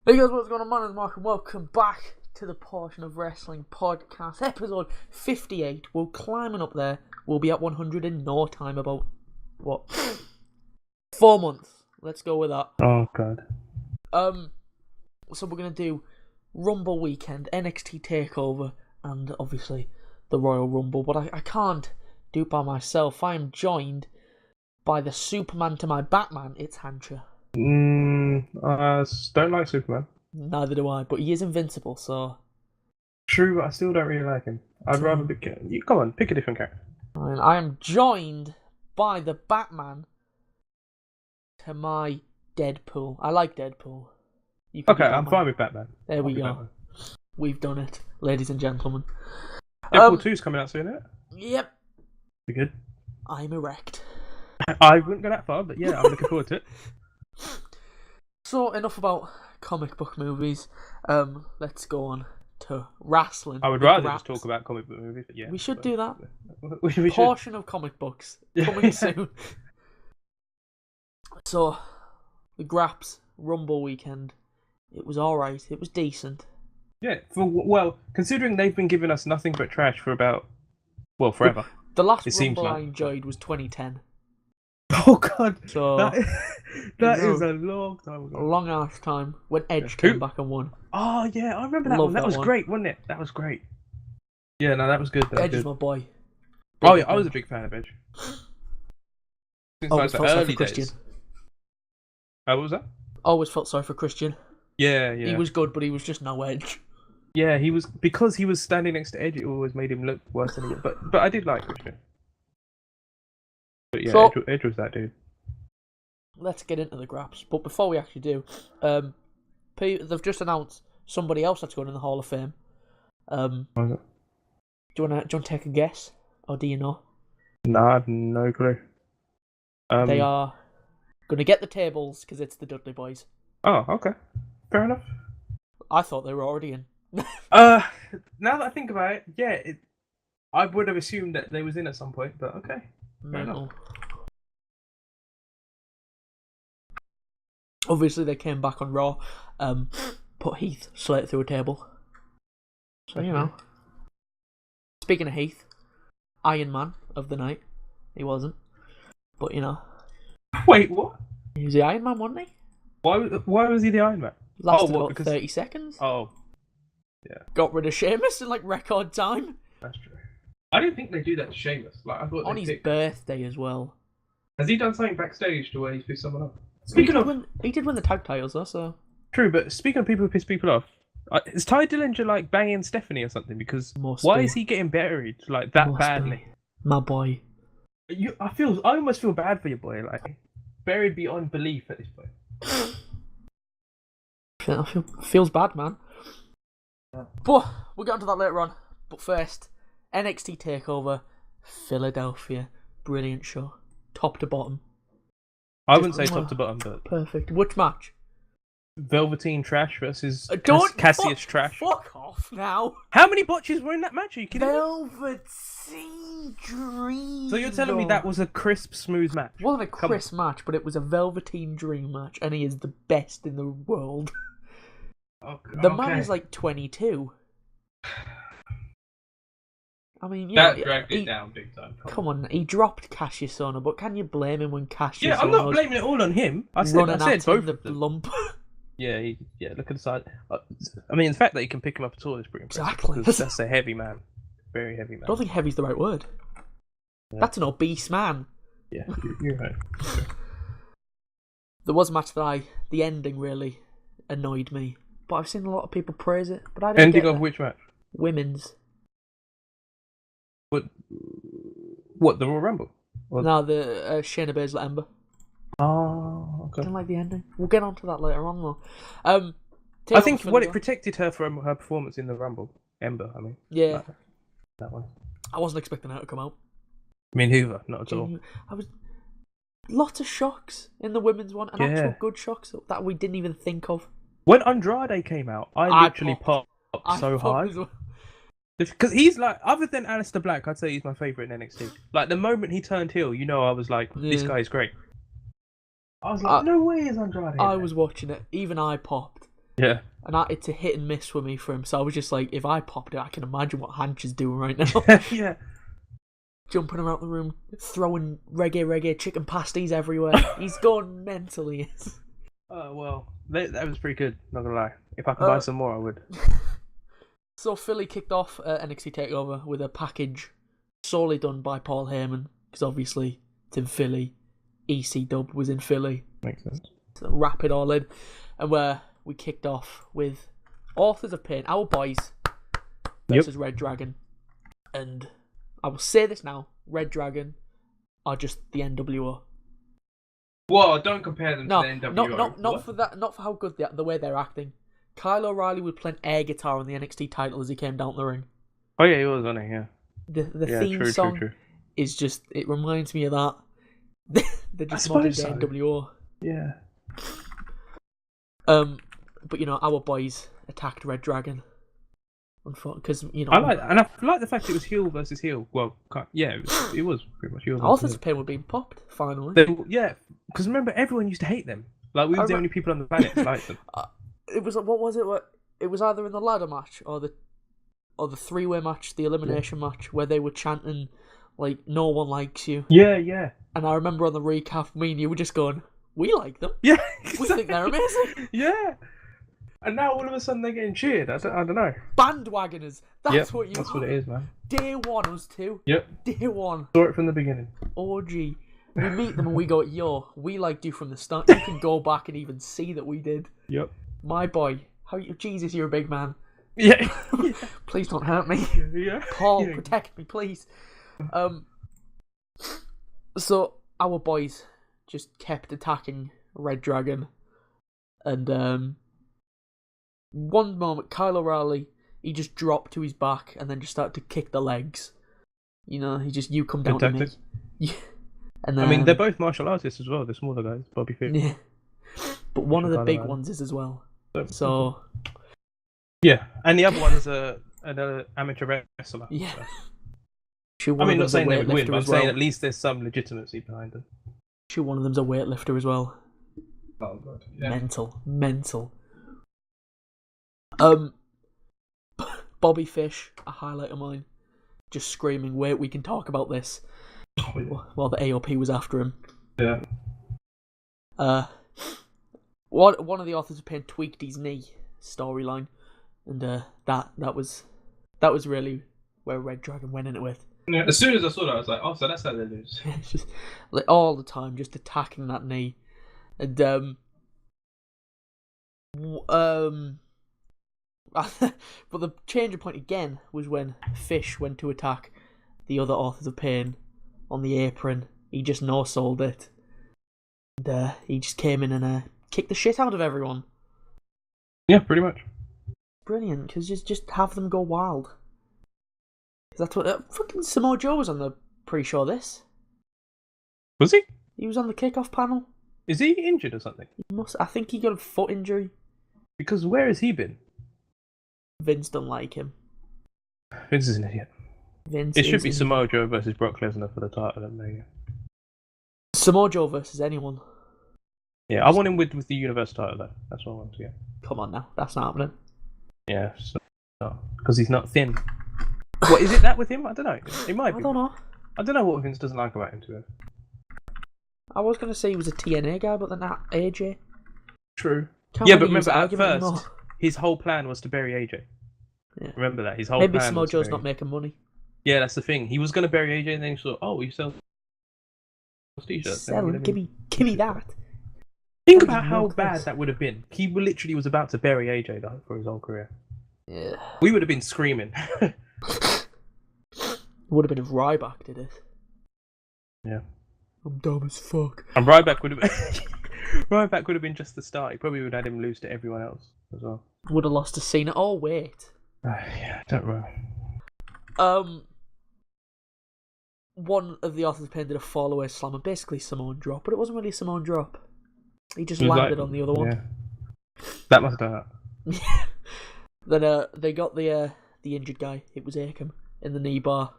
Hey guys, what's going on? My name is Mark and welcome back to the Portion of Wrestling podcast, episode 58. We're climbing up there. We'll be at 100 in no time, about, 4 months. Let's go with that. Oh, God. So we're going to do Rumble weekend, NXT Takeover, and obviously the Royal Rumble, but I can't do it by myself. I am joined by the Superman to my Batman, it's Hancha. I don't like Superman. Neither do I, but he is invincible, so... True, but I still don't really like him. I'd rather pick... Come on, pick a different character. And I am joined by the Batman to my Deadpool. I like Deadpool. Okay, I'm fine with Batman. There we go. Batman. We've done it, ladies and gentlemen. Deadpool 2's coming out soon, isn't it? Yep. Be good. I'm erect. I wouldn't go that far, but yeah, I'm looking forward to it. So, enough about comic book movies. Let's go on to wrestling. I would rather just talk about comic book movies, but yeah. We should do that. We Portion of comic books coming soon. So, the Graps Rumble weekend. It was alright. It was decent. Yeah, considering they've been giving us nothing but trash for about, forever. The last Rumble I enjoyed was 2010. Oh God! So that is a long time ago. A long ass time when Edge came back and won. Oh yeah, I remember that one. That was great, wasn't it? That was great. Yeah, no, that was good. Edge is my boy. Oh yeah, I was a big fan of Edge. Since always felt sorry for Christian. What was that? Always felt sorry for Christian. Yeah. He was good, but he was just no Edge. Yeah, he was because he was standing next to Edge. It always made him look worse than he was. But I did like Christian. But yeah, so, Edge was that dude. Let's get into the Graps. But before we actually do, they've just announced somebody else that's going in the Hall of Fame. Do you want to take a guess? Or do you know? No, I have no clue. They are going to get the tables because it's the Dudley Boys. Oh, okay. Fair enough. I thought they were already in. Now that I think about it, yeah, I would have assumed that they was in at some point, but okay. Mental. Obviously, they came back on Raw, put Heath straight through a table. So, you know. Speaking of Heath, Iron Man of the night. He wasn't. But, you know. Wait, what? He was the Iron Man, wasn't he? Why was he the Iron Man? Lasted about 30 seconds. Oh. Yeah. Got rid of Sheamus in, record time. That's true. I didn't think they do that to Sheamus. I thought on his birthday as well. Has he done something backstage to where he's pissed someone off? He did win the tag titles though, so... True, but speaking of people who piss people off, is Ty Dillinger banging Stephanie or something? Because why is he getting buried that badly? My boy. I almost feel bad for your boy. Buried beyond belief at this point. Feels bad, man. Yeah. But we'll get onto that later on. But first, NXT Takeover, Philadelphia. Brilliant show. Top to bottom. I wouldn't say top to bottom, but... Perfect. Which match? Velveteen Trash versus Cassius Trash. Fuck off now. How many botches were in that match? Are you kidding me? Velveteen Dream. So you're telling me that was a crisp, smooth match? It wasn't a crisp match, but it was a Velveteen Dream match, and he is the best in the world. The man is 22. I mean, that dragged it down big time. Come on, he dropped Cassius Ohno, but can you blame him when Cassius? Yeah, I'm not blaming it all on him. I said both the lump. Yeah, look at the side. I mean, the fact that you can pick him up at all is pretty impressive. Exactly. That's a heavy man. Very heavy man. I don't think heavy's the right word. Yeah. That's an obese man. Yeah, you're right. There was a match that the ending really annoyed me. But I've seen a lot of people praise it. But I don't ending get of that. Which match? Women's. What, the Royal Rumble? No, the Shayna Baszler Ember. Oh, okay. I didn't like the ending. We'll get onto that later on, though. I think it protected her from her performance in the Rumble. Ember, I mean. Yeah. That one. I wasn't expecting her to come out. I mean, Hoover, not at all. Lots of shocks in the women's one, and actual good shocks that we didn't even think of. When Andrade came out, I literally popped so hard. Because he's other than Aleister Black, I'd say he's my favourite in NXT. The moment he turned heel, I was like, this guy's great. I was like, no way is Andrade. I was watching it, even I popped. Yeah. And it's a hit and miss for me for him. So I was just like, if I popped it, I can imagine what Hancha's doing right now. Yeah. Jumping around the room, throwing reggae chicken pasties everywhere. He's gone mentally. Well, that was pretty good, not gonna lie. If I could buy some more, I would. So Philly kicked off NXT TakeOver with a package solely done by Paul Heyman, because obviously it's in Philly. EC-Dub was in Philly. Makes sense. So wrap it all in. And where we kicked off with Authors of Pain, our boys, versus Red Dragon. And I will say this now, Red Dragon are just the NWO. Well, don't compare them to the NWO. Not for that. Not for how good the way they're acting. Kyle O'Reilly was playing air guitar on the NXT title as he came down the ring. Oh yeah, he was, wasn't he? Yeah. The theme song is just, it reminds me of that. They're just modern day NWO. Yeah. But you know, our boys attacked Red Dragon. Because you know, I like the fact it was heel versus heel. Well, yeah, it was pretty much heel. Authors of Pain were being popped finally. Because remember, everyone used to hate them. Like we were the only people on the planet who liked them. It was what was it? It was either in the ladder match or the 3-way match, the elimination match, where they were chanting like "No one likes you." Yeah. And I remember on the recap, me and you were just going, "We like them. Yeah, we think they're amazing." Yeah. And now all of a sudden they're getting cheered. I don't know. Bandwagoners. That's what you. That's what it is, man. Day one, us two. Yep. Day one. Saw it from the beginning. OG. We meet them and we go, "Yo, we liked you from the start." You can go back and even see that we did. Yep. My boy, Jesus, you're a big man. Yeah. Please don't hurt me. Yeah. Paul, protect me, please. So our boys just kept attacking Red Dragon, and one moment Kyle O'Reilly, he just dropped to his back and then just started to kick the legs. You know, you come down to me. Yeah. And then, I mean, they're both martial artists as well. The smaller guys, Bobby Fish. Yeah. But one of the big ones is as well. So. Yeah, and the other one's an amateur wrestler. Yeah. So. I mean, not saying they would win, but I'm saying at least there's some legitimacy behind them. One of them's a weightlifter as well. Oh god. Yeah. Mental. Bobby Fish, a highlight of mine, just screaming, "Wait, we can talk about this," while the AOP was after him. Yeah. One of the Authors of Pain tweaked his knee storyline, and that was really where Red Dragon went in it with. Yeah, as soon as I saw that, I was like, "Oh, so that's how they lose." Just like all the time, just attacking that knee, and but the change of point again was when Fish went to attack the other Authors of Pain on the apron. He just no-sold it. And he just came in and kicked the shit out of everyone. Yeah, pretty much. Brilliant, because just have them go wild. That's what fucking Samoa Joe was on the pre-show. This was he? He was on the kickoff panel. Is he injured or something? I think he got a foot injury. Because where has he been? Vince don't like him. Vince is an idiot. It should be Samoa Joe versus Brock Lesnar for the title at Mania. Samoa Joe versus anyone. Yeah, I want him with the Universal title though. That's what I want to get. Come on now, that's not happening. Yeah, because he's not thin. What is it that with him? I don't know. It might be. I don't know. I don't know what Vince doesn't like about him to him. I was going to say he was a TNA guy, but then not AJ. True. But remember at first, his whole plan was to bury AJ. Yeah. Remember that? His whole Maybe plan Samoa Joe's not making money. Yeah, that's the thing. He was going to bury AJ, and then he thought, "Oh, you sell t-shirts. Give me that." Think about how bad that would have been. He literally was about to bury AJ though for his whole career. Yeah. We would have been screaming. Would have been if Ryback did it. Yeah. I'm dumb as fuck. And Ryback would have been just the start. He probably would have had him lose to everyone else as well. Would have lost to Cena. Oh wait. Yeah, don't know. One of the Authors of Pain did a fall-away slam, and basically Samoan drop, but it wasn't really a Samoan drop. He just landed on the other one. Yeah. That must have done it. Then they got the injured guy. It was Akam in the knee bar,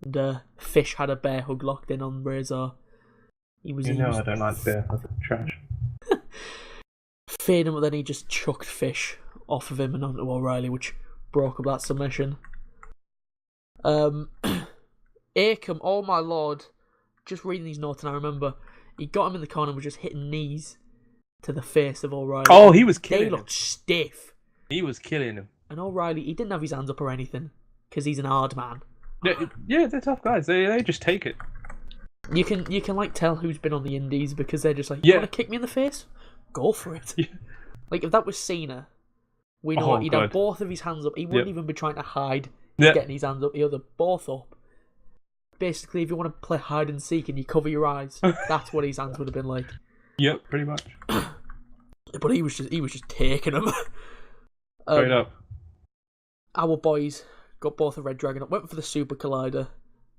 and Fish had a bear hug locked in on Razor. I don't like bear hug. Trash. Fade him, but then he just chucked Fish off of him and onto O'Reilly, which broke up that submission. Akam, oh my lord, just reading these notes and I remember he got him in the corner and was just hitting knees to the face of O'Reilly. Oh, he was killing him. They looked stiff. He was killing him. And O'Reilly, he didn't have his hands up or anything because he's an hard man. Yeah, they're tough guys. They just take it. You can like tell who's been on the indies because they're just like, you want to kick me in the face? Go for it. Yeah. Like if that was Cena, we know he'd have both of his hands up. He wouldn't even be trying to hide getting his hands up. He'd have both up. Basically, if you want to play hide and seek and you cover your eyes, that's what his hands would have been like. Yep, pretty much. But he was just taking them. Straight up. Our boys got both a Red Dragon up, went for the Super Collider.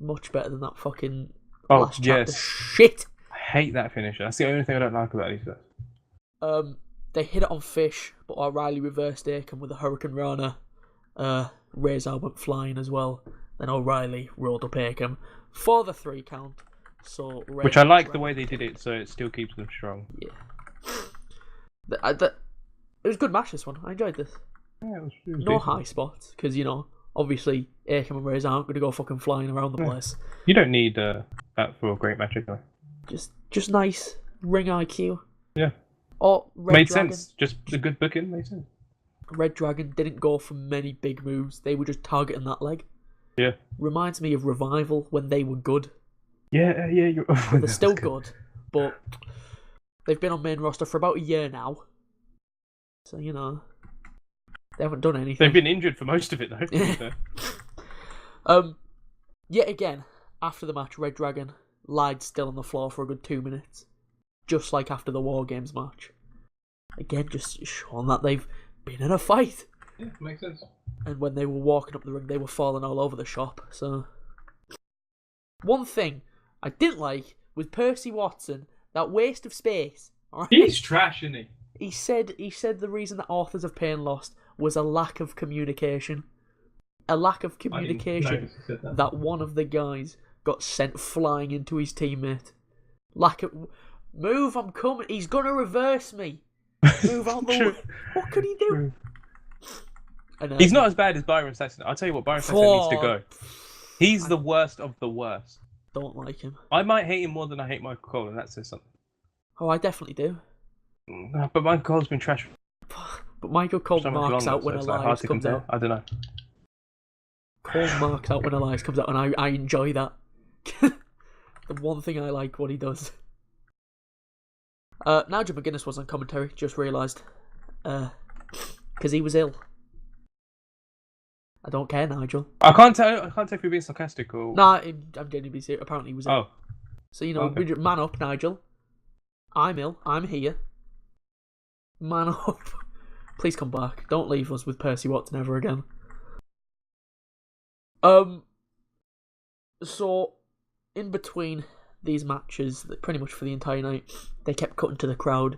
Much better than that fucking last chapter shit. I hate that finisher. That's the only thing I don't like about these guys. They hit it on Fish, but O'Reilly reversed Akam with a Hurricane Rana. Razor went flying as well. Then O'Reilly rolled up Akam for the 3 count. So which I like the way they did it, so it still keeps them strong. Yeah. It was a good match, this one. I enjoyed this. Yeah, it was no decent. high spots, because, obviously, Akam and Razor aren't going to go fucking flying around the place. You don't need that for a great match, anyway. Just nice ring IQ. Yeah. Or Red Dragon. Sense. Just a good booking, made sense. Red Dragon didn't go for many big moves. They were just targeting that leg. Yeah. Reminds me of Revival when they were good. Yeah. They're still good, but they've been on main roster for about a year now. So, they haven't done anything. They've been injured for most of it, though. Yet again, after the match, Red Dragon lied still on the floor for a good 2 minutes. Just like after the War Games match. Again, just showing that they've been in a fight. Yeah, makes sense. And when they were walking up the ring, they were falling all over the shop. So, one thing I didn't like was Percy Watson, that waste of space. Right? He's trash, isn't he? He said the reason that Authors of Pain lost was a lack of communication. A lack of communication that one of the guys got sent flying into his teammate. Move, I'm coming. He's gonna reverse me. Move out the way. What could he do? He's not as bad as Byron Saxton. I'll tell you what, Byron Saxton needs to go. He's the worst of the worst. Don't like him. I might hate him more than I hate Michael Cole, and that says something. Oh, I definitely do. But Michael Cole's been trash. But Michael Cole marks out when Elias comes out. I don't know. Cole marks out when Elias comes out, and I enjoy that. The one thing I like what he does. Nigel McGuinness was on commentary, just realised. Because he was ill. I don't care, Nigel. I can't tell if you're being sarcastic or... Nah, I'm genuinely serious. Apparently he was ill. Oh. So, man up, Nigel. I'm ill. I'm here. Man up. Please come back. Don't leave us with Percy Watson ever again. So, in between these matches, pretty much for the entire night, they kept cutting to the crowd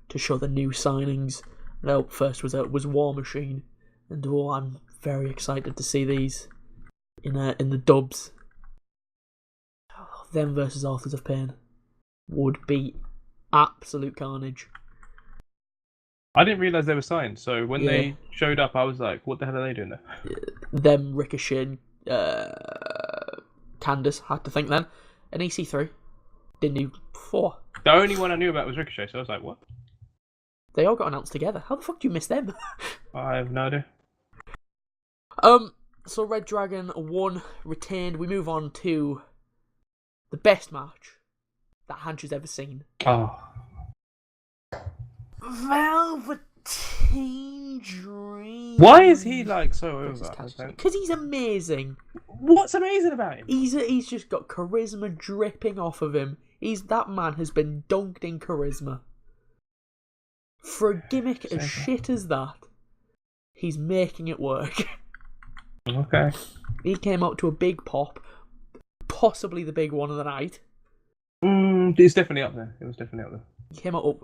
to show the new signings. And up first was War Machine, and I'm very excited to see these in the dubs. Them versus Authors of Pain would be absolute carnage. I didn't realise they were signed, so when they showed up, I was like, what the hell are they doing there? Them, Ricochet, Candice, had to think then. And EC3 didn't even 4. The only one I knew about was Ricochet, so I was like, what? They all got announced together. How the fuck do you miss them? I have no idea. So Red Dragon won, retained. We move on to the best match that Hancha's ever seen. Oh. Velveteen Dream. Why is he like so over? Because he's amazing. What's amazing about him? He's just got charisma dripping off of him. That man has been dunked in charisma. For a gimmick as shit as that, he's making it work. Okay. He came out to a big pop, possibly the big one of the night. It's definitely up there. It was definitely up there. He came out.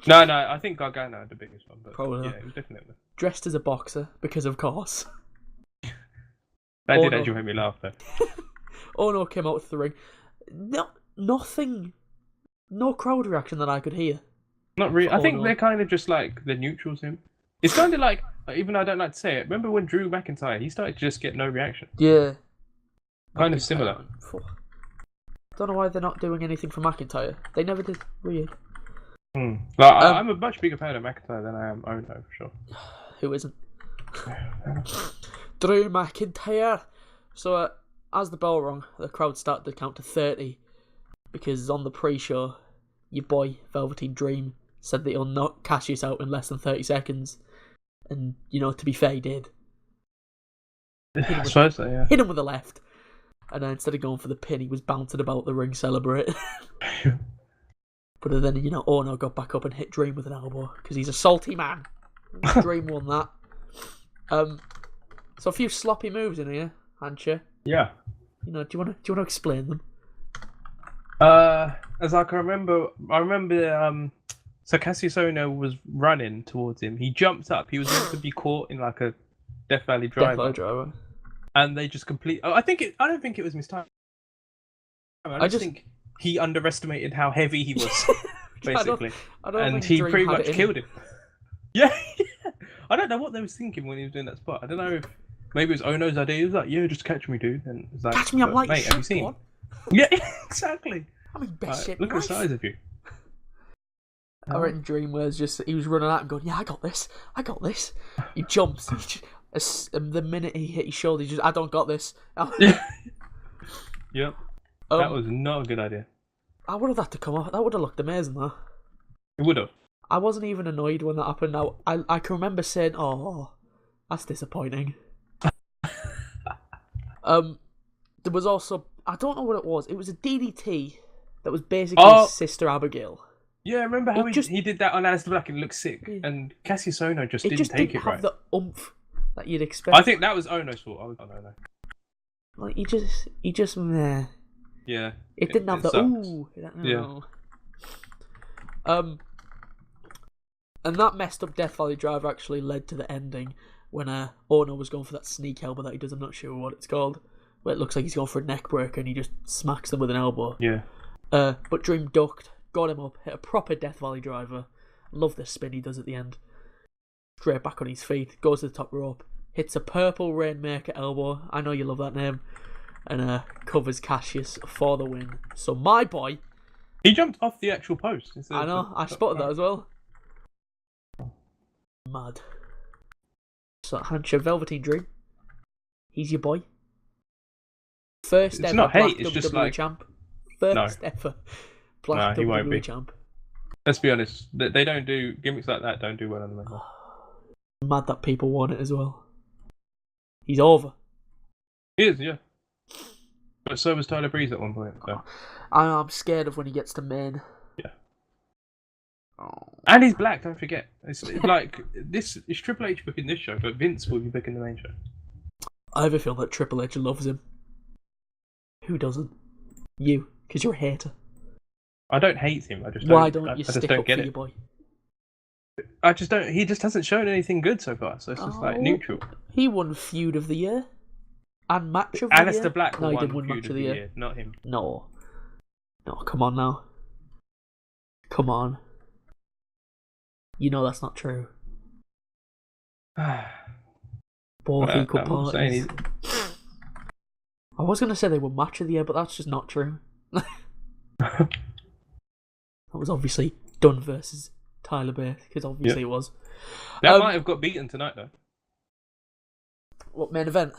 No, I think Gargano had the biggest one, but probably. Yeah, it was definitely up there. Dressed as a boxer, because of course. That did actually make me laugh though. Ono came out to the ring. Nothing. No crowd reaction that I could hear. Not really. I think no. they're kind of just like the neutrals him. It's kind of like, even though I don't like to say it, remember when Drew McIntyre, he started to just get no reaction. Yeah. Kind of similar. Don't know why they're not doing anything for McIntyre. They never did. Weird. Like, I'm a much bigger fan of McIntyre than I am Ono, for sure. Who isn't? Drew McIntyre. So, as the bell rung, the crowd started to count to 30 because on the pre-show, your boy Velveteen Dream said that he'll knock Cassius out in less than 30 seconds. And, to be fair, he did. I suppose so, yeah. Hit him with the left. And then instead of going for the pin, he was bouncing about the ring celebrating. But then, Ono got back up and hit Dream with an elbow because he's a salty man. Dream won that. So a few sloppy moves in here, Hancha. Yeah. Do you want to explain them? As I can remember, so Cassius Ono was running towards him. He jumped up. He was meant to be caught in like a Death Valley Driver. Death Valley Driver. And they just I don't think it was mistimed. I just think he underestimated how heavy he was, basically. I don't and think he Dream pretty had much it killed him. Yeah. I don't know what they was thinking when he was doing that spot. I don't know if maybe it was Ono's idea. He was like, "Yeah, just catch me, dude." And it's like, catch me, I'm like, mate, have you seen? What? Yeah, exactly. I'm in best shape. Look at the size of you. I reckon Dream was he was running out and going, "Yeah, I got this. He jumps. The minute he hit his shoulder, he just, "I don't got this." Yep. That was not a good idea. I would have had to come off. That would have looked amazing, though. It would have. I wasn't even annoyed when that happened. Now I can remember saying, "Oh, that's disappointing." There was also, I don't know what it was. It was a DDT that was basically Sister Abigail. Yeah, I remember how he did that on Aleister Black and it looked sick, and Cassius Ono just didn't take it right. It just didn't have the oomph that you'd expect. I think that was Ono's fault. I don't know. Like he just meh. Yeah. It didn't have the sucks. ooh. Yeah. And that messed up Death Valley Drive actually led to the ending when Ono was going for that sneak elbow that he does. I'm not sure what it's called. Where it looks like he's going for a neck breaker and he just smacks them with an elbow. Yeah. But Dream ducked, got him up, hit a proper Death Valley Driver. Love the spin he does at the end. Straight back on his feet, goes to the top rope, hits a purple Rainmaker elbow. I know you love that name. And covers Cassius for the win. So my boy... He jumped off the actual post. I know, I spotted that as well. Mad. So Hancha, Velveteen Dream. He's your boy. First it's ever not Black hate, it's WWE just like... champ. First ever Black WWE champ. Let's be honest, they don't do... Gimmicks like that don't do well on the main roster. Mad that people want it as well. He's over. He is, yeah. But so was Tyler Breeze at one point. So. I'm scared of when he gets to main. Yeah. Oh. And he's black, don't forget. It's like, this is Triple H booking this show, but Vince will be booking the main show. I have a feeling that Triple H loves him. Who doesn't? You, because you're a hater. I don't hate him. I just Why don't. don't you I stick just don't up get for it. your boy? I just don't. He just hasn't shown anything good so far. So it's just like neutral. He won Feud of the Year and Match of the Year. Aleister Black No, he won didn't win Feud Match of the Year. Not him. No, come on now. Come on. You know that's not true. Both equal parties. I was going to say they were Match of the Year, but that's just not true. That was obviously Dunn versus Tyler Bate, because obviously it was. That might have got beaten tonight, though. What, main event?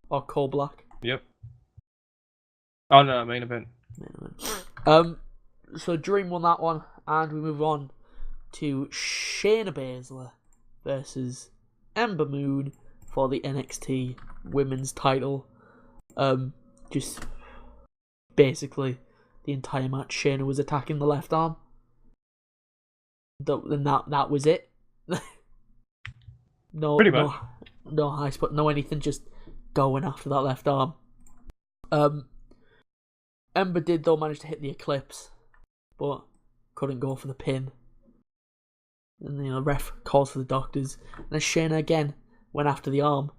Or Cole Black? Yep. Oh no, main event. So Dream won that one, and we move on to Shayna Baszler versus Ember Moon for the NXT Women's title. Just basically the entire match, Shayna was attacking the left arm. And that was it. Pretty much. No high spot, no anything, just going after that left arm. Ember did though manage to hit the Eclipse, but couldn't go for the pin. And the ref calls for the doctors. And then Shayna again went after the arm,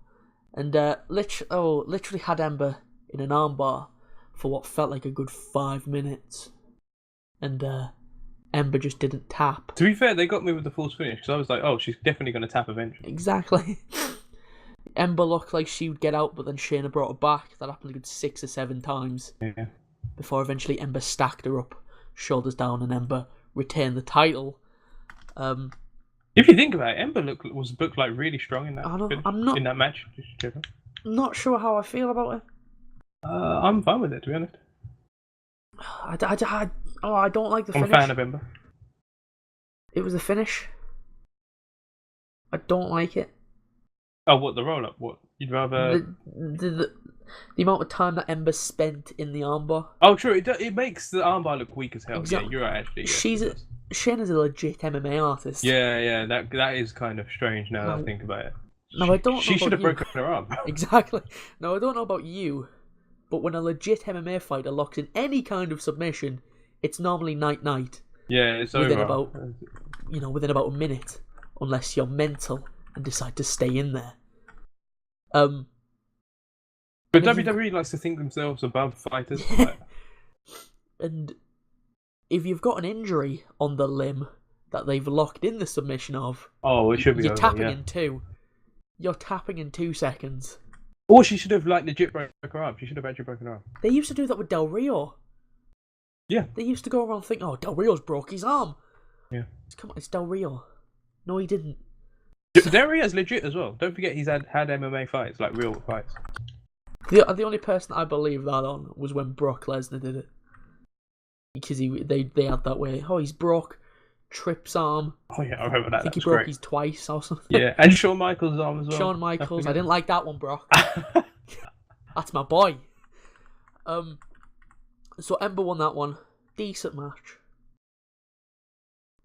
and literally had Ember in an armbar for what felt like a good 5 minutes. And Ember just didn't tap. To be fair, they got me with the false finish because I was like, oh, she's definitely going to tap eventually. Exactly. Ember looked like she would get out, but then Shayna brought her back. That happened a good 6 or 7 times. Yeah. Before eventually Ember stacked her up, shoulders down, and Ember retained the title. If you think about it, Ember was booked like really strong in that. In that match. Not sure how I feel about it. I'm fine with it, to be honest. I don't like the finish. I'm a fan of Ember. It was the finish. I don't like it. Oh, what, the roll-up? What? You'd rather... The amount of time that Ember spent in the armbar. Oh, true. It makes the armbar look weak as hell. Exactly. Yeah, you're right, actually. Yeah, Shayna's a legit MMA artist. Yeah. That is kind of strange now that I think about it. No, I don't know. She should have broken her arm. Exactly. No, I don't know about you, but when a legit MMA fighter locks in any kind of submission, it's normally night-night. Yeah, it's within over. Within about a minute, unless you're mental and decide to stay in there. But WWE likes to think themselves above fighters. Yeah. And if you've got an injury on the limb that they've locked in the submission of, it should be. You're tapping in 2. You're tapping in 2 seconds. Or she should have legit broken her arm. She should have actually broken her arm. They used to do that with Del Rio. Yeah. They used to go around thinking, oh, Del Rio's broke his arm. Yeah. Come on, it's Del Rio. No, he didn't. Del Rio's legit as well. Don't forget he's had MMA fights, like real fights. The only person I believe that on was when Brock Lesnar did it. Because they had that way. Oh, he's broke. Trips arm. Oh yeah, I remember that. I think he broke his twice or something. Yeah, and Shawn Michaels' arm as well. Shawn Michaels. I didn't like that one, Brock. That's my boy. So Ember won that one. Decent match.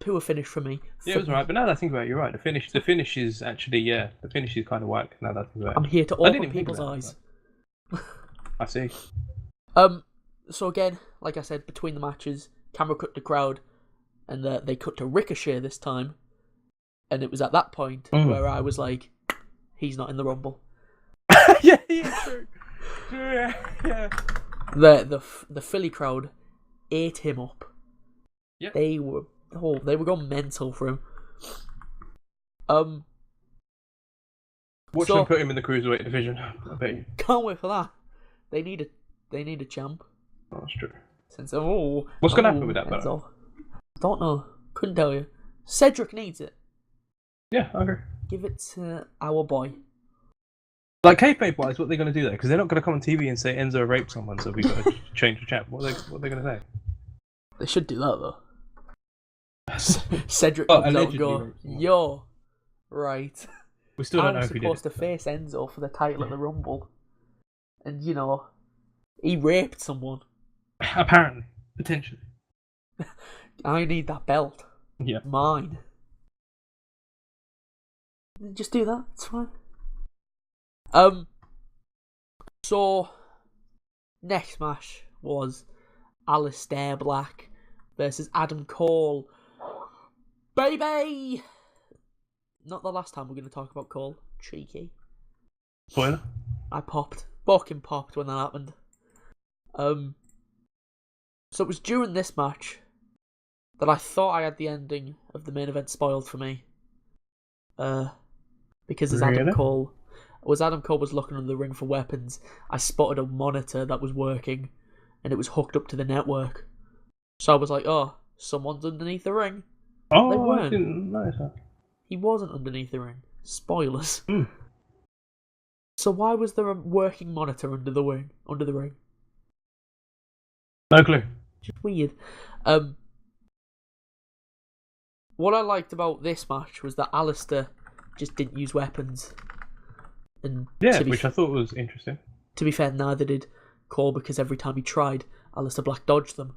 Poor finish for me. Yeah, it was alright, but now that I think about it, you're right. The finish is actually, the finish is kind of whack now that I think about it. I'm here to open people's eyes. I see. So again, like I said, between the matches, camera cut to crowd, and they cut to Ricochet this time, and it was at that point where I was like, he's not in the Rumble. Yeah, true. Yeah. The Philly crowd ate him up. Yeah. They were going mental for him. Watch them put him in the cruiserweight division. I bet you. Can't wait for that. They need a champ. Oh, that's true. What's going to happen with that, though? Don't know. Couldn't tell you. Cedric needs it. Yeah, I agree. Give it to our boy. Like, kayfabe wise, what are they going to do there? Because they're not going to come on TV and say Enzo raped someone, so we've got to change the champ. What are they going to say? They should do that, though. Cedric comes out and go, yo, right. We still don't know if he was supposed to face Enzo for the title at the Rumble. And, he raped someone. Apparently. Potentially. I need that belt. Yeah. Mine. Just do that. It's fine. So, next match was Aleister Black versus Adam Cole. Baby! Not the last time we're going to talk about Cole. Cheeky. Spoiler? I fucking popped when that happened. So it was during this match that I thought I had the ending of the main event spoiled for me. Because as Adam Cole was looking under the ring for weapons, I spotted a monitor that was working, and it was hooked up to the network. So I was like, oh, someone's underneath the ring. Oh, they weren't. I didn't notice that. He wasn't underneath the ring. Spoilers. Mm. So why was there a working monitor under the ring? No clue. Just weird. What I liked about this match was that Aleister just didn't use weapons. And which I thought was interesting. To be fair, neither did Cole, because every time he tried, Aleister Black dodged them.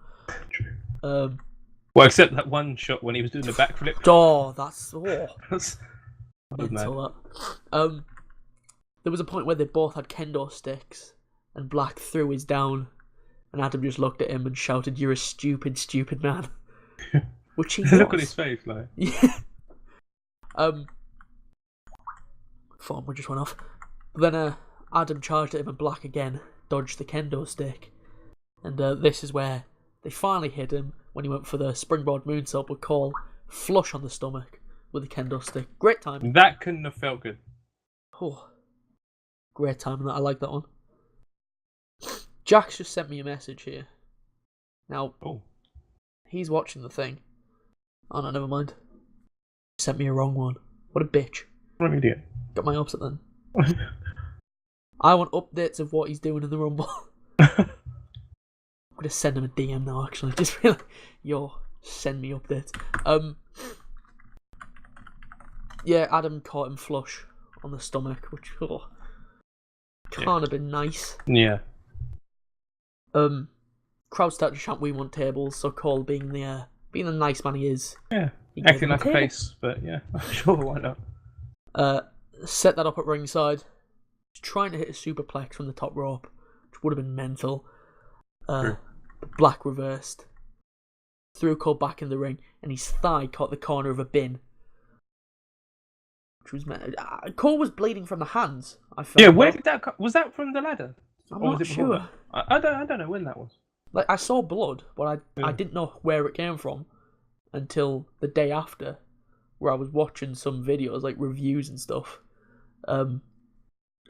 True. Well, except that one shot when he was doing the backflip. Oh, that's mental. There was a point where they both had kendo sticks, and Black threw his down, and Adam just looked at him and shouted, "You're a stupid, stupid man." Which he was. Look at his face, like. Yeah. Phone just went off. But then Adam charged at him, and Black again dodged the kendo stick, and this is where they finally hit him when he went for the springboard moonsault, but Cole flush on the stomach with a kendo stick. Great timing. That couldn't have felt good. Oh, great timing. I like that one. Jack's just sent me a message here. Now, he's watching the thing. Oh no, never mind. He sent me a wrong one. What a bitch. What an idiot. Got my upset then. I want updates of what he's doing in the Rumble. I'm gonna send him a DM now, actually. Just be like, yo, send me updates. Yeah, Adam caught him flush on the stomach, which can't have been nice. Yeah. Crowd started to chant, "We want tables." So Cole, being the nice man he is, he acting like a face, but yeah, sure, why not? Set that up at ringside. He's trying to hit a superplex from the top rope, which would have been mental. Black reversed, threw Cole back in the ring, and his thigh caught the corner of a bin. Which was Cole was bleeding from the hands. I felt. Yeah, where did that was that from the ladder? I'm not sure. I don't know when that was. Like, I saw blood, but I didn't know where it came from until the day after, where I was watching some videos, like reviews and stuff. And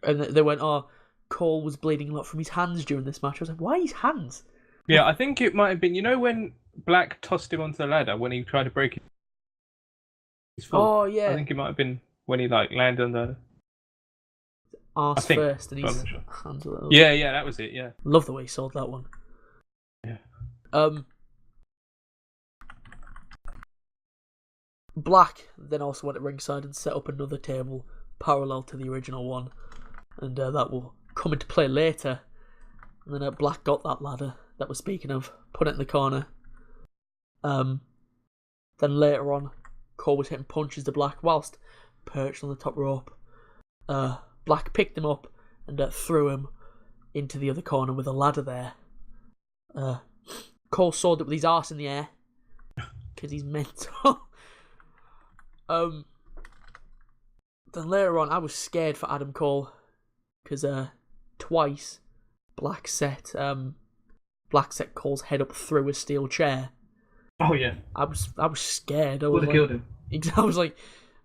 they went, "Oh, Cole was bleeding a lot from his hands during this match." I was like, "Why his hands?" Yeah, I think it might have been. You know when Black tossed him onto the ladder when he tried to break his foot? Oh yeah. I think it might have been when he landed on the arse first and his hands a little. Yeah, that was it. Yeah. Love the way he sold that one. Yeah. Black then also went to ringside and set up another table parallel to the original one, and that will come into play later. And then Black got that ladder that we're speaking of, put it in the corner. Then later on, Cole was hitting punches to Black whilst perched on the top rope. Black picked him up and threw him into the other corner with a ladder there. Cole sawed it with his arse in the air because he's mental. Then later on, I was scared for Adam Cole because twice Black set Cole's head up through a steel chair. Oh yeah. I was scared. Would have killed him. I was like,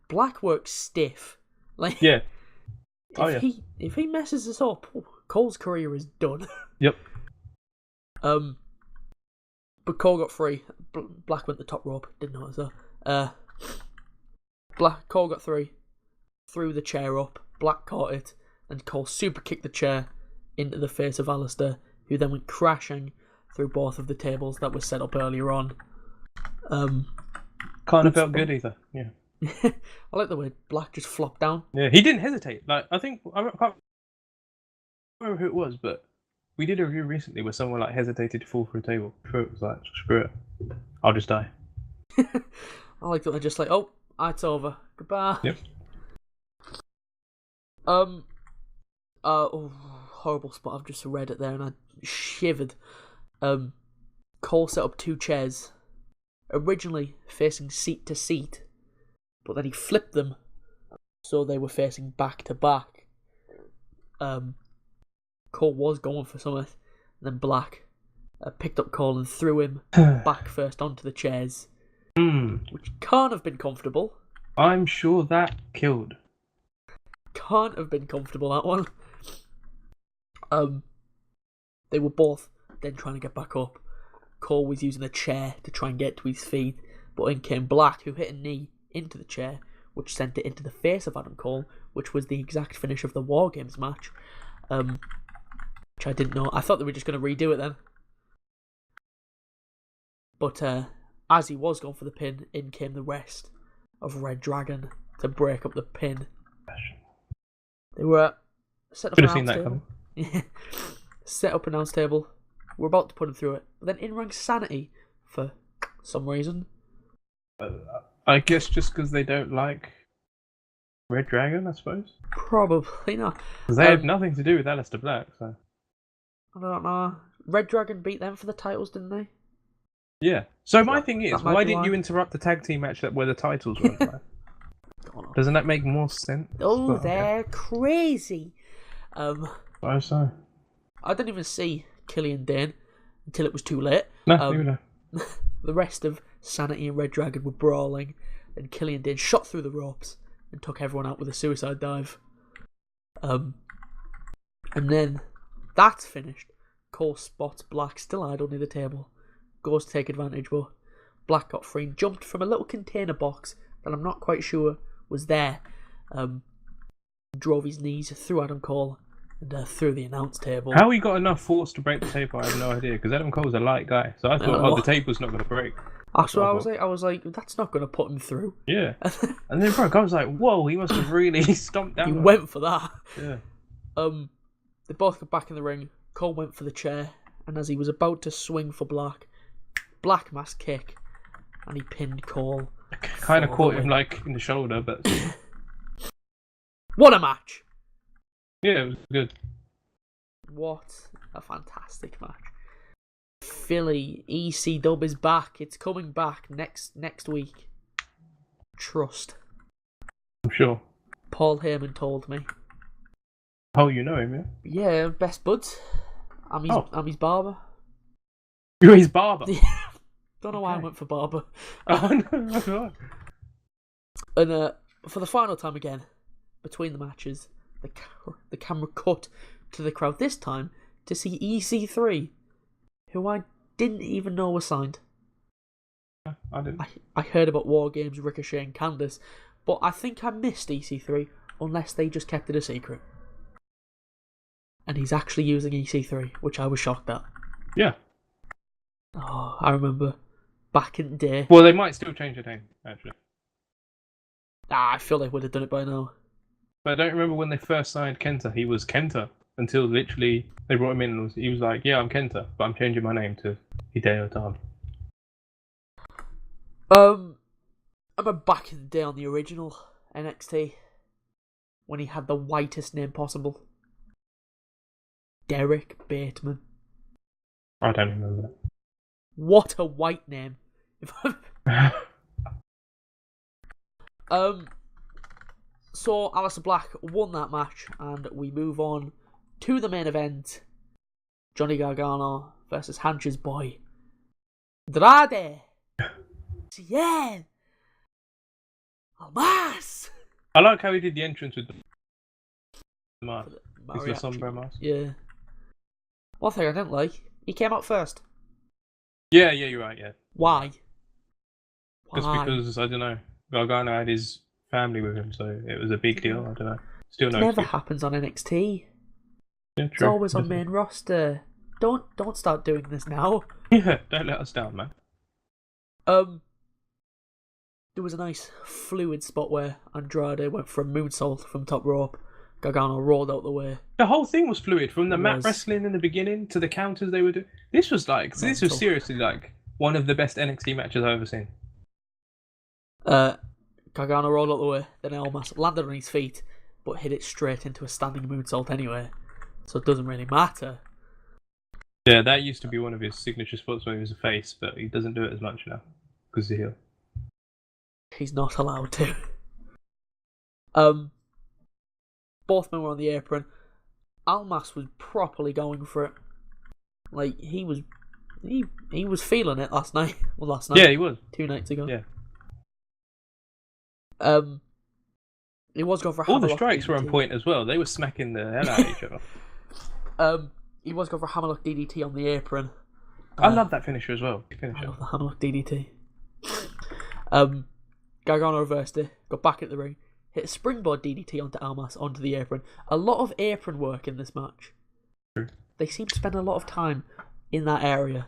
Black works stiff. Like yeah. If he messes this up, Cole's career is done. Yep. But Cole got free. Black went the top rope. Didn't notice that. Cole got through the chair up. Black caught it, and Cole super kicked the chair into the face of Alistair, who then went crashing through both of the tables that were set up earlier on. Kind of felt good either. Yeah. I like the way Black just flopped down. Yeah, he didn't hesitate. Like I can't remember who it was, but we did a review recently where someone hesitated to fall through a table. It was like, screw it, I'll just die. I like that they're just like, oh, it's over. Goodbye. Yep. Horrible spot. I've just read it there and I shivered. Cole set up two chairs, originally facing seat to seat, but then he flipped them so they were facing back to back. Cole was going for something, and then Black picked up Cole and threw him back first onto the chairs, which can't have been comfortable. I'm sure that killed. Can't have been comfortable, that one. They were both then trying to get back up. Cole was using a chair to try and get to his feet, but in came Black, who hit a knee into the chair, which sent it into the face of Adam Cole, which was the exact finish of the War Games match. Which I didn't know. I thought they were just going to redo it then. But as he was going for the pin, in came the rest of Red Dragon to break up the pin. They were set up an announce table. Yeah. Set up an announce table. We're about to put him through it. But then in-ring sanity, for some reason. I guess just because they don't like Red Dragon, I suppose. Probably not. Because they have nothing to do with Aleister Black, so. I don't know. Red Dragon beat them for the titles, didn't they? Yeah. So my thing is, why didn't you interrupt the tag team match where the titles were? Doesn't that make more sense? Oh, they're crazy. Why so? I didn't even see Killian Dane until it was too late. No, The rest of Sanity and Red Dragon were brawling, and Killian Dane shot through the ropes and took everyone out with a suicide dive. And then that's finished. Cole spots Black still idle near the table, goes to take advantage, but Black got free and jumped from a little container box that I'm not quite sure was there. Drove his knees through Adam Cole and through the announce table. How he got enough force to break the table, I have no idea. Because Adam Cole's a light guy, so I thought, the table's not going to break. That's what I was like, that's not going to put him through. Yeah. And then broke. I was like, whoa, he must have really stomped down. He went for that. Yeah. They both got back in the ring. Cole went for the chair, and as he was about to swing for Black mass kick, and he pinned Cole. Kind of caught him like in the shoulder, but what a match! Yeah, it was good. What a fantastic match. Philly EC Dub is back. It's coming back next week. Trust. I'm sure. Paul Heyman told me. Oh, you know him, yeah? Yeah, best buds. I'm his barber. You're his barber? Don't know why I went for barber. Oh, no. And for the final time again, between the matches, the camera cut to the crowd this time to see EC3, who I didn't even know was signed. I didn't. I heard about War Games, Ricochet and Candice, but I think I missed EC3 unless they just kept it a secret. And he's actually using EC3, which I was shocked at. Yeah. Oh, I remember back in the day. Well, they might still change the name, actually. I feel they would have done it by now. But I don't remember when they first signed Kenta. He was Kenta until literally they brought him in and he was like, yeah, I'm Kenta, but I'm changing my name to Hideo Itami. I remember back in the day on the original NXT when he had the whitest name possible. Derek Bateman. I don't remember that. What a white name. So Aleister Black won that match, and we move on to the main event. Johnny Gargano versus Hancha's boy, Andrade. Yeah. Almas. I like how he did the entrance with the mask. It's the sombrero mask. Yeah. One thing I didn't like, he came out first. Yeah, you're right, yeah. Why? Just because, I don't know, Gargano had his family with him, so it was a big deal, I don't know. Still no Never excuse. happens on NXT. Yeah, true. It's always on main roster. Don't start doing this now. Yeah, don't let us down, man. There was a nice fluid spot where Andrade went for a moonsault from top rope. Gargano rolled out the way. The whole thing was fluid, from the mat wrestling in the beginning to the counters they were doing. This was seriously like one of the best NXT matches I've ever seen. Gargano rolled out the way, then Almas landed on his feet, but hit it straight into a standing moonsault anyway, so it doesn't really matter. Yeah, that used to be one of his signature spots when he was a face, but he doesn't do it as much now because he's a heel. He's not allowed to. Both men were on the apron. Almas was properly going for it. Like he was feeling it last night. Well, last night. Yeah, he was. 2 nights ago. Yeah. He was going for a all the hammerlock strikes DDT. were on point as well. They were smacking the hell out of each other. He was going for a hammerlock DDT on the apron. I love that finisher as well. I love the hammerlock DDT. Gargano reversed it, got back at the ring, hit a springboard DDT onto Almas onto the apron. A lot of apron work in this match. True. They seem to spend a lot of time in that area.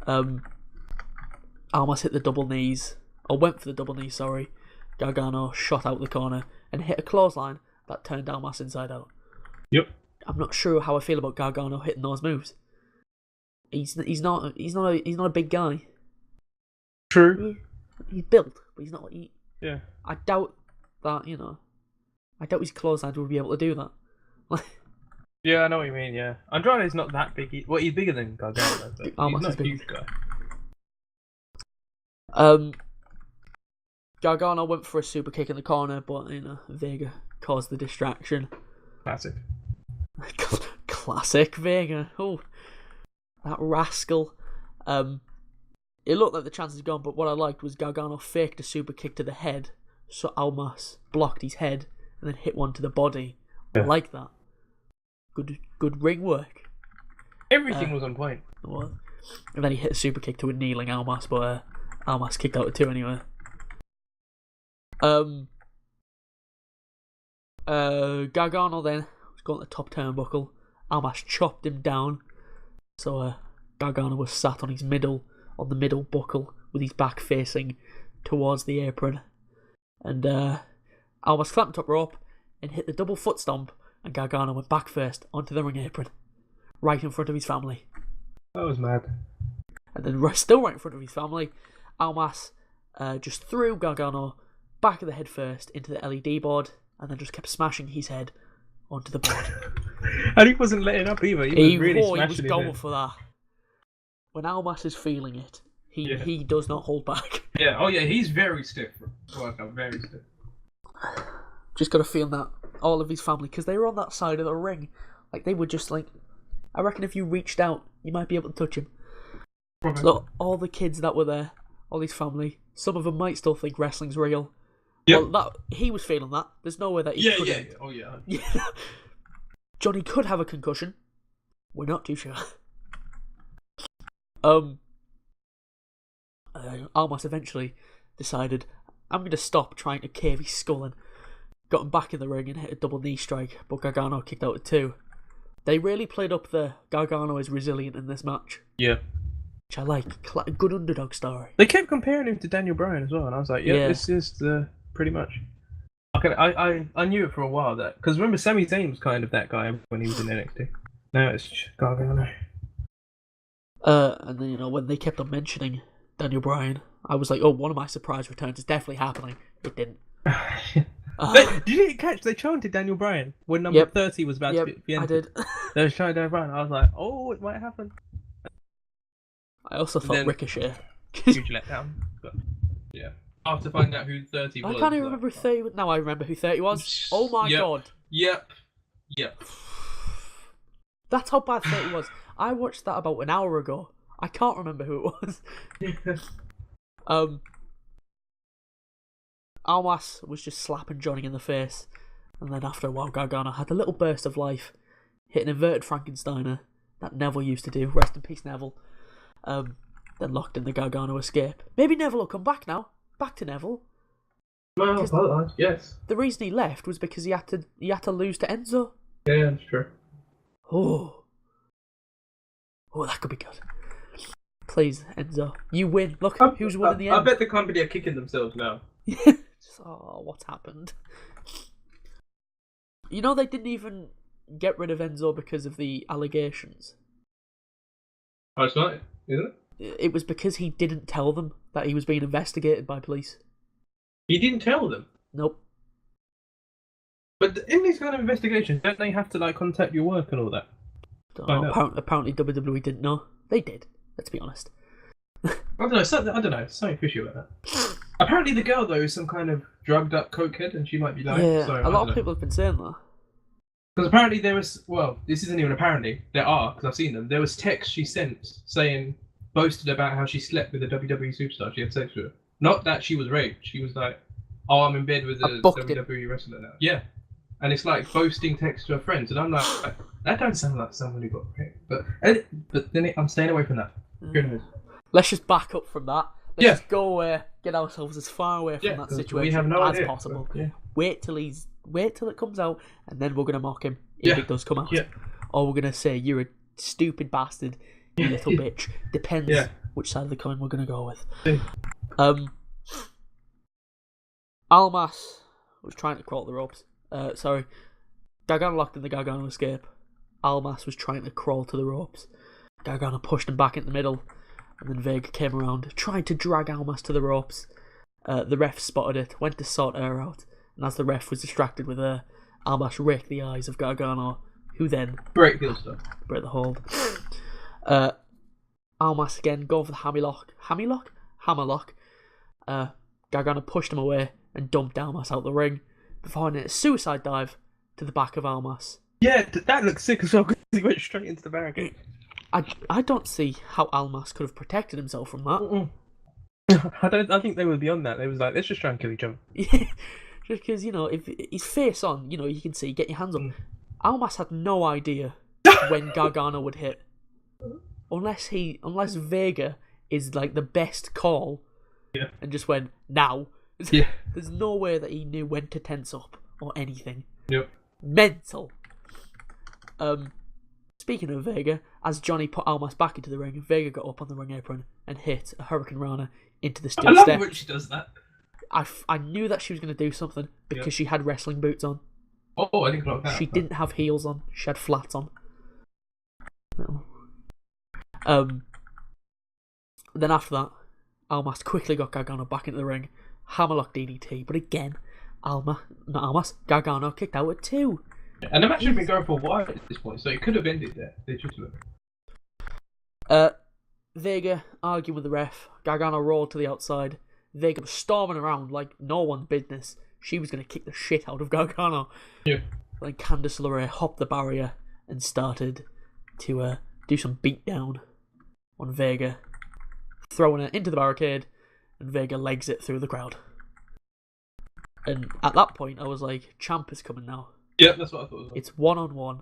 Almas hit the double knees, or went for the double knees, sorry. Gargano shot out the corner and hit a clothesline that turned Almas inside out. Yep. I'm not sure how I feel about Gargano hitting those moves. He's not a big guy. True. He's built, but he's not. Yeah. I doubt that. I doubt his clothesline would be able to do that. Yeah, I know what you mean. Yeah, Andrade's not that big. He's bigger than Gargano, but he's not a huge guy. Gargano went for a super kick in the corner, but Vega caused the distraction. Classic. Classic Vega. Oh, that rascal. it looked like the chance is gone, but what I liked was Gargano faked a super kick to the head, so Almas blocked his head and then hit one to the body. Yeah. I like that. Good ring work. Everything was on point. It was. And then he hit a super kick to a kneeling Almas, but Almas kicked out at 2 anyway. Gargano then was going to the top turnbuckle. Almas chopped him down, so Gargano was sat on the middle buckle with his back facing towards the apron, and Almas clamped top rope and hit the double foot stomp, and Gargano went back first onto the ring apron, right in front of his family. That was mad. And then still right in front of his family, Almas just threw Gargano back of the head first into the LED board, and then just kept smashing his head onto the board. And he wasn't letting up either. He was going for that. When Almas is feeling it, he does not hold back. Yeah, oh yeah, he's very stiff. Very stiff. Just got a feeling that all of his family, because they were on that side of the ring, like they were just like, I reckon if you reached out, you might be able to touch him. So all the kids that were there, all his family, some of them might still think wrestling's real. Yep. Well, he was feeling that. There's no way that he couldn't. Yeah. Oh yeah. Johnny could have a concussion. We're not too sure. Almas eventually decided, I'm going to stop trying to cave his skull in. Got him back in the ring and hit a double knee strike, but Gargano kicked out at 2. They really played up the Gargano is resilient in this match. Yeah. Which I like. A good underdog story. They kept comparing him to Daniel Bryan as well, and I was like, yeah. This is the pretty much. Okay, I knew it for a while, that because remember Sami Zayn was kind of that guy when he was in NXT. Now it's Gargano. And then when they kept on mentioning Daniel Bryan, I was like, oh, one of my surprise returns is definitely happening. It didn't. Did you catch? They chanted Daniel Bryan when number 30 was about to be ended. I did. They were chanting Daniel Bryan. I was like, oh, it might happen. I also thought Ricochet. Huge letdown. But yeah. After finding out who 30 was. I can't even remember who 30 was. Now I remember who 30 was. Oh my god. Yep. That's how bad 30 was. I watched that about an hour ago. I can't remember who it was. Almas was just slapping Johnny in the face, and then after a while Gargano had a little burst of life, hit an inverted Frankensteiner that Neville used to do. Rest in peace, Neville. Then locked in the Gargano escape. Maybe Neville will come back now. Back to Neville. Well, yes. The reason he left was because he had to lose to Enzo. Yeah, that's true. Oh, that could be good. Please, Enzo, you win. Look, who's won in the end. I bet the company are kicking themselves now. What's happened? They didn't even get rid of Enzo because of the allegations. Oh, it's not, isn't it? It was because he didn't tell them that he was being investigated by police. He didn't tell them? Nope. But in these kind of investigations, don't they have to contact your work and all that? Apparently WWE didn't know. They did. Let's be honest. I don't know. Something fishy about that. Apparently, the girl though is some kind of drugged up cokehead, and she might be lying. Yeah, a lot of people have been saying that. Because apparently there was, this isn't even apparently, there are, because I've seen them, there was texts she sent boasted about how she slept with a WWE superstar she had sex with. Not that she was raped. She was like, oh, I'm in bed with a WWE wrestler now. Yeah. And it's like boasting text to her friends. And I'm like, that don't sound like someone who got raped. But then I'm staying away from that. Who knows? Let's just back up from that. Let's just go away, get ourselves as far away from that situation as possible. Yeah. Wait till it comes out, and then we're gonna mock him if it does come out. Yeah. Or we're gonna say you're a stupid bastard, you little bitch. Depends which side of the coin we're gonna go with. Almas was trying to crawl the ropes. Gargano locked in the Gargano escape. Almas was trying to crawl to the ropes. Gargano pushed him back in the middle, and then Vega came around, tried to drag Almas to the ropes. The ref spotted it, went to sort her out, and as the ref was distracted with her, Almas raked the eyes of Gargano, who then break the hold. Almas again going for the hammerlock. Gargano pushed him away and dumped Almas out the ring before hitting a suicide dive to the back of Almas. Yeah, that looks sick as well because he went straight into the barricade. I don't see how Almas could have protected himself from that. I think they were beyond that. They was like, let's just try and kill each other. Yeah, just because, if he's face on, you can see, get your hands up. Almas had no idea when Gargano would hit. Unless Vega is like the best call and just went, now. Yeah. There's no way that he knew when to tense up or anything. Yep. Mental. Speaking of Vega, as Johnny put Almas back into the ring, Vega got up on the ring apron and hit a Hurricane Rana into the steel step. I love when she does that. I knew that she was going to do something because she had wrestling boots on. Oh, I didn't know that. She didn't have heels on. She had flats on. No. Then after that, Almas quickly got Gargano back into the ring. Hammerlock DDT, but again, Gargano kicked out at 2. And the match had been going for a while at this point, so it could have ended there. Legitimately. Vega arguing with the ref. Gargano rolled to the outside. Vega was storming around like no one's business. She was going to kick the shit out of Gargano. Yeah. Then Candice LeRae hopped the barrier and started to do some beatdown on Vega, throwing her into the barricade, and Vega legs it through the crowd. And at that point, I was like, Champ is coming now. Yeah, that's what I thought. It's 1-on-1.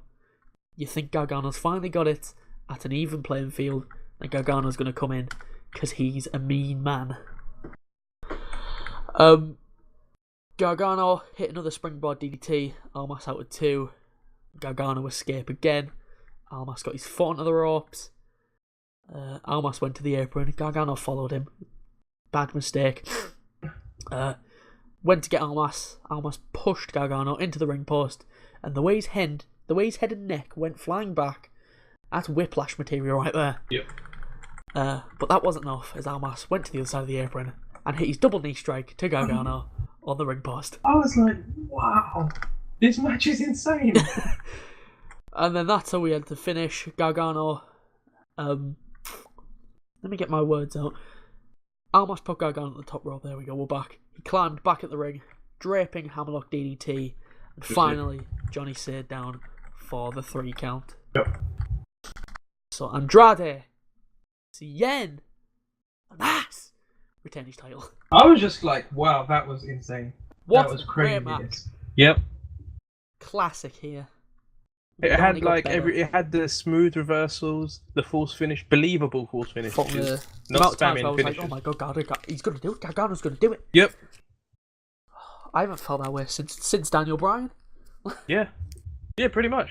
You think Gargano's finally got it at an even playing field, and Gargano's going to come in because he's a mean man. Gargano hit another springboard DDT. Almas out at 2. Gargano escape again. Almas got his foot onto the ropes. Almas went to the apron. Gargano followed him. Bad mistake. Went to get Almas. Almas pushed Gargano into the ring post, and the way his head and neck went flying back. That's whiplash material right there. Yep. But that wasn't enough, as Almas went to the other side of the apron and hit his double knee strike to Gargano on the ring post. I was like, wow, this match is insane. And then that's how we had to finish. Gargano. Let me get my words out. Almas put Gargano at the top rope. There we go, we're back. He climbed back at the ring, draping Hammerlock DDT, and finally Johnny stayed down for the 3 count. Yep. So Andrade Cien Almas retained his title. I was just like, wow, that was insane. What that was a great crazy. match. Yep. Classic here. It had it had the smooth reversals, the false finish, believable false finish. Not spamming I was finishes. like, oh my god, he's going to do it. Gargano's going to do it. Yep. I haven't felt that way since Daniel Bryan. Yeah, pretty much.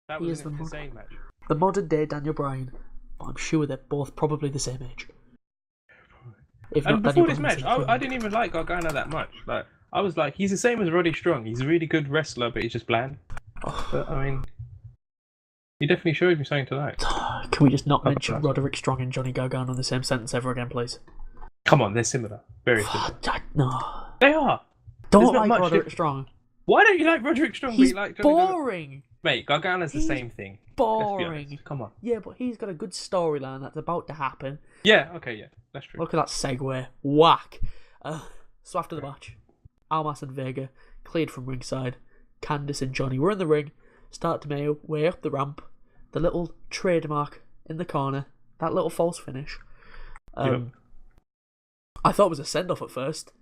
That was an insane match. The modern day Daniel Bryan, but I'm sure they're both probably the same age. And before this match, I didn't even like Gargano that much. Like, I was like, he's the same as Roddy Strong. He's a really good wrestler, but he's just bland. But I mean, he definitely showed me something to like. Can we just not mention Roderick Strong and Johnny Gargano in the same sentence ever again, please? Come on, they're similar. Very similar. No. They are. Don't like Roderick Strong. Why don't you like Roderick Strong? He's like boring. Mate, Gargano's the same thing. Boring. Come on. Yeah, but he's got a good storyline that's about to happen. Yeah, okay, yeah. That's true. Look at that segue. Whack. So after the match, Almas and Vega cleared from ringside. Candice and Johnny were in the ring. Start to make way up the ramp. The little trademark in the corner. That little false finish. I thought it was a send-off at first.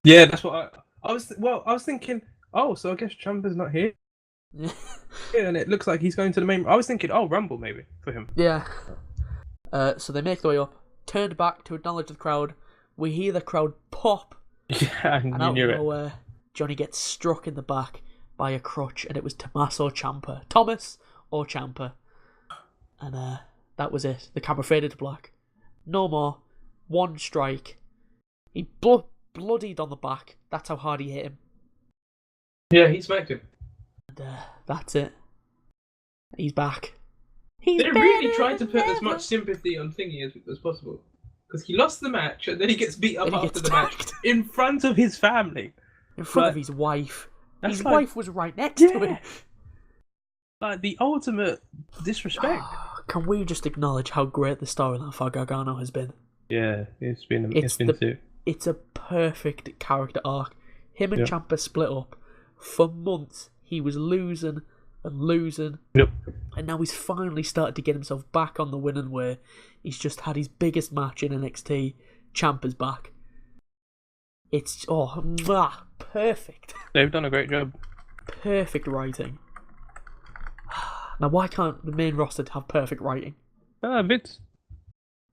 Yeah, that's what I was. I was thinking. Oh, so I guess Ciampa's not here. Yeah, and it looks like he's going to the main. I was thinking, Rumble maybe for him. Yeah. So they make their way up. Turned back to acknowledge the crowd. We hear the crowd pop. Yeah, and out of nowhere, Johnny gets struck in the back by a crutch, and it was Thomas or Ciampa. And that was it. The camera faded to black. No more. One strike. He bloodied on the back. That's how hard he hit him. Yeah, he smacked him. And that's it. He's back. They really tried to put as much sympathy on Thingy as possible. Because he lost the match, and then he gets beat up after the match. In front of his family. In front of his wife. His wife was right next to him. Like, the ultimate disrespect. Can we just acknowledge how great the storyline for Gargano has been? Yeah, it's been too. It's a perfect character arc. Him and Ciampa split up. For months, he was losing and losing. Yep. And now he's finally started to get himself back on the winning way. He's just had his biggest match in NXT. Champ is back. It's perfect. They've done a great job. Perfect writing. Now, why can't the main roster have perfect writing? Vince.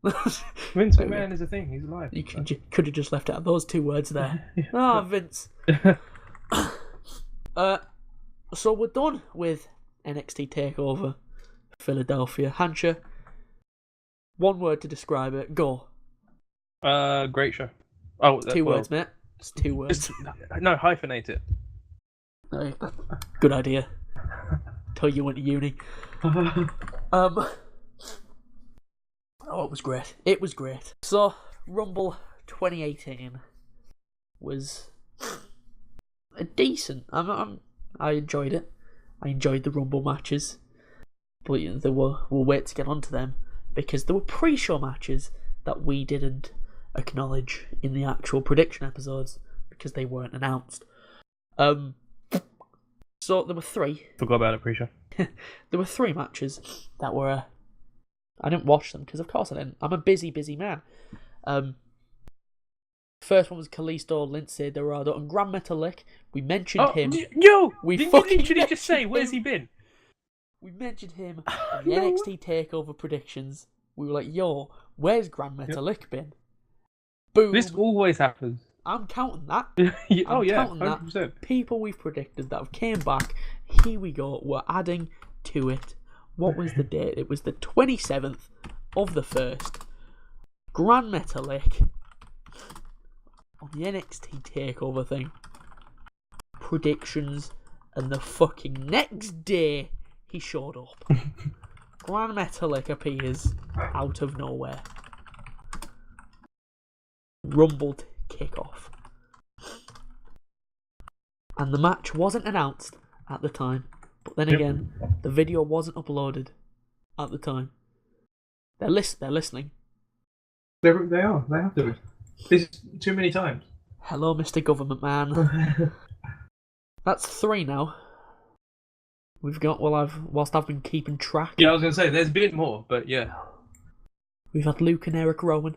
Vince McMahon is a thing. He's alive. You could have just left out those two words there. Vince. So we're done with NXT Takeover Philadelphia. Hancha, one word to describe it. Go. Great show. Oh, two words, mate. Just 2 words. No, hyphenate it. Good idea. Till you went to uni. It was great. It was great. So, Rumble 2018 was decent. I enjoyed it. I enjoyed the Rumble matches. But we'll wait to get onto them because there were pre-show matches that we didn't acknowledge in the actual prediction episodes because they weren't announced. So there were 3. Forgot about it, pre-show. There were 3 matches that were. I didn't watch them because, of course, I didn't. I'm a busy man. First one was Kalisto, Lindsay Dorado, and Grand Metalik. We mentioned him. We literally just say, where's he been? We mentioned him in the NXT Takeover predictions. We were like, where's Grand Metalik been? Boom. This always happens. I'm counting that. I'm counting 100%. that. People we've predicted that have came back. Here we go. We're adding to it. What was the date? It was the 27th of the 1st. Grand Metalik on the NXT Takeover thing. Predictions, and the fucking next day he showed up. Grand Metalik appears out of nowhere. Rumble kickoff. And the match wasn't announced at the time. But then again, the video wasn't uploaded at the time. They're listening. They are. They have to be. This is too many times. Hello, Mr. Government Man. That's 3 now. We've got. Whilst I've been keeping track. Yeah, I was gonna say there's been more, but yeah. We've had Luke and Eric Rowan.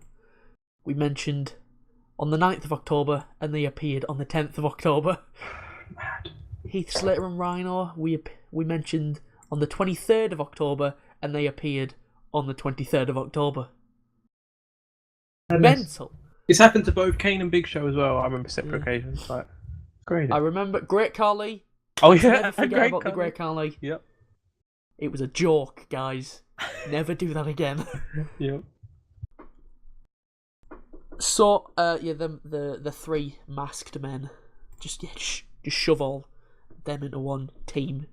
We mentioned on the 9th of October, and they appeared on the 10th of October. Mad. Heath Slater and Rhino, we mentioned on the 23rd of October, and they appeared on the 23rd of October. Mental. It's happened to both Kane and Big Show as well. I remember separate occasions. Like, great. I remember Great Khali. Oh yeah, never forget about the Great Khali. Yep. It was a joke, guys. Never do that again. Yep. So, the 3 masked men, just shove all them into one team.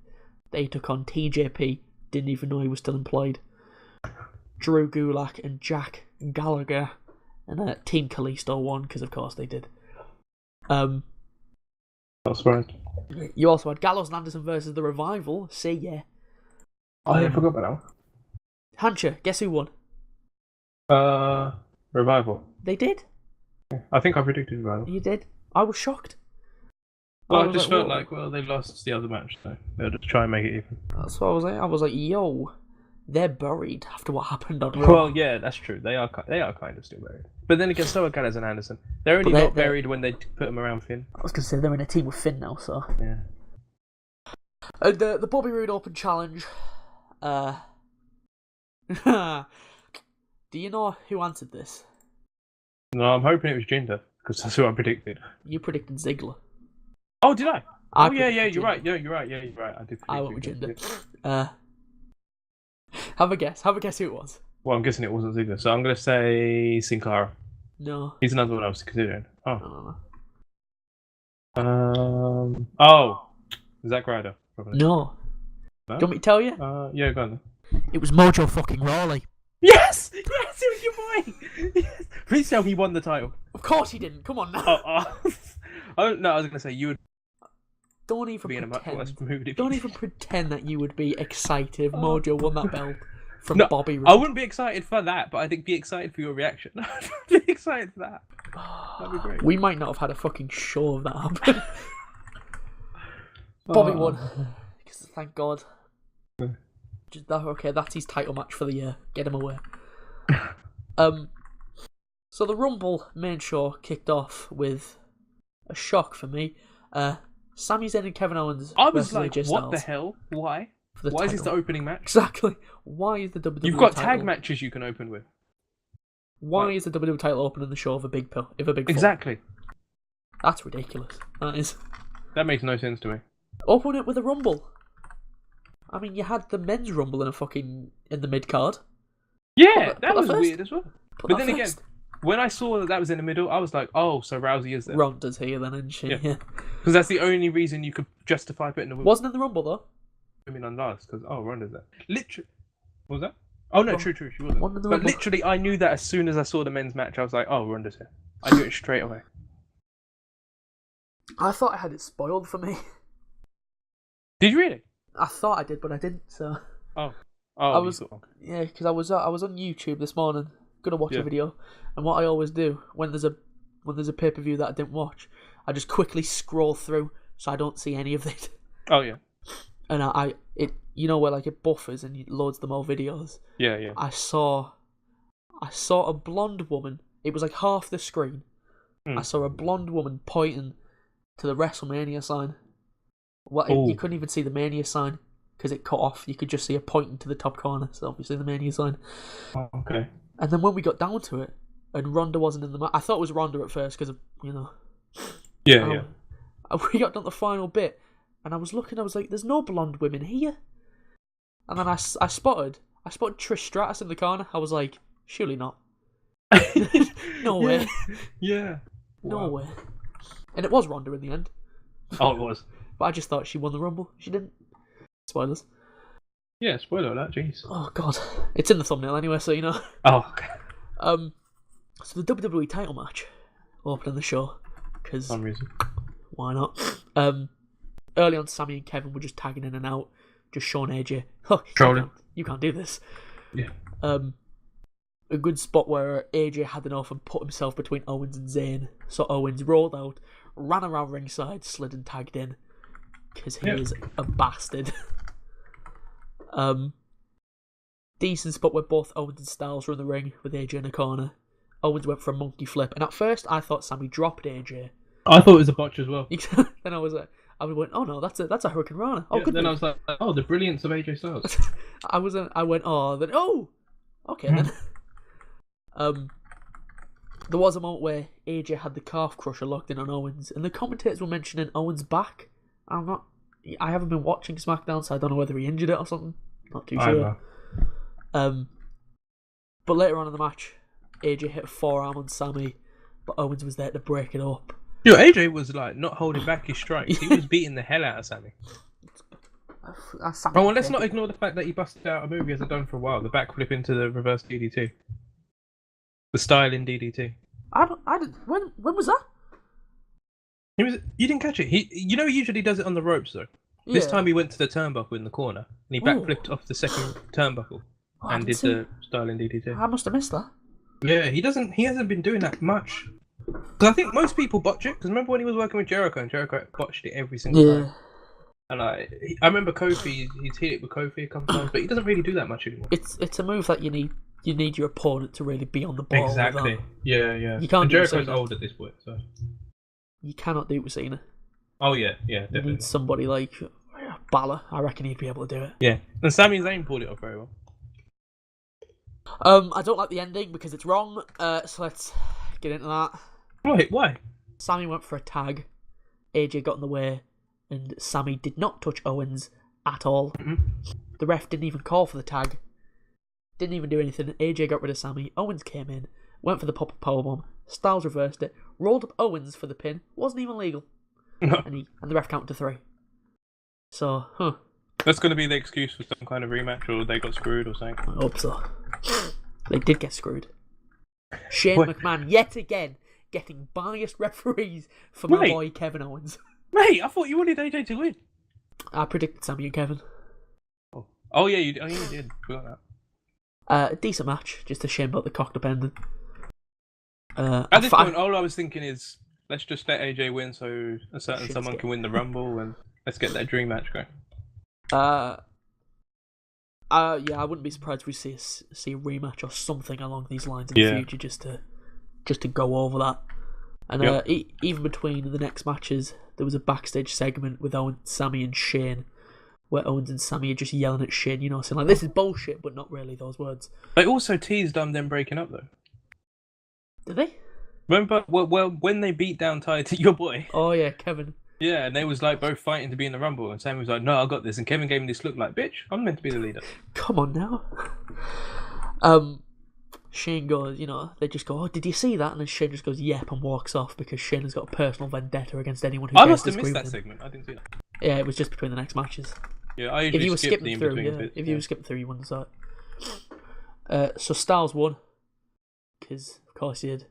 They took on TJP, didn't even know he was still employed. Drew Gulak and Jack Gallagher, and Team Kalisto won because of course they did. That's right. You also had Gallows and Anderson versus the Revival. See ya. I forgot about that. Hancha, guess who won? Revival. They did. I think I predicted Revival. You did. I was shocked. Well, I just felt like, they lost the other match, so they'll just try and make it even. That's what I was like. I was like, yo, they're buried after what happened on Raw. Well, yeah, that's true. They are kind of still buried. But then again, so are Gallows and Anderson. They're only not buried when they put them around Finn. I was going to say, they're in a team with Finn now, so. Yeah. The Bobby Roode Open Challenge. Do you know who answered this? No, I'm hoping it was Jinder, because that's who I predicted. You predicted Ziggler. Oh, did I? Oh, yeah, predicted you're Jinder. right. Yeah, you're right. Yeah, you're right. I did. I went with Jinder. Have a guess. Have a guess who it was. Well, I'm guessing it wasn't Ziggler, so I'm going to say Sin Cara. No. He's another one I was considering. No. Zack Ryder. Probably. No. Do you want me to tell you? Yeah, go on then. It was Mojo fucking Rawley. Yes! Yes, it was your boy! Yes! Please tell he won the title. Of course he didn't. Come on now. Oh, no, I was going to say you would Don't even be in a much worse mood. Don't even pretend that you would be excited if Mojo won that belt from No, Bobby Roode. I wouldn't be excited for that, but I think be excited for your reaction. I'd be excited for that. That'd be great. We might not have had a fucking show of that happen. Bobby won. Thank God. Okay, that's his title match for the year. Get him away. So the Rumble main show kicked off with a shock for me. Sami Zayn and Kevin Owens. I was like, AJ what the Styles hell? Why? for the Why is this the title. opening match? Exactly. Why is the WWE You've got title? tag matches you can open with. Why is the WWE title opening the show of a big pill? Exactly. That's ridiculous. That is. That makes no sense to me. Open it with a Rumble. I mean, you had the men's Rumble in the mid card. Yeah, Put that was first. weird as well. But then again, when I saw that was in the middle, I was like, oh, so Rousey is there. Ronda's here then, isn't she? Yeah. Because that's the only reason you could justify putting the women. Wasn't in the Rumble though. I mean, on last, because Ronda's there. Literally, what was that? Oh no, true, she wasn't. But Rumble. literally, I knew that as soon as I saw the men's match, I was like, oh, Ronda's here. I knew it straight away. I thought I had it spoiled for me. Did you really? I thought I did, but I didn't. So. I was. Yeah, because I was on YouTube this morning, gonna watch a video, and what I always do when there's a pay-per-view that I didn't watch, I just quickly scroll through so I don't see any of it. Oh yeah. And you know where like it buffers and it loads the more videos. Yeah. I saw a blonde woman. It was like half the screen. I saw a blonde woman pointing to the WrestleMania sign. Well, you couldn't even see the Mania sign because it cut off. You could just see her pointing to the top corner. So obviously the Mania sign. Oh, okay. And then when we got down to it, and Ronda wasn't in the match, I thought it was Ronda at first because Yeah. We got down to the final bit, and I was looking. I was like, "There's no blonde women here." And then I spotted Trish Stratus in the corner. I was like, "Surely not." No way. Yeah. No way. And it was Ronda in the end. Oh, it was. But I just thought she won the Rumble. She didn't. Spoilers. Yeah, spoiler alert, jeez. Oh god, it's in the thumbnail anyway, so you know. Oh, okay. So the WWE title match opening the show because For some reason. why not? Early on, Sami and Kevin were just tagging in and out, just showing AJ, "Look, you can't do this." Yeah. A good spot where AJ had enough and put himself between Owens and Zayn, so Owens rolled out, ran around ringside, slid and tagged in because he is a bastard. Decent spot where both Owens and Styles were in the ring with AJ in the corner. Owens went for a monkey flip, and at first I thought Sami dropped AJ. I thought it was a botch as well. Then I went, oh no, that's a Hurricane Rana. Oh, good. Then I was like, oh, the brilliance of AJ Styles. I went, okay then. There was a moment where AJ had the calf crusher locked in on Owens, and the commentators were mentioning Owens' back. I haven't been watching SmackDown, so I don't know whether he injured it or something. Not too sure. But later on in the match, AJ hit a forearm on Sami, but Owens was there to break it up. Yo, AJ was like not holding back his strikes. He was beating the hell out of Sami. Oh, and let's not ignore the fact that he busted out a move he hasn't done for a while: the backflip into the reverse DDT, the styling DDT. I didn't. When was that? You didn't catch it. He usually does it on the ropes though. Yeah. This time he went to the turnbuckle in the corner and he backflipped off the second turnbuckle and did the styling DDT. I must have missed that. Yeah, he hasn't been doing that much. Because I think most people botch it. Because remember when he was working with Jericho and Jericho botched it every single time. And I remember Kofi. He's hit it with Kofi a couple times, but he doesn't really do that much anymore. It's a move that you need your opponent to really be on the ball. Exactly. Yeah. You can't. And Jericho's old at this point, so you cannot do it with Cena. Oh yeah, definitely. You need somebody like Balor. I reckon he'd be able to do it. Yeah, and Sami Zayn pulled it off very well. I don't like the ending because it's wrong. So let's get into that. Why? Sami went for a tag. AJ got in the way, and Sami did not touch Owens at all. Mm-hmm. The ref didn't even call for the tag. Didn't even do anything. AJ got rid of Sami. Owens came in, went for the pop-up powerbomb. Styles reversed it, rolled up Owens for the pin. Wasn't even legal. And the ref counted to 3. So, That's going to be the excuse for some kind of rematch, or they got screwed or something. I hope so. They did get screwed. Shane McMahon, yet again, getting biased referees for my boy Kevin Owens. Mate, I thought you wanted AJ to win. I predicted Sami and Kevin. Oh yeah, you did. Forgot that. A decent match, just a shame about the cocked up ending. At this point, all I was thinking is, let's just let AJ win so a certain someone can win the Rumble, and let's get that dream match going. Yeah, I wouldn't be surprised if we see a rematch or something along these lines in the future, just to go over that. And even between the next matches, there was a backstage segment with Owens, Sammy, and Shane, where Owens and Sammy are just yelling at Shane, saying like, "This is bullshit," but not really those words. They also teased them breaking up though. Did they? Remember, well, when they beat down your boy. Oh yeah, Kevin. Yeah, and they was like both fighting to be in the Rumble, and Sammy was like, "No, I got this," and Kevin gave him this look like, "Bitch, I'm meant to be the leader." Come on now. Shane goes, they just go, "Oh, did you see that?" And then Shane just goes, "Yep," and walks off because Shane has got a personal vendetta against anyone who. I must have missed that segment. I didn't see that. Yeah, it was just between the next matches. Yeah, I usually were skip the skipping through, in-between bits. If you were skipping through, you wouldn't saw it. So Styles won because, of course, he did.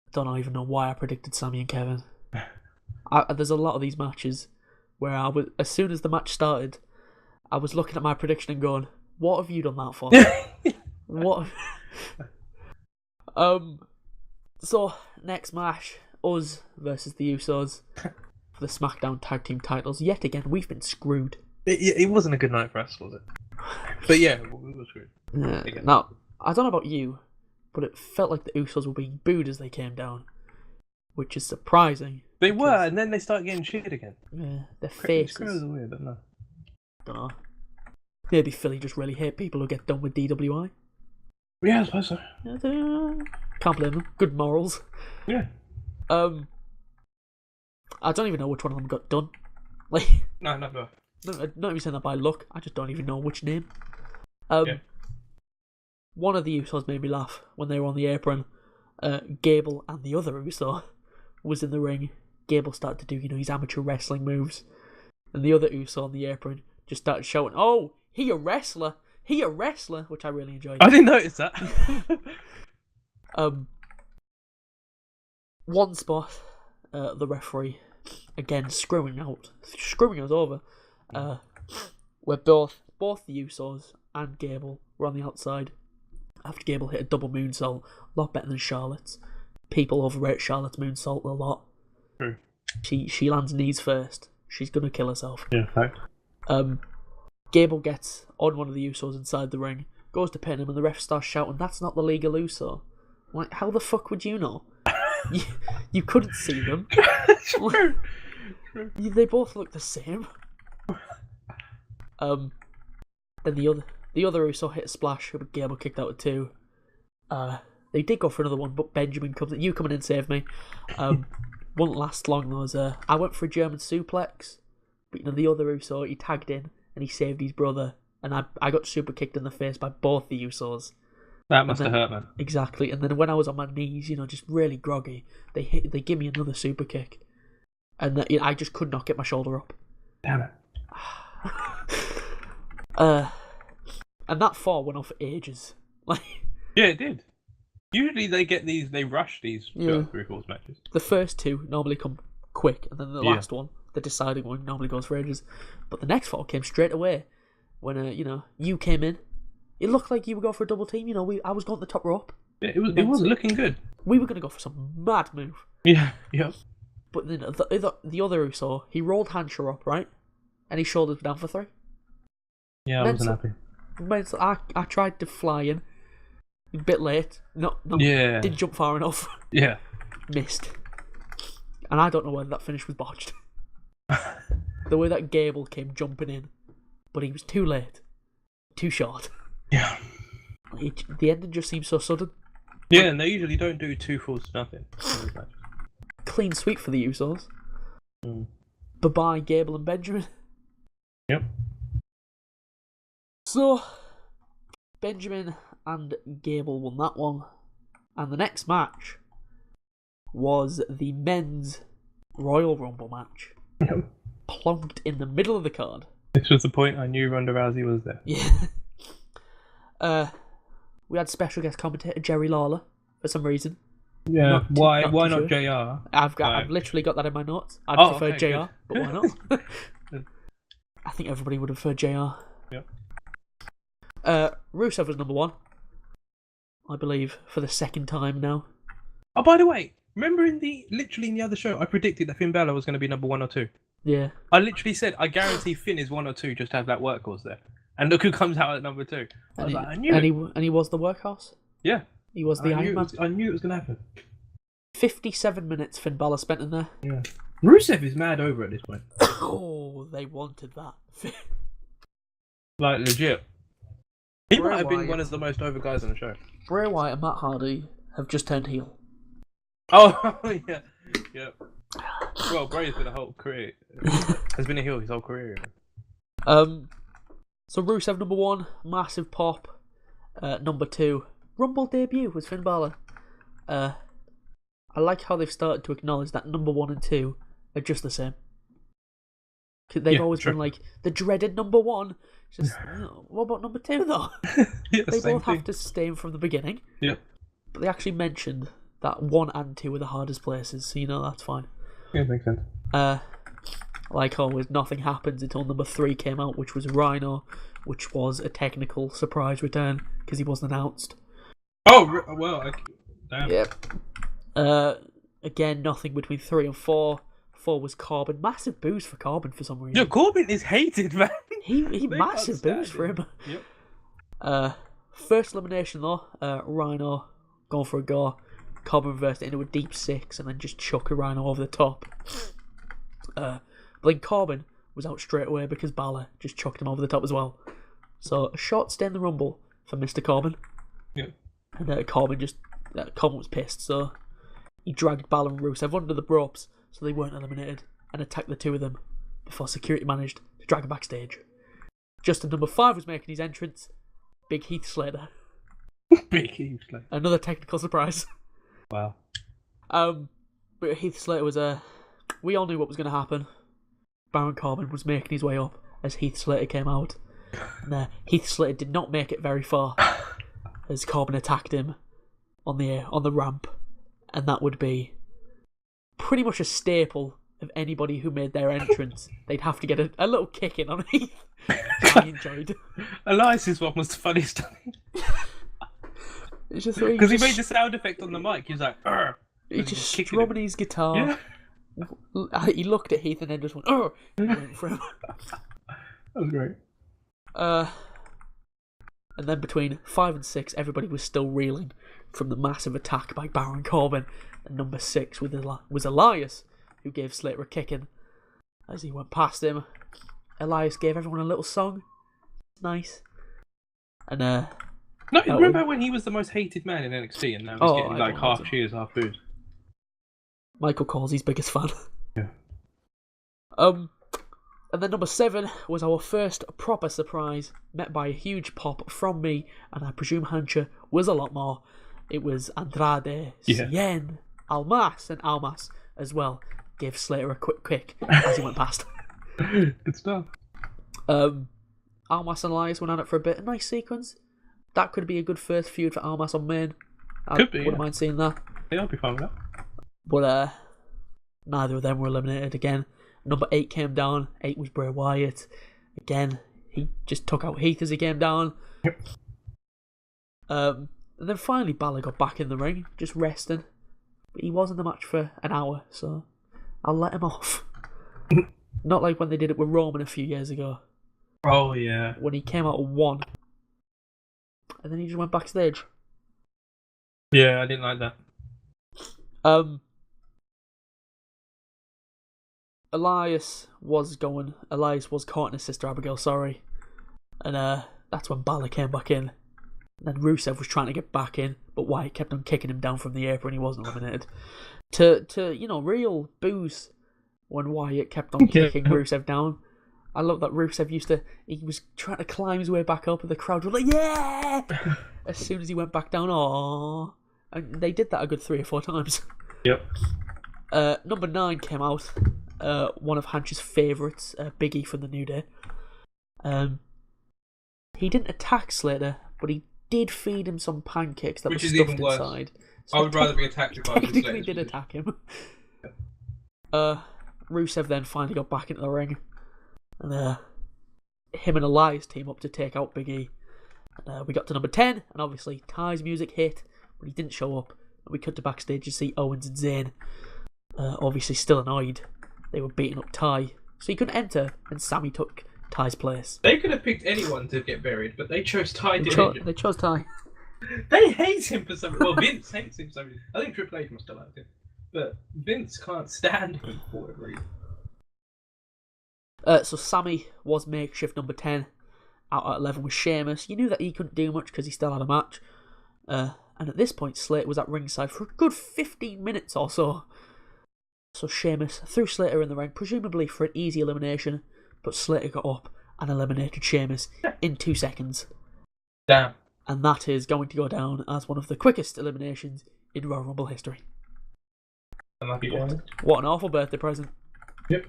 I don't even know why I predicted Sammy and Kevin. There's a lot of these matches where as soon as the match started, I was looking at my prediction and going, "What have you done that for?" What? So next match, us versus the Usos for the SmackDown Tag Team titles. Yet again, we've been screwed. It wasn't a good night for us, was it? But yeah, we were screwed. Now, I don't know about you, but it felt like the Usos were being booed as they came down, which is surprising. They were, and then they started getting cheered again. Yeah, their faces. It's weird, but no. Don't know. Maybe Philly just really hate people who get done with DWI. Yeah, I suppose so. Can't blame them. Good morals. Yeah. I don't even know which one of them got done. Like, No, never. not even saying that by luck. I just don't even know which name. One of the Usos made me laugh when they were on the apron. Gable and the other Uso was in the ring. Gable started to do, his amateur wrestling moves, and the other Uso on the apron just started shouting, "Oh, he a wrestler! He a wrestler!" which I really enjoyed. I didn't notice that. One spot, the referee again screwing us over. Where both the Usos and Gable were on the outside. After Gable hit a double moonsault, a lot better than Charlotte's. People overrate Charlotte's moonsault a lot. True. She lands knees first. She's gonna kill herself. Yeah, fact. Gable gets on one of the Usos inside the ring, goes to pin him, and the ref starts shouting, "That's not the legal Uso." I'm like, how the fuck would you know? you couldn't see them. True. They both look the same. Then the other Uso hit a splash, but Gable kicked out at 2. They did go for another one, but Benjamin comes in. "You come in and save me." Won't last long though. I went for a German suplex, but the other Uso, he tagged in and he saved his brother, and I got super kicked in the face by both the Usos. That must have hurt, man. Exactly. And then when I was on my knees, just really groggy, they give me another super kick, and I just could not get my shoulder up. Damn it. And that fall went on for ages. Yeah, it did. Usually they rush these 3-4 matches. The first 2 normally come quick, and then the last one, the deciding one, normally goes for ages. But the next fall came straight away when you came in. It looked like you were going for a double team. I was going to the top rope. Yeah, it was looking good. We were going to go for some mad move. Yeah. But then the other Uso, he rolled Hancha up, right? And his shoulders were down for 3. Yeah, I wasn't happy. I tried to fly in. A bit late. Didn't jump far enough. Yeah. Missed. And I don't know whether that finish was botched. The way that Gable came jumping in, but he was too late. Too short. Yeah. The ending just seems so sudden. Yeah, and they usually don't do 2 falls to nothing. Clean sweep for the Usos. Bye-bye, Gable and Benjamin. Yep. So, Benjamin and Gable won that one. And the next match was the men's Royal Rumble match. Yep. Plonked in the middle of the card. This was the point I knew Ronda Rousey was there. Yeah. We had special guest commentator Jerry Lawler for some reason. Yeah. Why not sure. JR? I've literally got that in my notes. I'd prefer JR, good. but why not? I think everybody would have preferred JR. Yep. Rusev was number 1, I believe, for the second time now. Oh, by the way, remember literally in the other show, I predicted that Finn Balor was going to be number 1 or 2. Yeah. I literally said, I guarantee Finn is 1 or 2 just to have that workhorse there. And look who comes out at number 2. I was like, I knew it. And he was the workhorse. Yeah. He was the Iron Man. I knew it was going to happen. 57 minutes Finn Balor spent in there. Yeah. Rusev is mad over at this point. Oh, they wanted that. Like, legit. He Bray might have been Wyatt. one of the most over guys on the show. Bray Wyatt and Matt Hardy have just turned heel. Oh, yeah. Yeah. Well, Bray's been a whole career. Has been a heel his whole career. So Rusev number 1, massive pop. Number 2, Rumble debut was Finn Balor. I like how they've started to acknowledge that number 1 and 2 are just the same. They've always been like the dreaded number 1. Just what about number 2 though? Yeah, they both have to stay from the beginning. Yeah. But they actually mentioned that 1 and 2 are the hardest places, so that's fine. Yeah, makes sense. Like always, nothing happens until number 3 came out, which was Rhino, which was a technical surprise return because he wasn't announced. Oh, well, damn. Yep. Again, nothing between 3 and 4. 4 was Corbin. Massive boost for Corbin for some reason. Yeah, Corbin is hated, man. He massive boost for him. Yep. First elimination though, Rhino going for a go. Corbin reversed it into a deep 6 and then just chuck a Rhino over the top. But then Corbin was out straight away because Balor just chucked him over the top as well. So a short stay in the Rumble for Mr. Corbin. Yeah. And Corbin was pissed, so he dragged Balor and Rusev under the ropes so they weren't eliminated and attacked the 2 of them before security managed to drag him backstage. Just as number 5 was making his entrance, Big Heath Slater. Big Heath Slater. Another technical surprise. Wow. But Heath Slater was we all knew what was going to happen. Baron Corbin was making his way up as Heath Slater came out. And Heath Slater did not make it very far as Corbin attacked him on the ramp. And that would be pretty much a staple of anybody who made their entrance. They'd have to get a little kick in on Heath. I enjoyed. Elias's one was the funniest. It's just because he made the sound effect on the mic. He was like, "Arr!" He just strumming his guitar. Yeah. He looked at Heath and then just went, "Oh!" and went for him. That was great. And then between 5 and 6, everybody was still reeling from the massive attack by Baron Corbin. And number 6 was Elias, who gave Slater a kicking as he went past him. Elias gave everyone a little song. Nice. And no, remember when he was the most hated man in NXT and now he's getting like half cheers, half boos? Michael Cole's his biggest fan. Yeah. And then number 7 was our first proper surprise, met by a huge pop from me, and I presume Hancha was a lot more. It was Andrade, Cien, Almas, and Almas as well gave Slater a quick kick as he went past. Good stuff. Almas and Elias went on it for a bit. A nice sequence. That could be a good first feud for Almas on main. Wouldn't mind seeing that. Yeah, I'll be fine with that. But neither of them were eliminated again. Number 8 came down. 8 was Bray Wyatt. Again, he just took out Heath as he came down. Yep. And then finally Balor got back in the ring, just resting. But he was in the match for an hour, so I'll let him off. Not like when they did it with Roman a few years ago. Oh, yeah. When he came out at 1. And then he just went backstage. Yeah, I didn't like that. Elias was caught in his sister Abigail, sorry. And that's when Balor came back in. And then Rusev was trying to get back in, but Wyatt kept on kicking him down from the apron. He wasn't eliminated. To real boos when Wyatt kept on kicking Rusev down. I love that Rusev he was trying to climb his way back up and the crowd was like, yeah! As soon as he went back down, aww. And they did that a good 3 or 4 times. Yep. Number 9 came out. One of Hancha's favourites, Big E from the New Day. He didn't attack Slater, but he did feed him some pancakes that were stuffed inside. So I would rather be attacked if I was technically he did attack him. Rusev then finally got back into the ring. And him and Elias team up to take out Big E. And we got to number 10, and obviously Ty's music hit, but he didn't show up. And we cut to backstage to see Owens and Zayn. Obviously still annoyed. They were beating up Ty so he couldn't enter, and Sammy took Ty's place. They could have picked anyone to get buried, but they chose Ty Dillinger. They chose Ty. They hate him for some. Well, Vince hates him for some reason. I think Triple H must have liked him, but Vince can't stand him for whatever reason. So Sammy was makeshift number 10. Out at 11 was Sheamus. You knew that he couldn't do much because he still had a match. And at this point, Slater was at ringside for a good 15 minutes or so. So Sheamus threw Slater in the ring, presumably for an easy elimination, but Slater got up and eliminated Sheamus in 2 seconds. Damn. And that is going to go down as one of the quickest eliminations in Royal Rumble history. Unlucky boy. What an awful birthday present. Yep.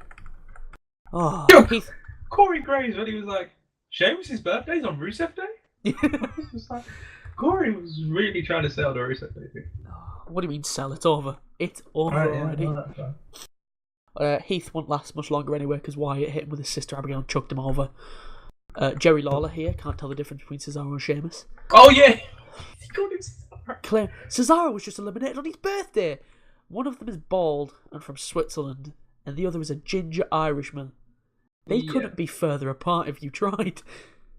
Oh, Yo, Keith. Corey Graves, when he was like, Sheamus' birthday's on Rusev Day? Like, Corey was really trying to sell the Rusev Day thing. What do you mean sell? It's over. It's over already. Heath won't last much longer anyway because Wyatt hit him with his sister Abigail and chucked him over. Jerry Lawler here can't tell the difference between Cesaro and Sheamus. Oh yeah! He called him Cesaro. Claire, Cesaro was just eliminated on his birthday. One of them is bald and from Switzerland, and the other is a ginger Irishman. They couldn't be further apart if you tried.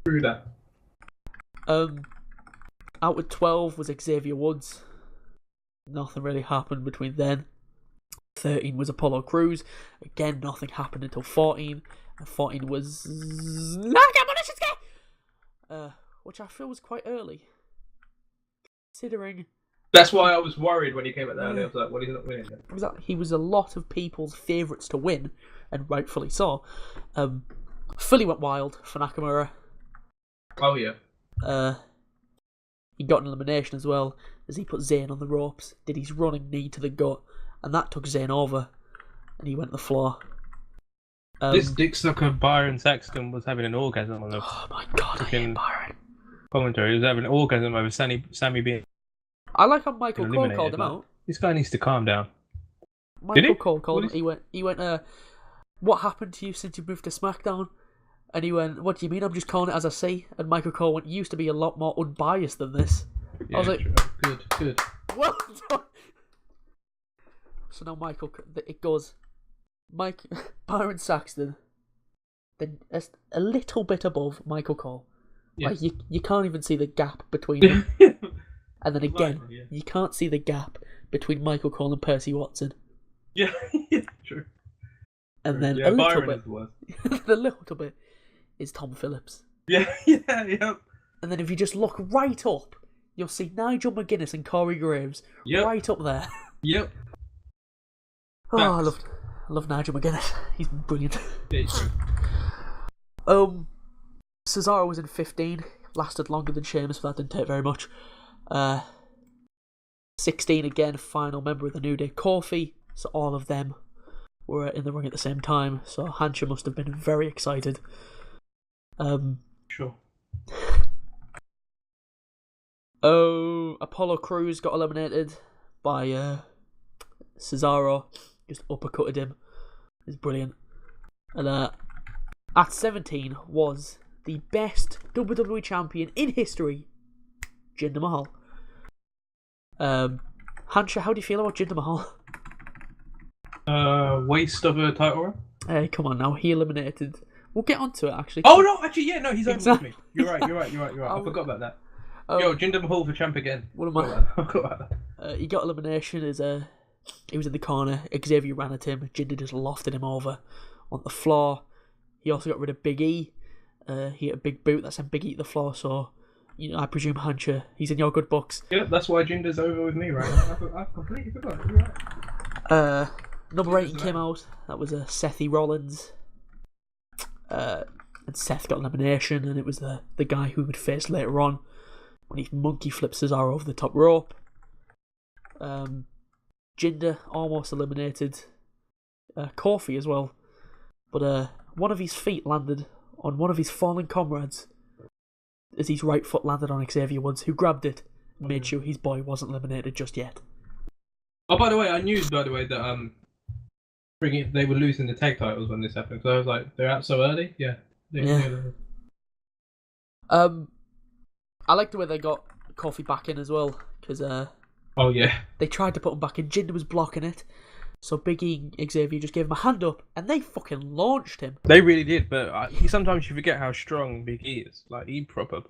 True that. Out at 12 was Xavier Woods. Nothing really happened between then. 13 was Apollo Crews. Again, nothing happened until 14. And 14 was Nakamura, which I feel was quite early. Considering... That's why I was worried when he came out there. I was like, well, he's not winning yet. He was a lot of people's favourites to win, and rightfully so. Philly went wild for Nakamura. Oh, yeah. He got an elimination as well, as he put Zayn on the ropes, did his running knee to the gut, and that took Zayn over, and he went to the floor. This dick sucker Byron Saxton was having an orgasm on the Oh my god, I hate Byron. commentary. He was having an orgasm over Sammy being I like how Michael Cole eliminated. called him out. This guy needs to calm down. Michael Cole called him. He went, what happened to you since you moved to SmackDown? And he went, what do you mean? I'm just calling it as I see. And Michael Cole went, you used to be a lot more unbiased than this. Yeah, I was like, true. Good. well done. So now it goes, Byron Saxton, then a little bit above Michael Cole. Yes. Like you can't even see the gap between them. And then again, you can't see the gap between Michael Cole and Percy Watson. Yeah, true. And then yeah, a little Byron bit, is the worst. the little bit is Tom Phillips. Yeah. And then if you just look right up, you'll see Nigel McGuinness and Corey Graves right up there. Yep. Oh, I love Nigel McGuinness. He's brilliant. Yeah, true. Cesaro was in 15, lasted longer than Sheamus, but that didn't take very much. 16 again, final member of the New Day, Kofi. So all of them were in the ring at the same time. So Hancha must have been very excited. Sure. Apollo Crews got eliminated by Cesaro. Just uppercutted him. It was brilliant. And at 17 was the best WWE champion in history, Jinder Mahal. Hancha, how do you feel about Jinder Mahal? Waste of a title run? Hey, come on now. He eliminated... We'll get onto it, actually. Oh, no, actually, yeah, no, he's over Exactly. with me. You're right. I forgot about that. Yo, Jinder Mahal for champ again. What am I... I forgot about that. He got elimination as he was in the corner. Xavier ran at him. Jinder just lofted him over on the floor. He also got rid of Big E. He hit a big boot that sent Big E to the floor. So, I presume Hancha, he's in your good books. Yeah, that's why Jinder's over with me right now. I completely forgot. You're right. Number 18 came out. That was Seth Rollins. And Seth got elimination, and it was the guy who would face later on when he monkey flipped Cesaro over the top rope. Jinder almost eliminated Kofi as well, but one of his feet landed on one of his fallen comrades as his right foot landed on Xavier Woods, who grabbed it and made sure his boy wasn't eliminated just yet. Oh, by the way, I knew that they were losing the tag titles when this happened. So I was like, they're out so early. Yeah. I like the way they got Kofi back in as well, because oh yeah, they tried to put him back in. Jinder was blocking it, So Big E and Xavier just gave him a hand up, and they fucking launched him. They really did, but sometimes you forget how strong Big E is. Like, he proper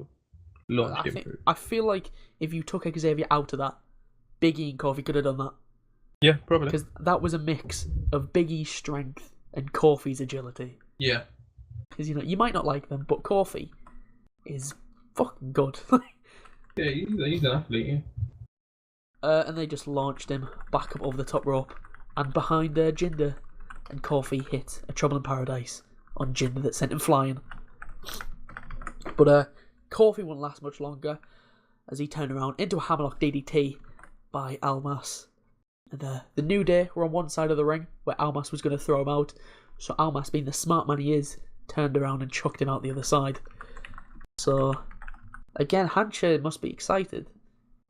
launched him through. I feel like if you took Xavier out of that, Big E and Kofi could have done that. Yeah, probably. Because that was a mix of Big E's strength and Kofi's agility. Yeah. Because, you might not like them, but Kofi is fucking good. Yeah, he's an athlete, yeah. And they just launched him back up over the top rope and behind Jinder, and Kofi hit a Trouble in Paradise on Jinder that sent him flying. But Kofi wouldn't last much longer as he turned around into a hammerlock DDT by Almas. And the New Day were on one side of the ring where Almas was going to throw him out, so Almas, being the smart man he is, turned around and chucked him out the other side. So again, Hancha must be excited.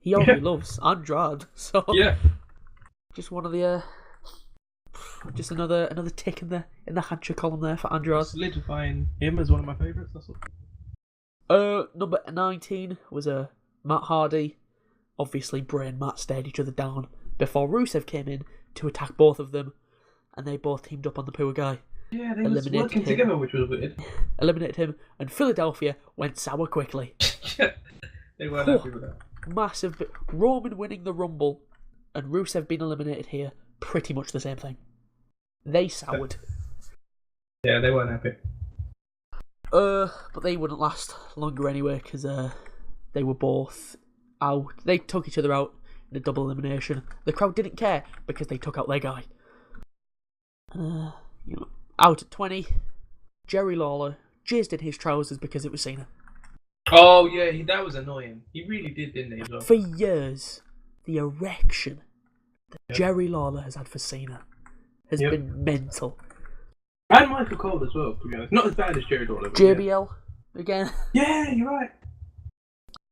He already loves Andrade, so yeah, just one of the just another tick in the Hancha column there for Andrade. Solidifying him as one of my favourites. That's all. Number 19 was Matt Hardy. Obviously, Bray and Matt stared each other down before Rusev came in to attack both of them, and they both teamed up on the poor guy. Yeah, they were working together, which was weird. Eliminated him, and Philadelphia went sour quickly. Yeah, they weren't happy with that. Massive. Roman winning the Rumble and Rusev being eliminated here, pretty much the same thing. They soured. Yeah, they weren't happy. But they wouldn't last longer anyway, because they were both out. They took each other out in a double elimination. The crowd didn't care because they took out their guy. Out at 20, Jerry Lawler jizzed in his trousers because it was Cena. Oh yeah, that was annoying. He really did, didn't he? As well? For years, the erection that Jerry Lawler has had for Cena has been mental. And Michael Cole as well, to be honest. Not as bad as Jerry Lawler. JBL again. Yeah, you're right.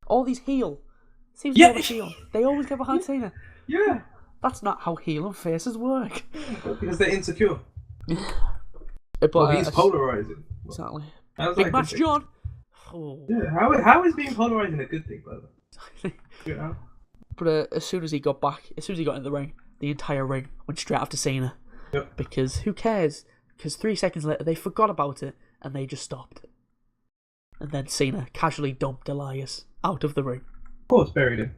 All these heel. Seems to always heel. They always get behind Cena. Yeah. That's not how heel and faces work. Because they're insecure. But, well, he's polarizing. Exactly. Big match, John. Oh. Yeah, how is being polarizing a good thing, by the way? You know? But as soon as he got in the ring, the entire ring went straight after Cena. Yep. Because who cares? Because 3 seconds later they forgot about it and they just stopped. And then Cena casually dumped Elias out of the ring. Of course, buried him.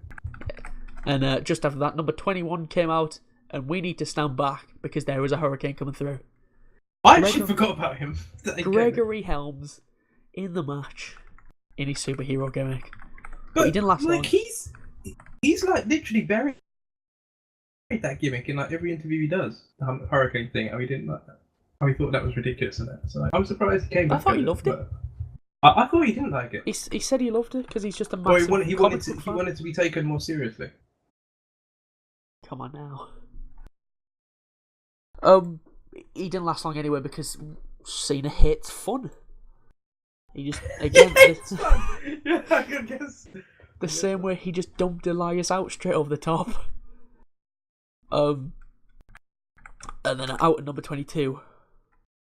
And just after that, number 21 came out, and we need to stand back because there was a hurricane coming through. I actually forgot about him. Gregory Helms in the match in his superhero gimmick. But he didn't last long. He's like literally buried that gimmick in like every interview he does. The hurricane thing. How he didn't like that. How he thought that was ridiculous and that. So I'm surprised he came back. I thought he loved it. I thought he didn't like it. He said he loved it because he's just a massive. Or he wanted to be taken more seriously. Come on now. He didn't last long anyway because Cena hates fun. He just again yeah, I guess the same way he just dumped Elias out straight over the top. And then out at number 22,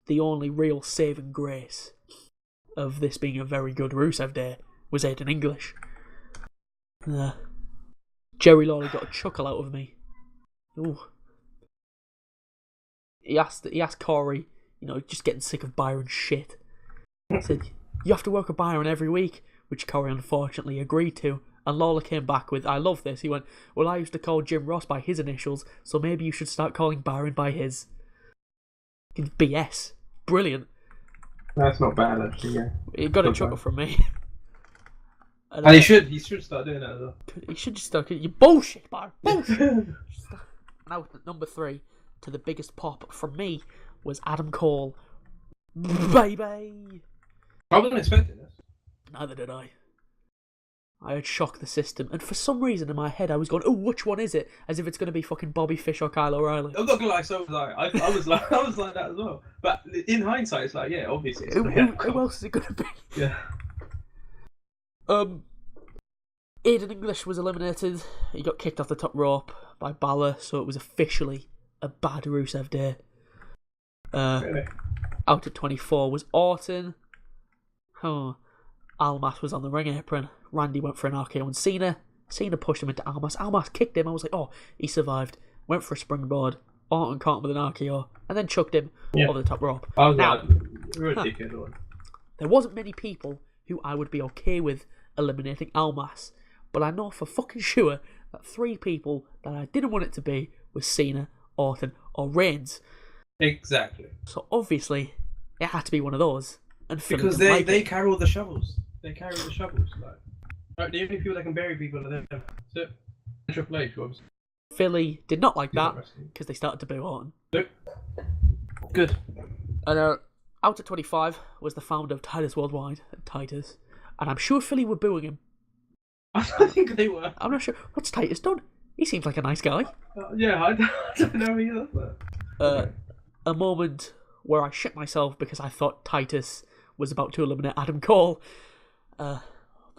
the only real saving grace of this being a very good Rusev Day was Aiden English. Jerry Lawler got a chuckle out of me. Ooh. He asked Corey, just getting sick of Byron's shit. He said, you have to work with Byron every week, which Corey unfortunately agreed to. And Lawler came back with, I love this. He went, well, I used to call Jim Ross by his initials, so maybe you should start calling Byron by his. BS. Brilliant. That's not bad, actually, yeah. He got a chuckle from me. And he should start doing that as well. He should just start. You bullshit, Byron. Bullshit. Now, number 3, to the biggest pop from me, was Adam Cole. Baby! I wasn't expecting this. Neither did I. I had shocked the system, and for some reason in my head I was going, oh, which one is it? As if it's going to be fucking Bobby Fish or Kyle O'Reilly. I'm not gonna lie, so was I. I was like that as well. But in hindsight, it's like, yeah, obviously. It's who else is it going to be? Yeah. Aiden English was eliminated. He got kicked off the top rope by Balor, so it was officially a bad Rusev Day. Really? Out at 24 was Orton. Almas was on the ring apron. Randy went for an RKO on Cena. Cena pushed him into Almas. Almas kicked him. I was like, oh, he survived. Went for a springboard. Orton caught him with an RKO and then chucked him over the top rope. I was Now, like, you're a dickhead. there wasn't many people who I would be okay with eliminating Almas, but I know for fucking sure that 3 people that I didn't want it to be was Cena, Orton, or Reigns. Exactly. So obviously, it had to be one of those. And Philly Because didn't like they it. carry all the shovels. They carry all the shovels. Like, the only people that can bury people are them. That's it. Triple H, obviously. Philly did not like He's not that wrestling. because they started to boo Orton. Nope. Good. And out at 25 was the founder of Titus Worldwide, Titus, and I'm sure Philly were booing him. I think they were. I'm not sure. What's Titus done? He seems like a nice guy. Yeah, I don't know either. But... A moment where I shit myself because I thought Titus was about to eliminate Adam Cole, but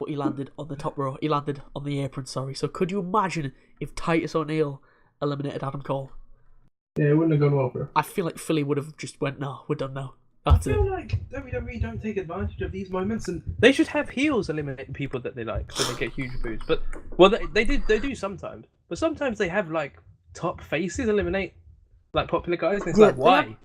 he landed on the top row. He landed on the apron, sorry. So could you imagine if Titus O'Neil eliminated Adam Cole? Yeah, it wouldn't have gone well for her. I feel like Philly would have just went, no, we're done now. That's I it. feel like WWE don't take advantage of these moments, and They should have heels eliminating people that they like, so they get huge boos. But they do sometimes. But sometimes they have like top faces eliminate like popular guys, and it's like why?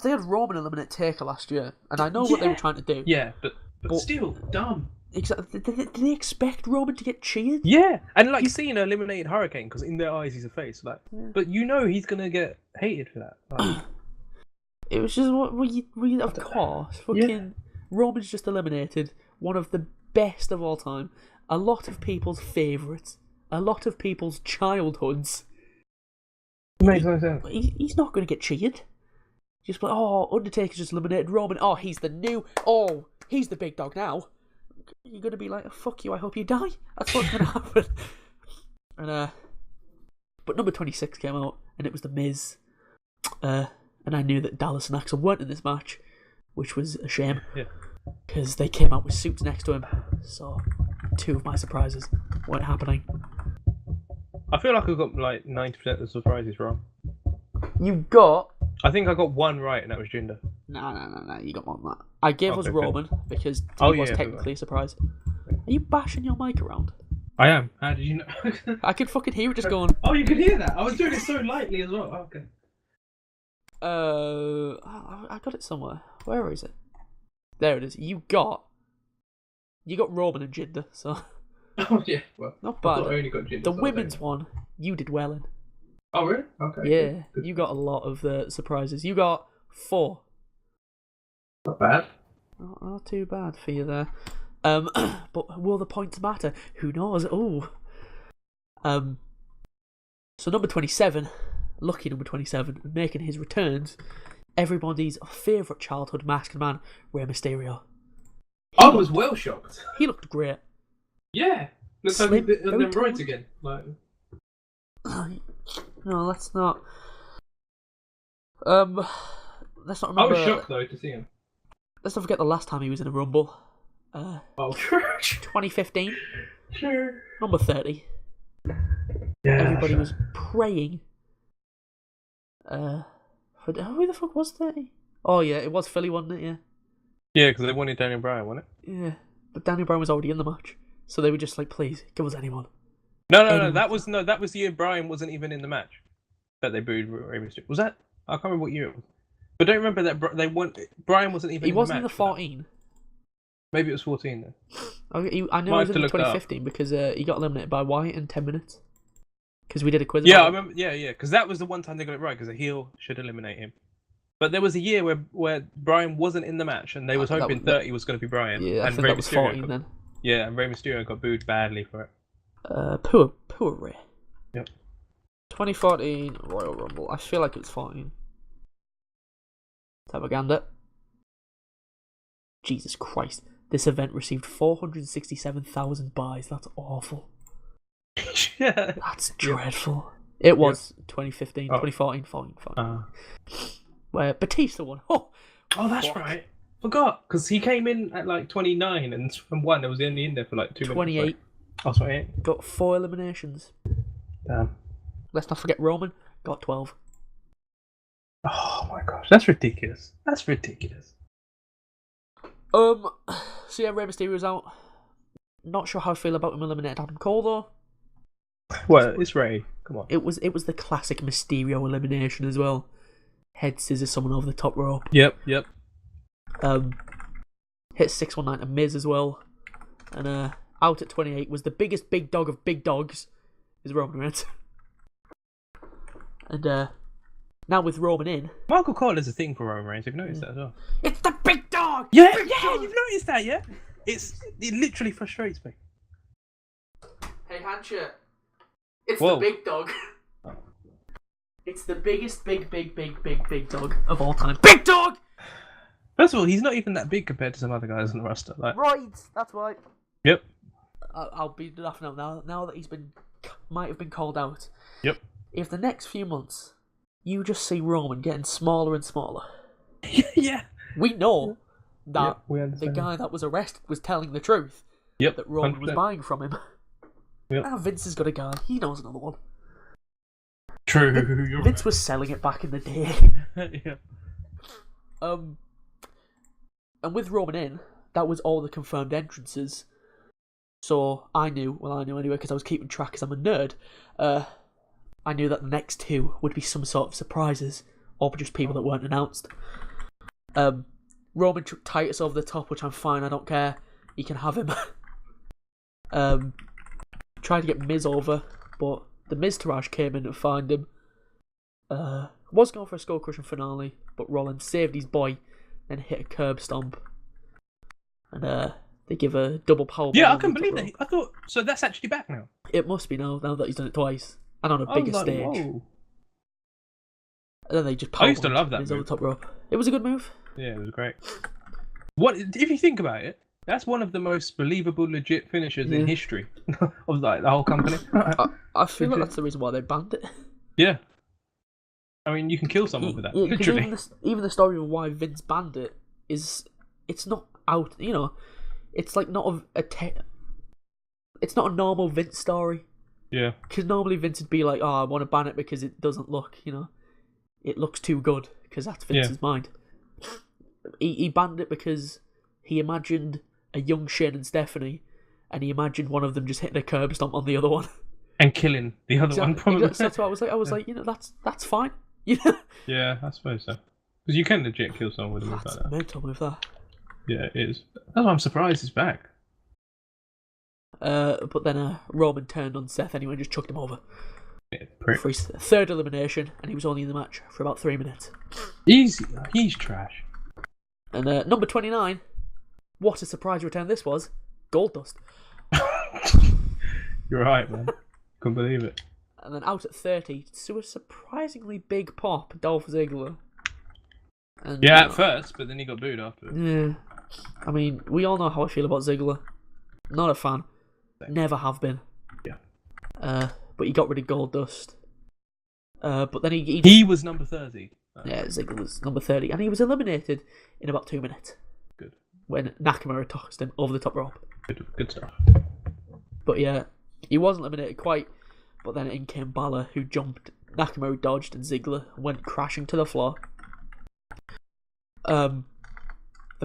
They had Roman eliminate Taker last year, and I know what they were trying to do. Yeah, but still dumb. Exactly. Did they expect Roman to get cheered? yeah, and like Cena eliminated Hurricane because in their eyes he's a face. Like, but you know he's gonna get hated for that. Like, It was just of course, fucking Roman's just eliminated one of the best of all time, a lot of people's favourites, a lot of people's childhoods. makes no sense. He's not going to get cheered. Just like, oh, Undertaker's just eliminated Roman. Oh, he's the big dog now. You're going to be like, oh, fuck you, I hope you die. That's what's going to happen. And but number 26 came out, and it was The Miz. And I knew that Dallas and Axel weren't in this match, which was a shame. Yeah. Because they came out with suits next to him. So, 2 of my surprises weren't happening. I feel like I got like 90% of the surprises wrong. You got... I think I got one right, and that was Jinder. No, you got more than that. I gave us Okay, Roman, because he was technically a surprise. Are you bashing your mic around? I am. How did you know? I could fucking hear it just going... Oh, you could hear that. I was doing it so lightly as well. Oh, okay. I got it somewhere. Where is it? There it is. You got Roman and Jinder, so... Oh, yeah. Well, not I bad. thought I only got Jinder, The so women's one, you did well in. Oh, really? Okay. Yeah, Good. you got a lot of surprises. You got 4. Not bad. Not too bad for you there. But will the points matter? Who knows? Oh. So number 27, lucky number 27, making his returns, everybody's favourite childhood masked man, Rey Mysterio. I was well shocked. He looked great. Yeah. Looks Slim, like very them right toned. again. Like, No, let's not. Let's not I remember. was shocked though to see him. Let's not forget the last time he was in a Rumble. Oh, sure. 2015, Sure. number 30. Yeah. Everybody sure. was praying. For who the fuck was 30? Oh yeah, it was Philly, wasn't it? Yeah. Yeah, because they wanted Daniel Bryan, wasn't it? Yeah, but Daniel Bryan was already in the match, so they were just like, "Please, give us anyone." No. Anyone. That was the year Bryan wasn't even in the match that they booed Rey Mysterio. Was that? I can't remember what year it was. But don't remember that Bryan wasn't even. He in wasn't in the the match. 14. Maybe it was 14 then. I know Might he was have to in look that up. 2015 because he got eliminated by Wyatt in 10 minutes. Because we did a quiz. Yeah, I about it. remember. Yeah, because that was the one time they got it right because a heel should eliminate him. But there was a year where Bryan wasn't in Rey and they was That hoping was- 30 was going to be Bryan. Yeah, I and think Rey that was Mysterio 14 got, then. Yeah, and Rey Mysterio got booed badly for it. Poor Ray. Yep. 2014 Royal Rumble. I feel like it's 14. Let's have a gander. Jesus Christ. This event received 467,000 buys. That's awful. Yeah. That's dreadful. It was 2015, 2014, 14. Where Batista won. Oh, that's fuck. right. Forgot because he came in at like 29 and from one there was only in there for like 2 minutes. 28. Like, oh, 28. Got 4 eliminations. Damn. Let's not forget Roman. Got 12. Oh my gosh, that's ridiculous. That's ridiculous. So yeah, Rey Mysterio's out. Not sure how I feel about him eliminating Adam Cole though. Well, it's Ray. Come on. It was the classic Mysterio elimination as well. Head scissors someone over the top rope. Yep. Hit 619 to Miz as well. And out at 28 was the biggest big dog of big dogs, is Roman Reigns. And now with Roman in, Michael Cole is a thing for Roman Reigns. I've noticed that as well. it's the big dog. Yeah, Big yeah, dog! you've noticed that, yeah? It literally frustrates me. Hey Hancha, it's Whoa. the big dog. It's the biggest big dog of all time. Big dog. First of all, he's not even that big compared to some other guys on the roster. Like, Right, that's right. yep, I'll be laughing out now that might have been called out. yep. If the next few months you just see Roman getting smaller and smaller, Yeah. we know that Yep, we the understand. guy that was arrested was telling the truth. Yep. That Roman was 100%. buying from him. Yep. Now Vince has got a guy. He knows another one. True. Vince was selling it back in the day. Yeah. And with Roman in, that was all the confirmed entrances. So I knew anyway because I was keeping track because I'm a nerd. I knew that the next two would be some sort of surprises or just people that weren't announced. Roman took Titus over the top, which I'm fine. I don't care. You can have him. Tried to get Miz over, but the Miz Taraj came in to find him. Was going for a skull crushing finale, but Rollins saved his boy, then hit a curb stomp, and they give a double power. Yeah, I couldn't believe that. I thought so. That's actually back now. It must be now that he's done it twice and on a I was bigger like, stage. whoa. And then they just I used to powerbombed love that Miz over move. the top rope. It was a good move. Yeah, it was great. What if you think about it? That's one of the most believable, legit finishers in history of like the whole company. I feel like that's the reason why they banned it. Yeah. I mean, you can kill someone with that. Yeah, 'cause Literally. even the story of why Vince banned it is it's not out. You know, it's like not it's not a normal Vince story. Yeah. Because normally Vince would be like, "Oh, I want to ban it because it doesn't look, it looks too good." Because that's Vince's mind. He banned it because he imagined a young Shane and Stephanie, and he imagined one of them just hitting a curb stomp on the other one. And killing the other one, probably. Exactly. That's what I was like, that's fine. Yeah, I suppose so. Because you can legit kill someone with a move That's like that. mental with that. Yeah, it is. That's why I'm surprised it's back. But then Roman turned on Seth anyway and just chucked him over Yeah, for his third elimination, and he was only in the match for about 3 minutes. He's trash. And number 29, what a surprise return this was, Goldust. You're right, man. Couldn't believe it. And then out at 30, to a surprisingly big pop, Dolph Ziggler. And, Yeah, at first, but then he got booed after. Yeah. I mean, we all know how I feel about Ziggler. Not a fan. Never have been. Yeah. But he got rid of Goldust. But then he was number 30. Yeah, Ziggler was number 30. And he was eliminated in about 2 minutes. Good. When Nakamura tossed him over the top rope. Good stuff. But yeah, he wasn't eliminated quite. But then in came Balor, who jumped. Nakamura dodged, and Ziggler went crashing to the floor. The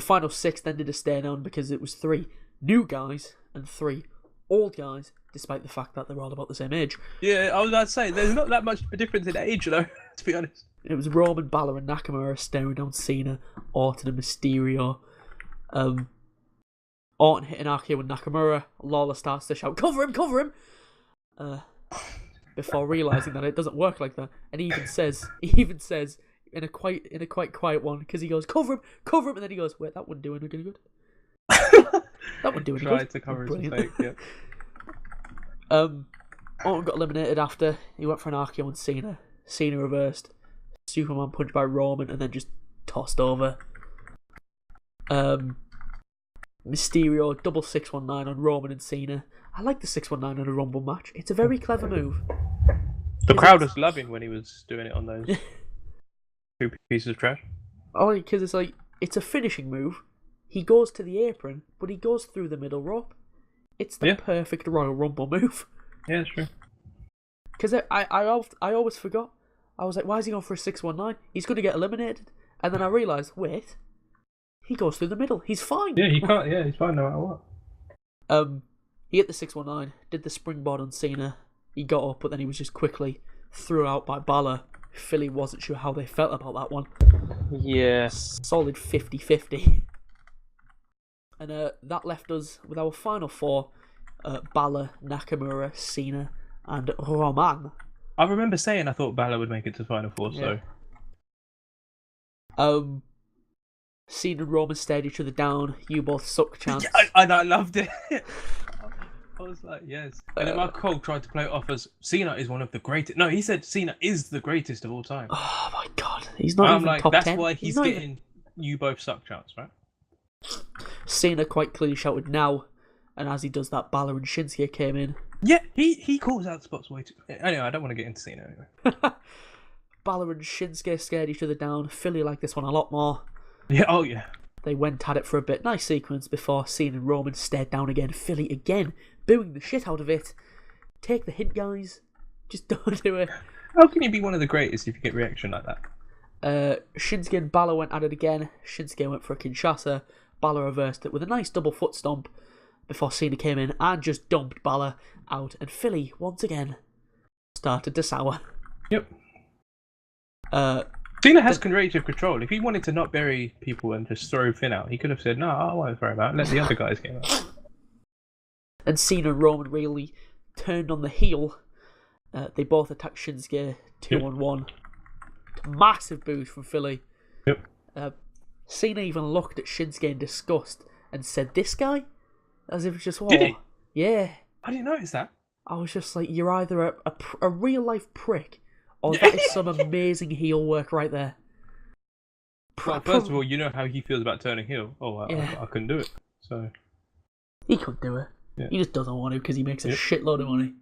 final 6 then did a stare down because it was 3 new guys and 3 old guys, despite the fact that they're all about the same age. Yeah, I was about to say, there's not that much difference in age, though, to be honest. It was Roman, Balor, and Nakamura staring down Cena, Orton, and Mysterio. Orton hitting RKO with Nakamura. Lawler starts to shout, "Cover him! Cover him!" Before realizing that it doesn't work like that, and he even says in a quite quiet one, because he goes, "Cover him! Cover him!" and then he goes, "Wait, that wouldn't do any good." That wouldn't do any good. Tried to cover his mistake. Yeah. Orton got eliminated after he went for an RKO on Cena. Cena reversed. Superman punched by Roman and then just tossed over. Mysterio double 619 on Roman and Cena. I like the 619 in a Rumble match. It's a very clever move. The crowd was loving when he was doing it on those 2 pieces of trash. Oh, because it's like, it's a finishing move. He goes to the apron, but he goes through the middle rope. It's the perfect Royal Rumble move. Yeah, it's true. Because I always forgot. I was like, why is he going for a 619? He's going to get eliminated. And then I realised, wait, he goes through the middle. He's fine. Yeah, he can't. Yeah, he's fine no matter what. He hit the 619, did the springboard on Cena. He got up, but then he was just quickly threw out by Balor. Philly wasn't sure how they felt about that one. Yeah. Solid 50-50. And that left us with our final four. Balor, Nakamura, Cena, and Roman. I remember saying I thought Balor would make it to the final four, so... Cena and Roman stared each other down. You both suck chance. And I loved it. I was like, yes. And then Mark Cole tried to play it off as Cena is one of the greatest. No, he said Cena is the greatest of all time. Oh my god, he's not even like, top that's 10. Why he's getting you both suck chance, right? Cena quite clearly shouted now, and as he does that, Balor and Shinsuke came in. Yeah, he calls out spots way too. Anyway, I don't want to get into Cena anyway. Balor and Shinsuke scared each other down. Philly liked this one a lot more. Yeah, oh yeah. They went at it for a bit. Nice sequence before Cena and Roman stared down again. Philly again, booing the shit out of it. Take the hint, guys. Just don't do it. How can you be one of the greatest if you get reaction like that? Shinsuke and Balor went at it again. Shinsuke went for a Kinshasa. Balor reversed it with a nice double foot stomp before Cena came in and just dumped Balor out. And Philly, once again, started to sour. Yep. Cena has creative control. If he wanted to not bury people and just throw Finn out, he could have said, no, I won't throw him out. Let the other guys get out. And Cena and Roman really turned on the heel. They both attacked Shinsuke 2-on-1. Massive boost from Philly. Yep. Cena even looked at Shinsuke in disgust and said, "This guy?" As if it's just, Did he? Yeah. I didn't notice that. I was just like, you're either a real-life prick, or that is some amazing heel work right there. Well, first of all, you know how he feels about turning heel. Oh, Yeah. I couldn't do it. So He couldn't do it. Yeah. He just doesn't want to because he makes a shitload of money.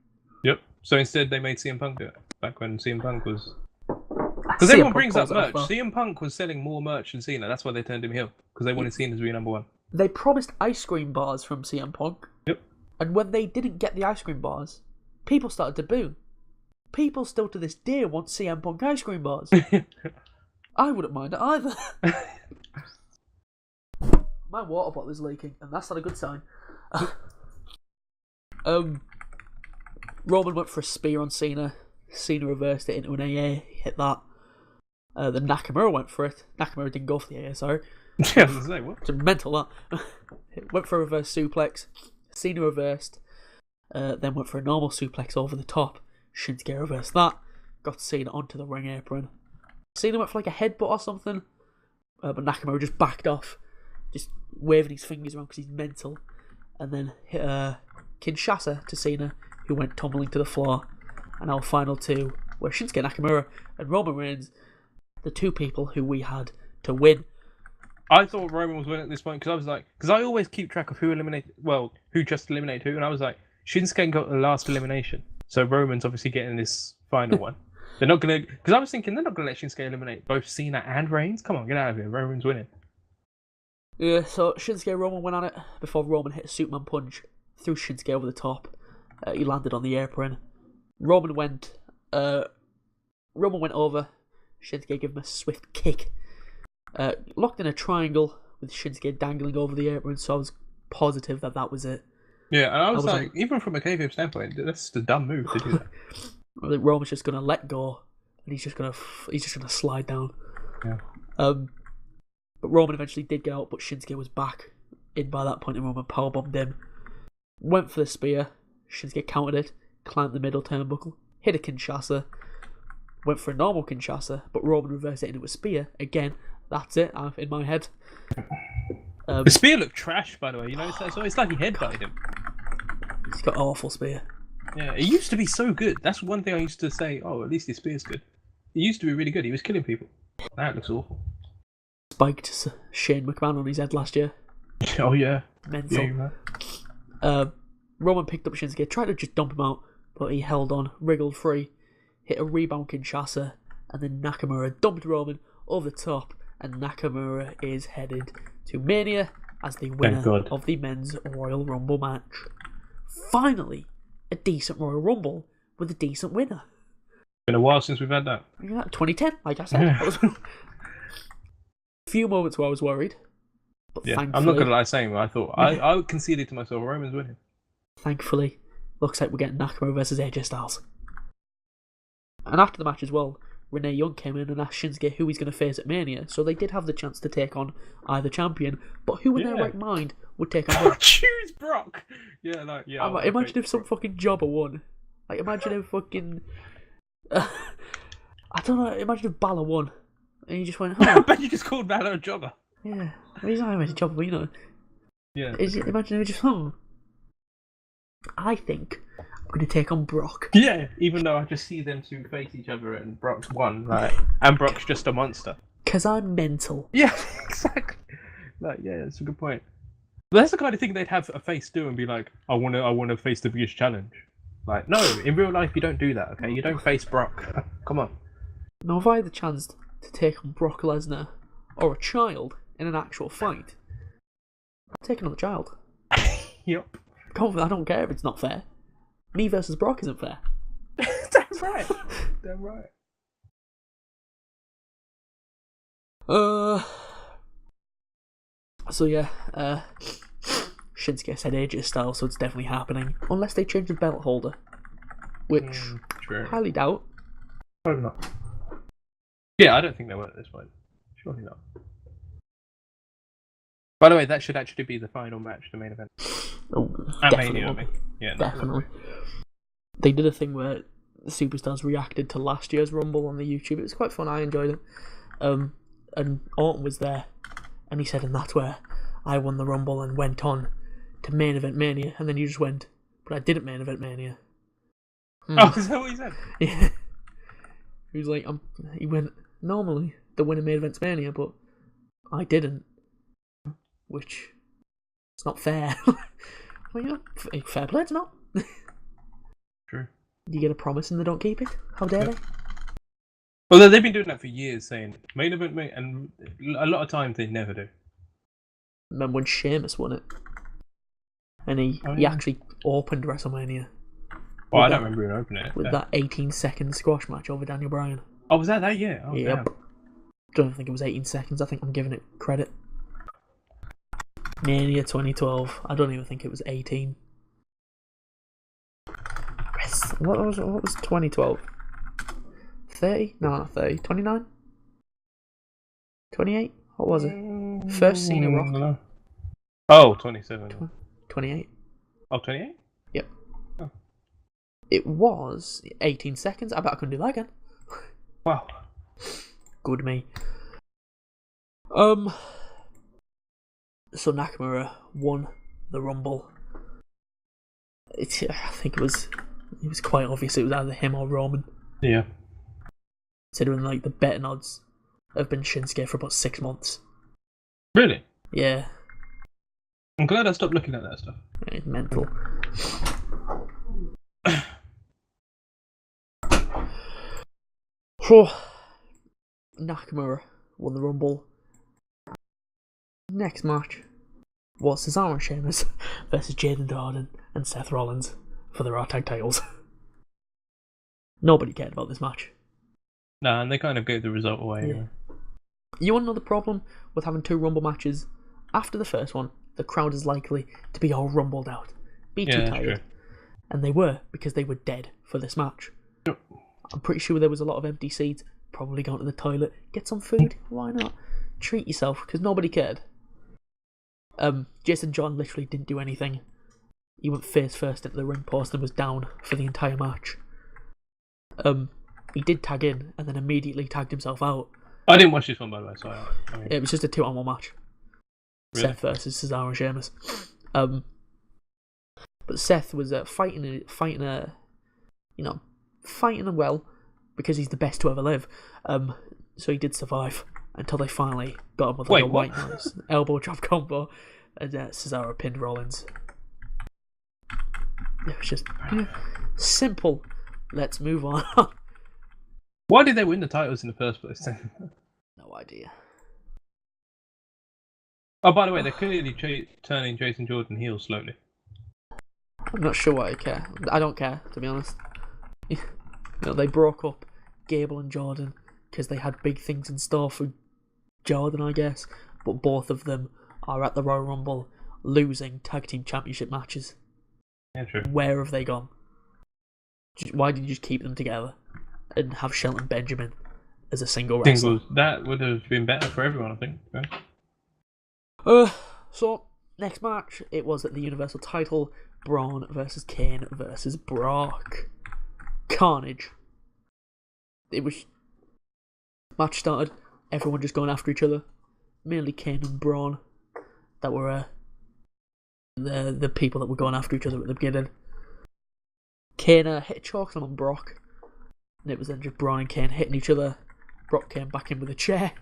Yep. So instead, they made CM Punk do it. Back when CM Punk was... Because everyone brings up merch. CM Punk was selling more merch than Cena. That's why they turned him heel. Because they wanted Cena to be number one. They promised ice cream bars from CM Punk. Yep. And when they didn't get the ice cream bars, people started to boo. People still to this day want CM Punk ice cream bars. I wouldn't mind it either. My water bottle is leaking, and that's not a good sign. Roman went for a spear on Cena. Cena reversed it into an AA, hit that. Then Nakamura went for it. Nakamura didn't go for the AA, sorry. Yeah, I was gonna say, what? It's mental, that. Went for a reverse suplex. Cena reversed. Then went for a normal suplex over the top. Shinsuke reversed that. Got Cena onto the ring apron. Cena went for like a headbutt or something. But Nakamura just backed off. Just waving his fingers around because he's mental. And then hit Kinshasa to Cena, who went tumbling to the floor. And our final two were Shinsuke Nakamura and Roman Reigns, the two people who we had to win. I thought Roman was winning at this point because I was like, because I always keep track of who just eliminated who, and I was like, Shinsuke got the last elimination, so Roman's obviously getting this final one. They're not gonna, because I was thinking they're not gonna let Shinsuke eliminate both Cena and Reigns. Come on, get out of here. Roman's winning. Yeah, so Shinsuke and Roman went at it before Roman hit a Superman punch, threw Shinsuke over the top. He landed on the apron. Roman went over. Shinsuke gave him a swift kick. Locked in a triangle with Shinsuke dangling over the apron, so I was positive that was it. Yeah, and I was like, even from a kayfabe standpoint, that's just a dumb move to do that. I think Roman's just gonna let go, and he's just gonna slide down. Yeah. But Roman eventually did get out, but Shinsuke was back in by that point, and Roman powerbombed him. Went for the spear. Shinsuke countered it, climbed the middle turnbuckle, hit a Kinshasa. Went for a normal Kinshasa, but Roman reversed it into a spear. Again, that's it in my head. The spear looked trash, by the way. You know, so it's like he headbutted him. He's got an awful spear. Yeah, it used to be so good. That's one thing I used to say. Oh, at least his spear's good. It used to be really good. He was killing people. That looks awful. Spiked Shane McMahon on his head last year. Oh yeah. Mental. Yeah, Roman picked up Shinsuke, tried to just dump him out, but he held on, wriggled free, hit a rebound Kinshasa, and then Nakamura dumped Roman over the top, and Nakamura is headed to Mania as the winner of the Men's Royal Rumble match. Finally, a decent Royal Rumble with a decent winner. Been a while since we've had that. Yeah, 2010, like I said. A few moments where I was worried, but yeah, thankfully... I'm not going to lie saying I thought, I conceded to myself, Roman's winning. Thankfully, looks like we're getting Nakamura versus AJ Styles. And after the match as well, Renee Young came in and asked Shinsuke who he's going to face at Mania, so they did have the chance to take on either champion, but who in their right mind would take on Brock? Choose Brock! Imagine if some fucking jobber won. Like, imagine if fucking... I don't know, imagine if Balor won. And you just went, I bet you just called Balor a jobber. Yeah, well, he's not even a jobber, but you know. Yeah. Imagine if he just, I think I'm going to take on Brock. Yeah, even though I just see them two face each other and Brock's won, right? And Brock's just a monster. Because I'm mental. Yeah, exactly. Like, yeah, that's a good point. But that's the kind of thing they'd have a face do and be like, I want to face the biggest challenge. Like, no, in real life you don't do that, okay? You don't face Brock. Come on. Now, if I had the chance to take on Brock Lesnar or a child in an actual fight, I'm taking on the child. Yep. I don't care if it's not fair. Me versus Brock isn't fair. Damn right. Damn right. So yeah, Shinsuke said AJ Styles, so it's definitely happening. Unless they change the belt holder. Which I highly doubt. Probably not. Yeah, I don't think they will at this point. Surely not. By the way, that should actually be the final match, the main event. Oh, Mania, I mean. Yeah, definitely. They did a thing where the superstars reacted to last year's Rumble on the YouTube. It was quite fun. I enjoyed it. And Orton was there, and he said, and that's where I won the Rumble and went on to main event Mania. And then you just went, but I didn't main event Mania. Oh, is that what he said? Yeah. He was like, he went, normally the winner main event's Mania, but I didn't. Which, it's not fair. Well, you know, fair play, it's not. True. You get a promise and they don't keep it? How dare they? Well, they've been doing that for years, saying main event, and a lot of times they never do. Remember when Sheamus won it? And he actually opened WrestleMania. Oh, I don't remember him opening it. With that 18-second squash match over Daniel Bryan. Oh, was that year? Oh, yep. Damn. Don't think it was 18 seconds. I think I'm giving it credit. Mania 2012. I don't even think it was 18. What was 2012? 30? No, not 30. 29? 28? What was it? First Cena Rock. Oh, 27. 28. Oh, 28? Yep. Oh. It was 18 seconds. I bet I couldn't do that again. Wow. Good me. So Nakamura won the Rumble. I think it was quite obvious it was either him or Roman. Yeah. Considering like the betting odds have been Shinsuke for about 6 months. Really? Yeah. I'm glad I stopped looking at that stuff. It's mental. Nakamura won the Rumble. Next match was Cesaro and Sheamus versus Jaden Jordan and Seth Rollins for the Raw Tag titles. Nobody cared about this match. Nah, and they kind of gave the result away. Yeah. You want to know the problem with having 2 Rumble matches? After the first one, the crowd is likely to be all rumbled out, be too tired. True. And they were, because they were dead for this match. Yep. I'm pretty sure there was a lot of empty seats, probably going to the toilet, get some food, why not? Treat yourself, because nobody cared. Jason John literally didn't do anything. He went face first into the ring post and was down for the entire match. He did tag in and then immediately tagged himself out. I didn't watch this one, by the way, so I mean... It was just a 2-on-1 match. Really? Seth versus Cesaro and Sheamus. But Seth was fighting well because he's the best to ever live. So he did survive until they finally got him with a white noise elbow drop combo, and Cesaro pinned Rollins. It was just simple. Let's move on. Why did they win the titles in the first place then? No idea. Oh, by the way, they're clearly turning Jason Jordan heel slowly. I'm not sure why I care. I don't care, to be honest. They broke up Gable and Jordan because they had big things in store for Jordan, I guess. But both of them are at the Royal Rumble losing tag team championship matches. Yeah, true. Where have they gone? Why did you just keep them together and have Shelton Benjamin as a single wrestler? Singles. That would have been better for everyone, I think. So next match, it was at the Universal title, Braun versus Kane versus Brock. Carnage. It was match started, everyone just going after each other. Mainly Kane and Braun that were the people that were going after each other at the beginning. Kane hit a chokeslam on Brock, and it was then just Braun and Kane hitting each other. Brock came back in with a chair,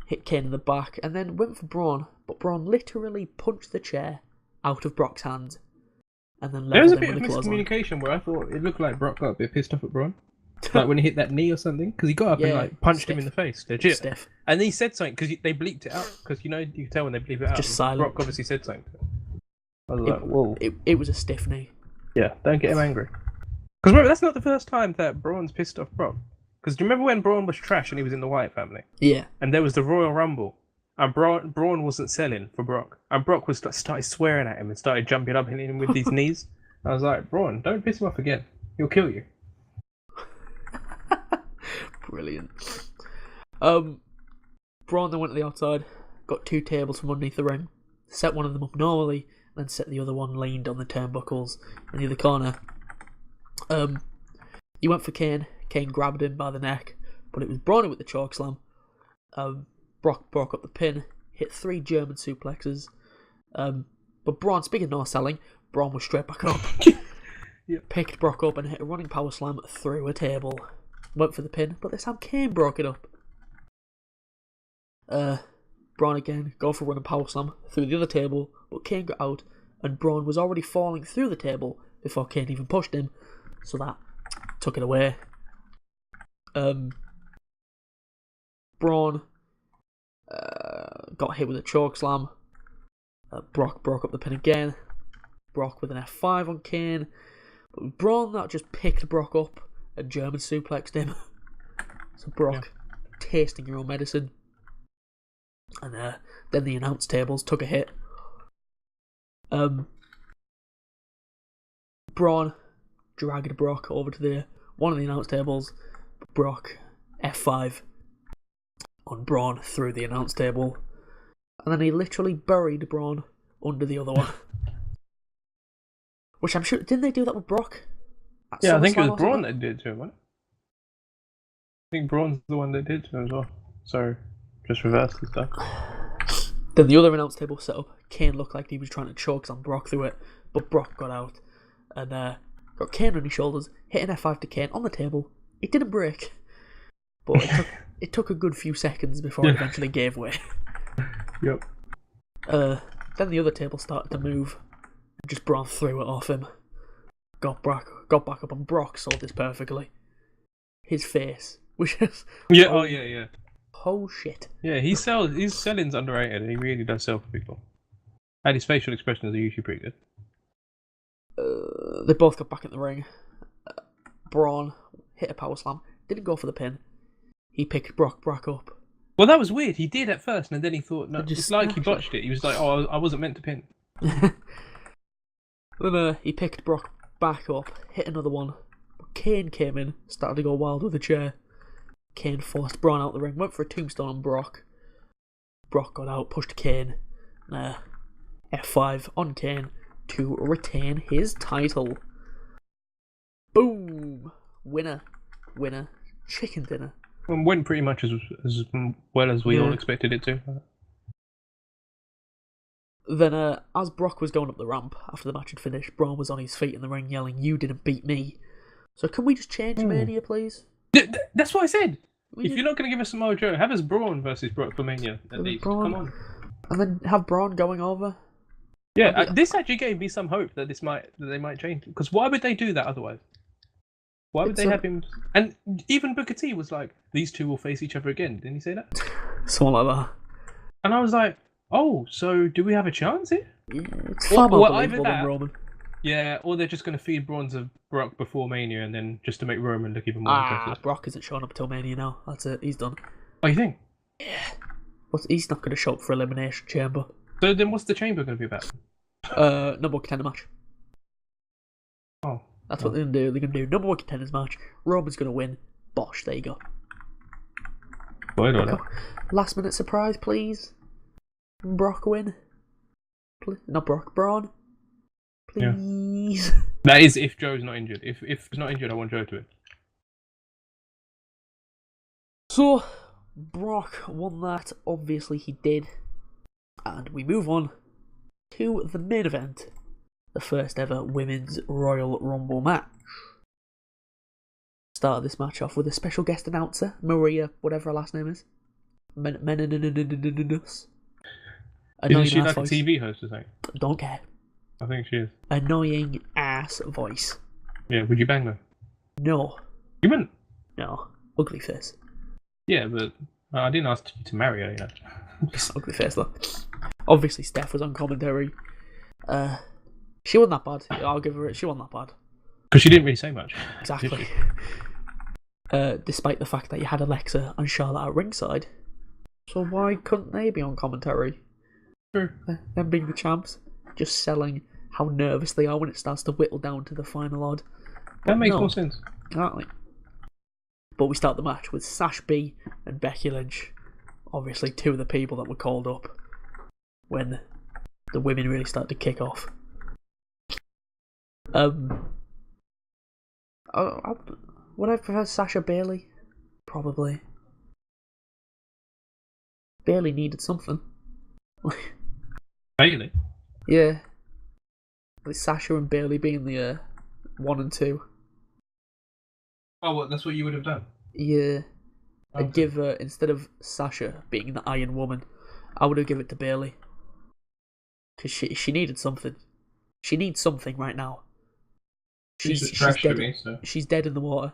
hit Kane in the back, and then went for Braun, but Braun literally punched the chair out of Brock's hands, and then There was leveled a him bit with of a clothesline. miscommunication where I thought it looked like Brock got a bit pissed off at Braun. Like when he hit that knee or something, because he got up and Yeah, like punched him stiff. in the face, legit. Stiff. And then he said something because they bleeped it out. Because you can tell when they bleep it out. Just silent. Brock obviously said something. I was like, whoa. It was a stiff knee. Yeah, don't get him angry. Because remember, that's not the first time that Braun's pissed off Brock. Because do you remember when Braun was trash and he was in the Wyatt family? Yeah. And there was the Royal Rumble, and Braun wasn't selling for Brock, and Brock started swearing at him and started jumping up, hitting him with these knees. I was like, Braun, don't piss him off again. He'll kill you. Brilliant. Braun then went to the outside, got 2 tables from underneath the ring, set one of them up normally, then set the other one leaned on the turnbuckles in the other corner. He went for Kane. Kane grabbed him by the neck, but it was Braun with the chokeslam. Brock broke up the pin, hit 3 German suplexes. But Braun, speaking of no selling, Braun was straight back up. Yep. Picked Brock up and hit a running power slam through a table. Went for the pin, but this time Kane broke it up. Braun again, go for a running power slam through the other table, but Kane got out, and Braun was already falling through the table before Kane even pushed him, so that took it away. Braun got hit with a chokeslam. Brock broke up the pin again. Brock with an F5 on Kane. But with Braun that just picked Brock up and German suplexed him. So Brock, tasting your own medicine. And then the announce tables took a hit. Braun dragged Brock over to one of the announce tables. Brock F5 on Braun through the announce table. And then he literally buried Braun under the other one. Which I'm sure... Didn't they do that with Brock? Yeah, I think it was Braun that did it to him, wasn't it? I think Braun's the one that did it to him as well. So, just reversed the stuff. Then the other announce table set up. Kane looked like he was trying to choke on Brock through it, but Brock got out. And got Kane on his shoulders, hit an F5 to Kane on the table. It didn't break. But it took a good few seconds before it eventually gave way. Yep. Then the other table started to move. And just Braun threw it off him. Got back up, and Brock sold this perfectly. His face, which is Yeah, oh shit. Yeah, his selling's underrated. He really does sell for people. And his facial expressions are usually pretty good. They both got back in the ring. Braun hit a power slam. Didn't go for the pin. He picked Brock up. Well, that was weird. He did at first, and then he thought, no, Just it's like he snatched botched it. He was like, oh, I wasn't meant to pin. Then he picked Brock back up, hit another one. But Kane came in, started to go wild with the chair. Kane forced Braun out the ring, went for a tombstone on Brock. Brock got out, pushed Kane. F5 on Kane to retain his title. Boom! Winner. Chicken dinner. And went pretty much as well as we all expected it to. Then, as Brock was going up the ramp after the match had finished, Braun was on his feet in the ring yelling, "You didn't beat me." So can we just change Mania, please? That's what I said. If you're not going to give us some mojo, have us Braun versus Brock for Mania, at least. Braun. Come on. And then have Braun going over. Yeah, this actually gave me some hope that they might change. Because why would they do that otherwise? Why would they have him? And even Booker T was like, "These two will face each other again." Didn't he say that? Something like that. And I was like, "Oh, so do we have a chance here?" Yeah, it's far more either believable than Roman. Yeah, or they're just going to feed Braun to Brock before Mania, and then just to make Roman look even more impressive. Brock isn't showing up till Mania now. That's it. He's done. Oh, you think? Yeah. He's not going to show up for Elimination Chamber. So then, what's the chamber going to be about? Number contender match. That's what they're going to do. They're going to do number one contenders match. Roman's going to win. Bosh, there you go. Last minute surprise, please. Brock win. Not Brock, Braun. Please. Yeah. That is if Joe's not injured. If he's not injured, I want Joe to win. So, Brock won that. Obviously, he did. And we move on to the main event. The first ever Women's Royal Rumble match. Started this match off with a special guest announcer, Maria, whatever her last name is. Isn't she like a TV host or something? Don't care. I think she is. Annoying ass voice. Yeah, would you bang her? No. You wouldn't? No. Ugly face. Yeah, but I didn't ask you to marry her yet. Ugly face though. Obviously Steph was on commentary. She wasn't that bad. I'll give her it. She wasn't that bad. Because she didn't really say much. Exactly. Despite the fact that you had Alexa and Charlotte at ringside. So why couldn't they be on commentary? Sure. Them being the champs. Just selling how nervous they are when it starts to whittle down to the final odd. That makes more sense. Exactly. But we start the match with Sash B and Becky Lynch. Obviously two of the people that were called up when the women really started to kick off. Would I prefer Sasha Bailey? Probably. Bailey needed something. Bailey? Yeah. With Sasha and Bailey being the 1 and 2. Oh, what? That's what you would have done? Yeah. I'd give her, instead of Sasha being the Iron Woman, I would have given it to Bailey. Because she needed something. She needs something right now. She's trash dead. to me, so. She's dead in the water.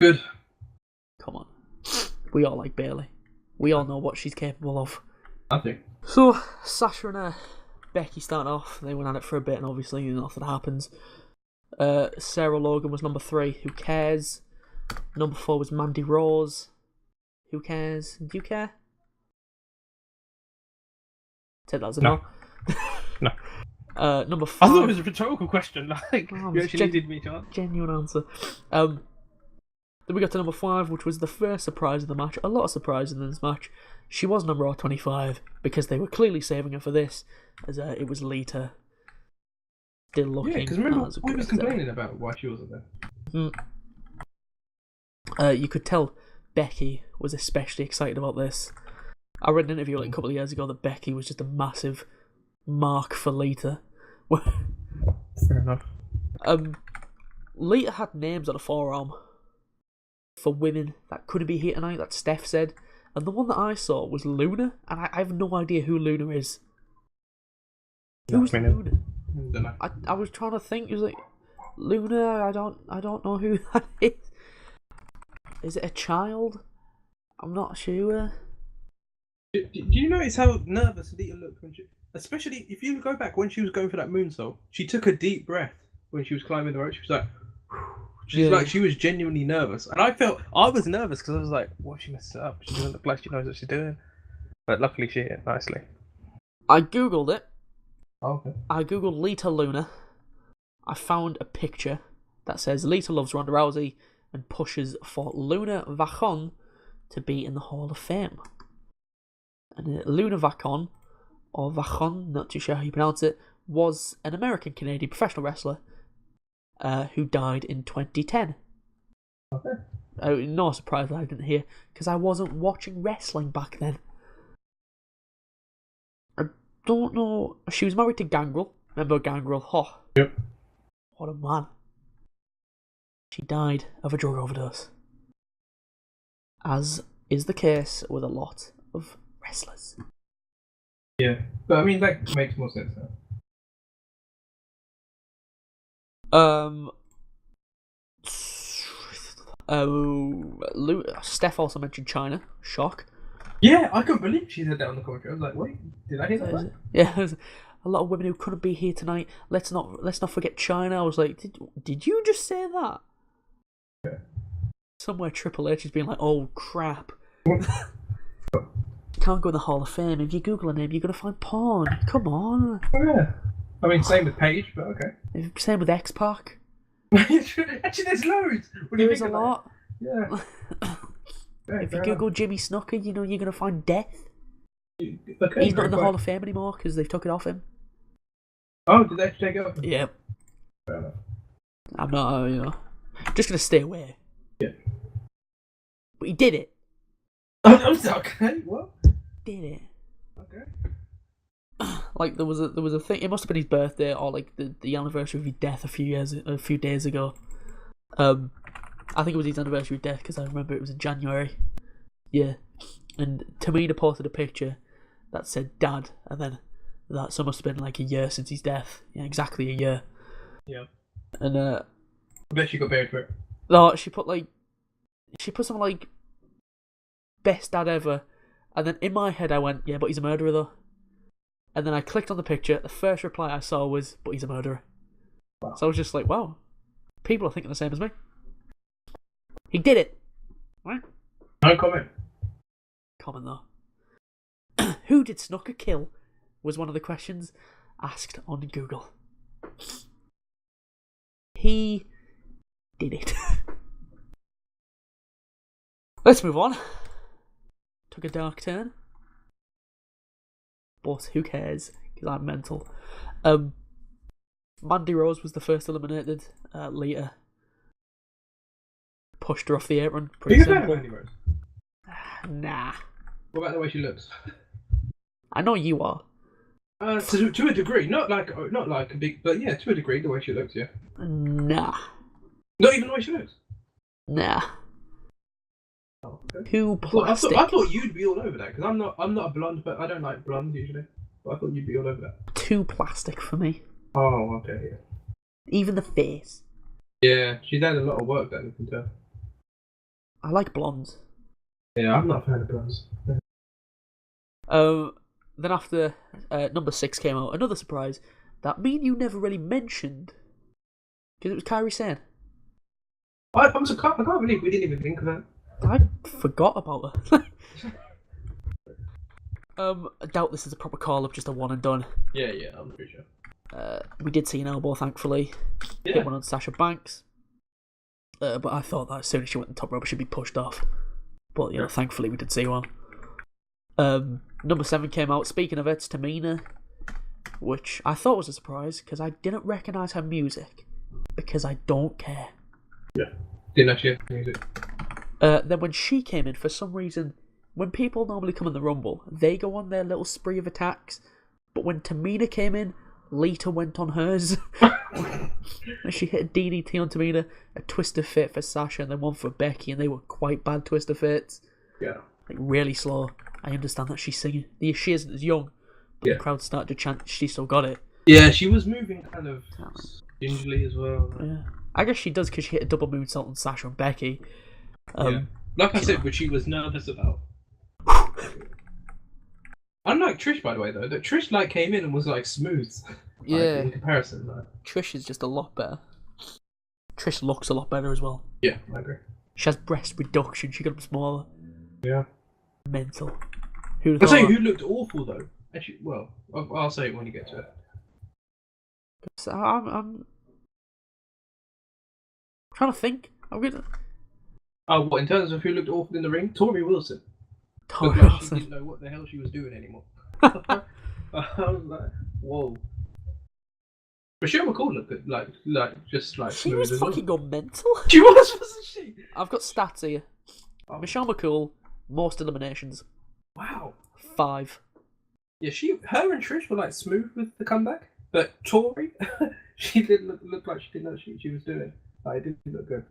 Good. Come on. We all like Bailey. We all know what she's capable of. Nothing. So, Sasha and Becky start off. They went at it for a bit, and obviously nothing happens. Sarah Logan was number 3. Who cares? Number 4 was Mandy Rose. Who cares? Do you care? Take that as a no. No. Number 5. I thought it was a rhetorical question. Like, you actually did me, John. Genuine answer. Then we got to number 5, which was the first surprise of the match. A lot of surprises in this match. She was number 25 because they were clearly saving her for this, as it was Lita. Still looking. Yeah, because remember we was complaining about why she wasn't there. You could tell Becky was especially excited about this. I read an interview like a couple of years ago that Becky was just a massive mark for Lita. Fair enough. Lita had names on a forearm for women that couldn't be here tonight, that Steph said. And the one that I saw was Luna, and I have no idea who Luna is. Who's Luna? I was trying to think. It was like Luna. I don't know who that is. Is it a child? I'm not sure. Do you notice how nervous Lita looked when she, especially if you go back when she was going for that moonsault? She took a deep breath when she was climbing the rope. She was like, like she was genuinely nervous, and I was nervous because I was like, what if she messes it up? She doesn't look like she knows what she's doing. But luckily she hit nicely. I googled it. Okay. I googled Lita Luna. I found a picture that says Lita loves Ronda Rousey and pushes for Luna Vachon to be in the Hall of Fame. And Luna Vachon, or Vachon, not too sure how you pronounce it, was an American-Canadian professional wrestler who died in 2010. Okay. No surprise that I didn't hear, because I wasn't watching wrestling back then. I don't know. She was married to Gangrel. Remember Gangrel? Oh, yep. What a man. She died of a drug overdose. As is the case with a lot of wrestlers. Yeah, but I mean, that makes more sense now. Steph also mentioned China. Shock. Yeah, I couldn't believe she said that on the commentary. I was like, wait, did I hear that right? Yeah, there's a lot of women who couldn't be here tonight. Let's not forget China. I was like, did you just say that? Yeah. Somewhere Triple H is being like, oh crap. You can't go in the Hall of Fame. If you Google a name, you're gonna find porn. Come on. Oh, yeah. I mean, same with Paige, but okay. Same with X-Pac. Actually, there's loads. There is a lot. Yeah. If you Google Jimmy Snuka, you know you're gonna find death. Okay, He's not in the Hall of Fame anymore because they've took it off him. Oh, did they take it off? Yeah. Fair enough. I'm not, just gonna stay away. Yeah. But he did it. Oh, okay. What? Did it. Okay. Like there was a thing. It must have been his birthday or like the anniversary of his death a few days ago. I think it was his anniversary of death because I remember it was in January. Yeah. And Tamina posted a picture that said "Dad," and then that so must have been like a year since his death. Yeah, exactly a year. Yeah. And I bet she got buried for it. No, she put something like best dad ever, and then in my head I went, yeah, but he's a murderer though. And then I clicked on the picture. The first reply I saw was, but he's a murderer. Wow. So I was just like, wow, people are thinking the same as me. He did it. Right? No comment. Comment though. Who did Snuka kill? Was one of the questions asked on Google. He did it. Let's move on. Took a dark turn. But who cares? Because I'm mental. Mandy Rose was the first eliminated. Lita pushed her off the apron. Pretty simple. Mandy Rose? Nah. What about the way she looks? I know you are. To a degree, not like a big, but yeah, to a degree, the way she looks, yeah. Nah. Not even the way she looks. Nah. Oh, okay. Too Well, plastic. I thought you'd be all over that because I'm not a blonde, but I don't like blondes usually. But I thought you'd be all over that. Too plastic for me. Oh, okay, yeah. Even the face. Yeah, she's had a lot of work that you can tell. I like blondes. Yeah, I'm not a fan of blondes. Then after number 6 came out, another surprise that me and you never really mentioned because it was Kairi Sane. I can't believe we didn't even think of that. I forgot about her. I doubt this is a proper call-up, just a one and done. Yeah, I'm pretty sure. We did see an elbow, thankfully. Yeah. Hit one on Sasha Banks. But I thought that as soon as she went on top rope, she'd be pushed off. But, thankfully we did see one. Number 7 came out. Speaking of it, it's Tamina, which I thought was a surprise because I didn't recognise her music because I don't care. Yeah, didn't actually have music. Then when she came in, for some reason, when people normally come in the Rumble, they go on their little spree of attacks. But when Tamina came in, Lita went on hers. And she hit a DDT on Tamina, a Twister Fit for Sasha, and then one for Becky, and they were quite bad Twister Fits. Yeah. Like, really slow. I understand that she's singing. She isn't as young, but the crowd started to chant, she still got it. Yeah, she was moving kind of gingerly as well. Yeah. I guess she does because she hit a double moonsault on Sasha and Becky. Yeah. Like I said, which she was nervous about. Unlike Trish, by the way, though, that Trish came in and was smooth. In comparison, Trish is just a lot better. Trish looks a lot better as well. Yeah, I agree. She has breast reduction. She got them smaller. Yeah. Mental. I'll tell you who looked awful though. Actually, well, I'll say it when you get to it. So I'm trying to think. I'm gonna. Oh, what in terms of who looked awful in the ring? Tori Wilson. Tori Looked like Wilson. she didn't know what the hell she was doing anymore. I was like, whoa. Michelle McCall looked good, just She smooth was as well. fucking gone mental. She wasn't she? I've got stats here. Oh. Michelle McCool, most eliminations. Wow. 5. Yeah, her and Trish were smooth with the comeback, but Tori, she didn't look like she didn't know what she was doing. It didn't look good.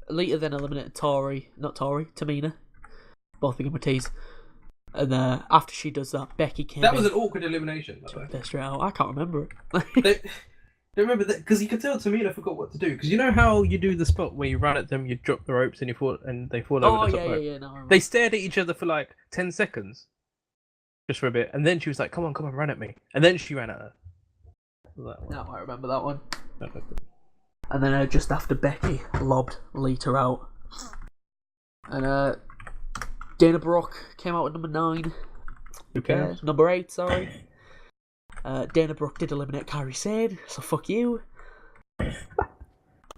Lita then eliminated Tamina. Both became T's. And after she does that, Becky came in. That was an awkward elimination, by the way. They're straight out. I can't remember it. They remember that because you could tell Tamina forgot what to do. Because you know how you do the spot where you run at them, you drop the ropes, and they fall over the top rope. Yeah. No, they stared at each other for 10 seconds, just for a bit, and then she was like, "Come on, run at me," and then she ran at her. No, I remember that one. And then just after Becky lobbed Lita out, and Dana Brooke came out at number 9. Who cares? Number 8, sorry. Dana Brooke did eliminate Kairi Sane, so fuck you.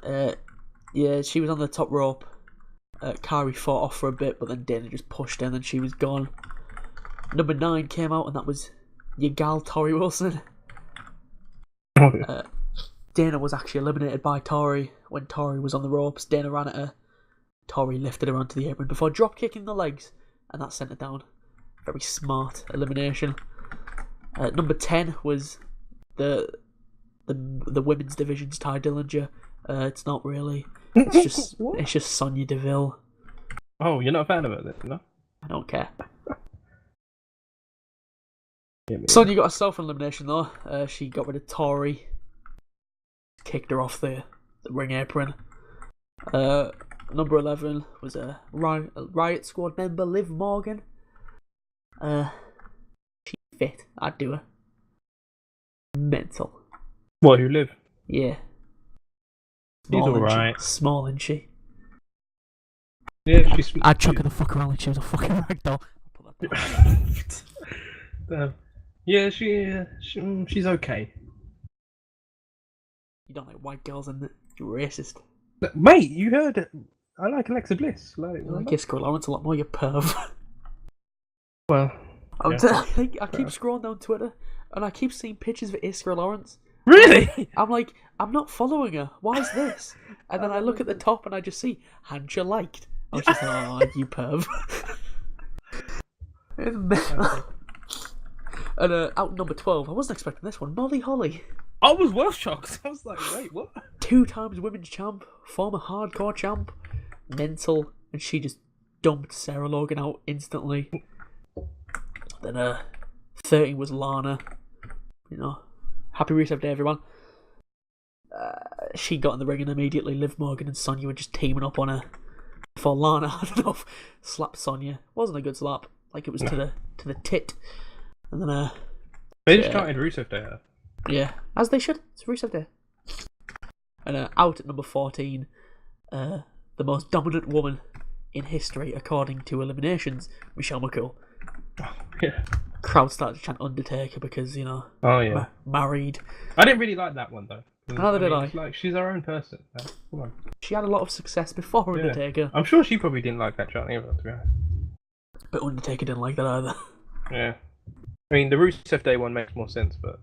Yeah, she was on the top rope. Kairi fought off for a bit, but then Dana just pushed her and then she was gone. Number 9 came out, and that was your gal, Tori Wilson. Dana was actually eliminated by Tori when Tori was on the ropes. Dana ran at her. Tori lifted her onto the apron before drop kicking the legs, and that sent her down. Very smart elimination. Number 10 was the women's division's Ty Dillinger. It's not really. It's just Sonya Deville. Oh, you're not a fan of it, then, no? I don't care. Yeah, Sonya got herself an elimination though. She got rid of Tori. Kicked her off the ring apron. Number 11 was a Riot Squad member, Liv Morgan. She's fit. I'd do her. Mental. What, who live? Yeah. She's alright. Small, isn't she? Yeah, she's... I'd chuck her the fuck around like she was a fucking ragdoll. Yeah, she's okay. You don't like white girls, and you're racist. Mate, you heard it. I like Alexa Bliss. I like Asuka Lawrence a lot more, you perv. Well, I keep scrolling down Twitter, and I keep seeing pictures of Asuka Lawrence. Really? I'm like, I'm not following her. Why is this? And then I look at the top, and I just see Hancha liked. I was just like, oh, you perv. It's mental. And out number 12, I wasn't expecting this one. Molly Holly. I was well shocked. I was like, wait, what? 2 times women's champ, former hardcore champ, mental, and she just dumped Sarah Logan out instantly. Then 13 was Lana. You know, happy reset day, everyone. She got in the ring and immediately Liv Morgan and Sonya were just teaming up on her. For Lana, I don't know, slapped Sonya. Wasn't a good slap. Like it was to the tit. And then they just started Rusev Day. Yeah, as they should. It's Rusev Day. And out at number 14, the most dominant woman in history according to eliminations, Michelle McCool. Oh, yeah. Crowd started to chant Undertaker because, you know, oh yeah, married. I didn't really like that one though. Neither did I. Like, she's her own person. Come on. She had a lot of success before Undertaker. I'm sure she probably didn't like that chant either, to be honest. But Undertaker didn't like that either. Yeah. I mean, the Rusev Day one makes more sense, but...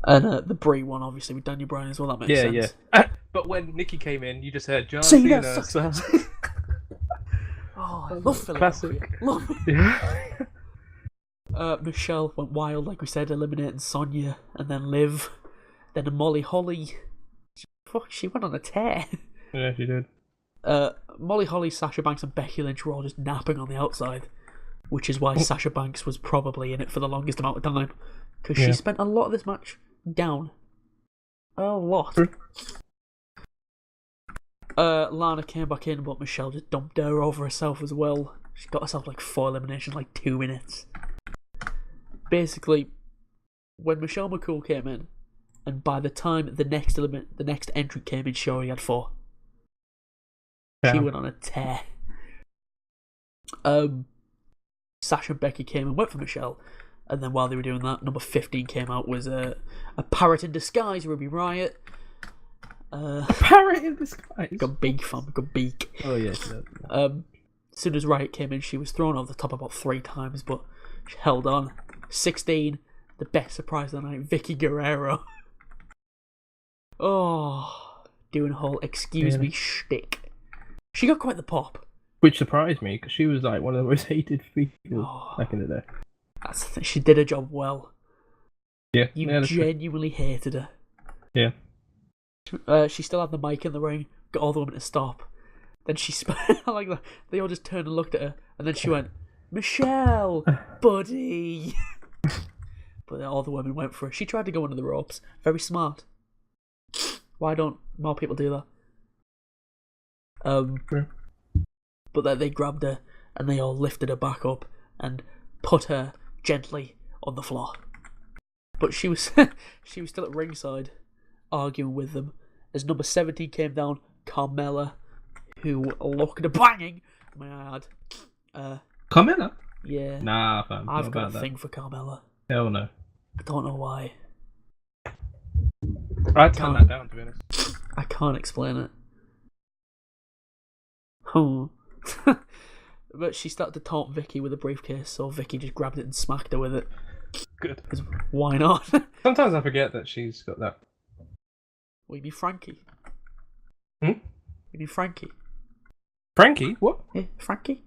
And the Brie one, obviously, with Daniel Bryan as well, that makes sense. Yeah. But when Nikki came in, you just heard John Cena Cena. sucks ass. Oh, I love Philadelphia. Classic. Love it. Yeah. Michelle went wild, like we said, eliminating Sonya, and then Liv. Then Molly Holly. She went on a tear. Yeah, she did. Molly Holly, Sasha Banks, and Becky Lynch were all just napping on the outside, which is why Sasha Banks was probably in it for the longest amount of time, because she spent a lot of this match down. A lot. Lana came back in, but Michelle just dumped her over herself as well. She got herself like 4 eliminations, like 2 minutes. Basically, when Michelle McCool came in, and by the time the next entry came in, she already had 4. Yeah. She went on a tear. Sasha and Becky came and went for Michelle, and then while they were doing that, number 15 came out, was a parrot in disguise, Ruby Riott. A parrot in disguise? Got beak, fam, got beak. Oh, yes. As soon as Riott came in, she was thrown over the top about 3 times, but she held on. 16, the best surprise of the night, Vicky Guerrero. Oh, doing a whole excuse me shtick. She got quite the pop. Which surprised me, because she was like one of the most hated people back in the day. She did her job well. Yeah. You genuinely hated her. Yeah. She still had the mic in the ring, got all the women to stop. Then she I like that. They all just turned and looked at her, and then she went, "Michelle, buddy." But all the women went for her. She tried to go under the ropes. Very smart. Why don't more people do that? But then they grabbed her and they all lifted her back up and put her gently on the floor. But she was still at ringside, arguing with them as number 17 came down, Carmella, who looked banging, may I add. Carmella? Yeah. Nah, fam. I've not got about a that. thing for Carmella. Hell no. I don't know why. I'd turn that down, to be honest. I can't explain it. Oh. But she started to taunt Vicky with a briefcase, so Vicky just grabbed it and smacked her with it. Good. Because why not? Sometimes I forget that she's got that. Well, you mean Frankie? Hmm? You mean Frankie? Frankie? What? Yeah, Frankie?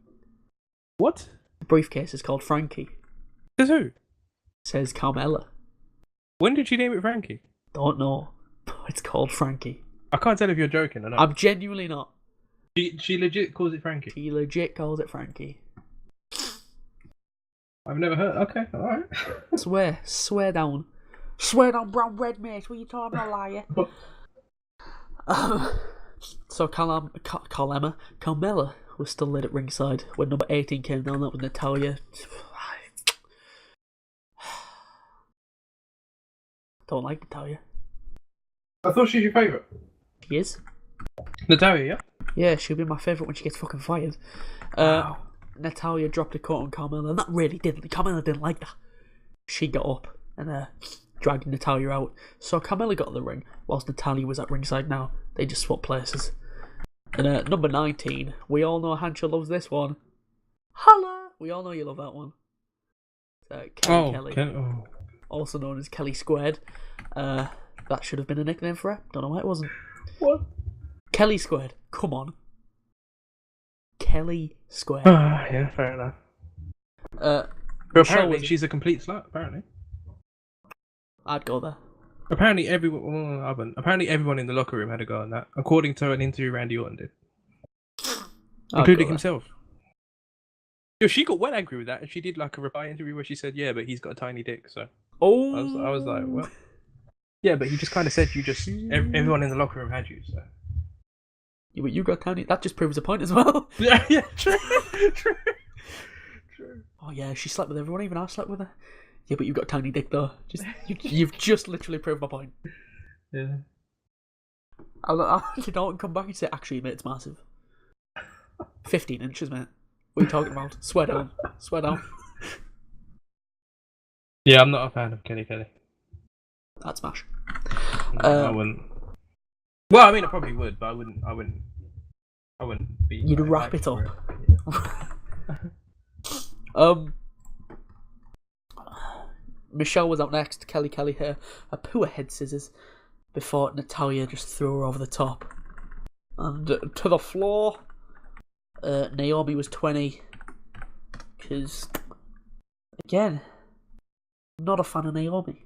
What? The briefcase is called Frankie. Says who? Says Carmella. When did she name it Frankie? Don't know. But it's called Frankie. I can't tell if you're joking or not. I'm genuinely not. She legit calls it Frankie. She legit calls it Frankie. I've never heard. Okay, alright. Swear down. Swear down, brown red mate. What are you talking about, liar? So Carmella was still lit at ringside when number 18 came down. That was Natalya. Don't like Natalya. I thought she's your favourite. She is. Natalya, yeah? Yeah, she'll be my favourite when she gets fucking fired. Wow. Natalya dropped a coat on Carmella, and that really didn't. Carmella didn't like that. She got up and dragged Natalya out. So Carmella got in the ring, whilst Natalya was at ringside now. They just swapped places. And number 19, we all know Hancha loves this one. Holla! We all know you love that one. Kelly. Also known as Kelly Squared. That should have been a nickname for her. Don't know why it wasn't. What? Kelly Squared. Come on. Kelly Squared. Yeah, fair enough. But apparently she's a complete slut, apparently. I'd go there. Apparently everyone in the locker room had a go on that, according to an interview Randy Orton did. Including himself. Yo, she got well angry with that, and she did like a reply interview where she said, yeah, but he's got a tiny dick, so... Oh! I was like, what? Yeah, but he just kind of said everyone in the locker room had you, so... Yeah, but you got tiny... That just proves a point as well. Yeah, true. Oh yeah, she slept with everyone, even I slept with her. Yeah, but you've got a tiny dick though. You've just literally proved my point. Yeah. I'll come back and say, actually, mate, it's massive. 15 inches, mate. What are you talking about? Swear down. Yeah, I'm not a fan of Kelly. That's smash. No, I wouldn't. Well, I mean, I probably would, but I wouldn't be... You'd wrap it up. Michelle was out next. Kelly hit a poor head scissors before Natalya just threw her over the top. And to the floor. Naomi was 20. Because, again, not a fan of Naomi.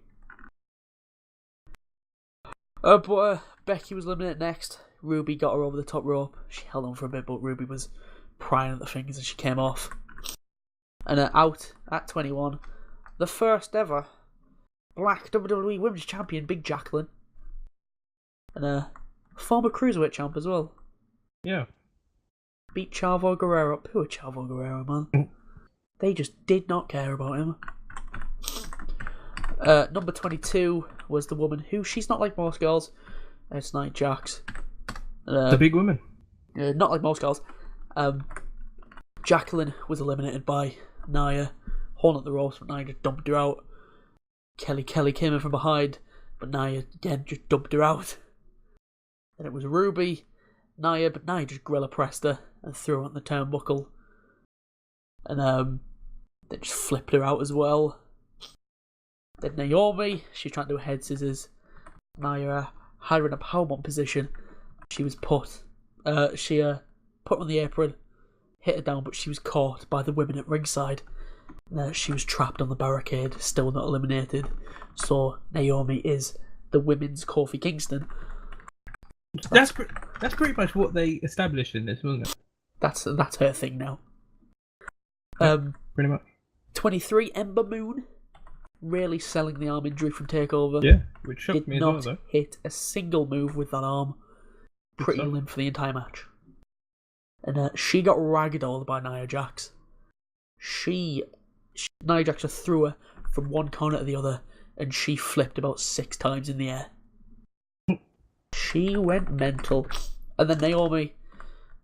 But Becky was eliminated next. Ruby got her over the top rope. She held on for a bit, but Ruby was prying at the fingers as she came off. And out at 21, the first ever Black WWE Women's Champion, Big Jacqueline. And former Cruiserweight champ as well. Yeah. Beat Chavo Guerrero. Poor Chavo Guerrero, man. They just did not care about him. Number 22 was the woman who, she's not like most girls. It's Nia Jax. The big woman. Not like most girls. Jacqueline was eliminated by Nia. Horn at the ropes, but Nia just dumped her out. Kelly came in from behind, but Nia again just dumped her out. Then it was Ruby, Nia, but Nia just gorilla pressed her and threw her on the turnbuckle. And they just flipped her out as well. Then Naomi, she tried to do a head scissors. Nia had her in a powerbomb position. She was put. She put her on the apron, hit her down, but she was caught by the women at ringside. She was trapped on the barricade, still not eliminated. So Naomi is the women's Kofi Kingston. That's pretty much what they established in this, wasn't it? That's her thing now. Pretty much. 23, Ember Moon, really selling the arm injury from Takeover. Yeah, which shocked me as well, though. Did not hit a single move with that arm. Pretty limp for the entire match. And she got ragdolled by Nia Jax. Nia Jax just threw her from one corner to the other, and she flipped about 6 times in the air. She went mental. And then Naomi,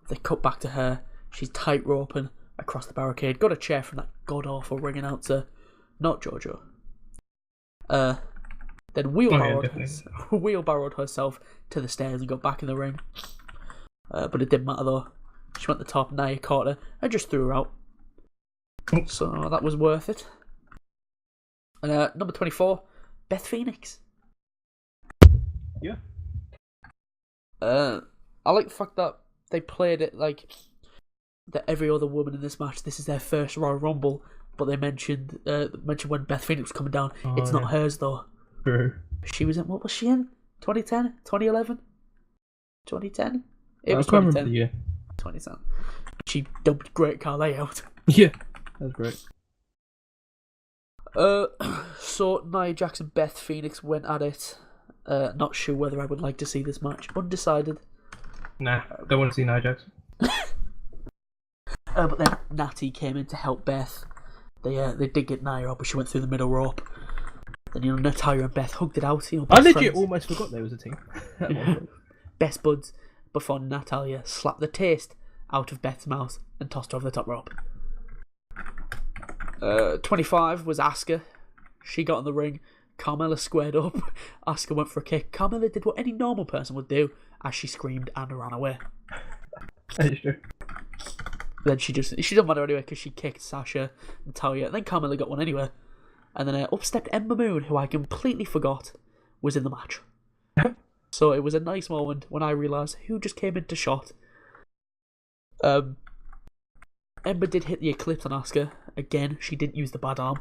they cut back to her. She's tight roping across the barricade. Got a chair from that god awful ring announcer, not JoJo. Then wheelbarrowed herself to the stairs and got back in the ring. But it didn't matter though. She went to the top, Nia caught her and just threw her out. So that was worth it. And number 24, Beth Phoenix. Yeah. I like the fact that they played it like that every other woman in this match, this is their first Royal Rumble, but they mentioned when Beth Phoenix was coming down, it's not hers though. True. She was in, what was she in? 2010? 2011? 2010? It was I can't 2010. remember the year. 2010. She dumped Great Khali out. Yeah, that's great. So Nia Jax and Beth Phoenix went at it. Not sure whether I would like to see this match. Undecided. Nah, don't want to see Nia Jax. But then Natty came in to help Beth. They did get Nia up, but she went through the middle rope. Then Natalya and Beth hugged it out. I legit almost forgot there was a team. Best buds before Natalya slapped the taste out of Beth's mouth and tossed her over the top rope. 25 was Asuka. She got in the ring. Carmella squared up. Asuka went for a kick. Carmella did what any normal person would do as she screamed and ran away. That is true. Then she didn't matter anyway because she kicked Sasha, Natalya, and then Carmella got one anyway. And then up stepped Ember Moon, who I completely forgot was in the match. So it was a nice moment when I realised who just came into shot. Ember did hit the Eclipse on Asuka. Again, she didn't use the bad arm.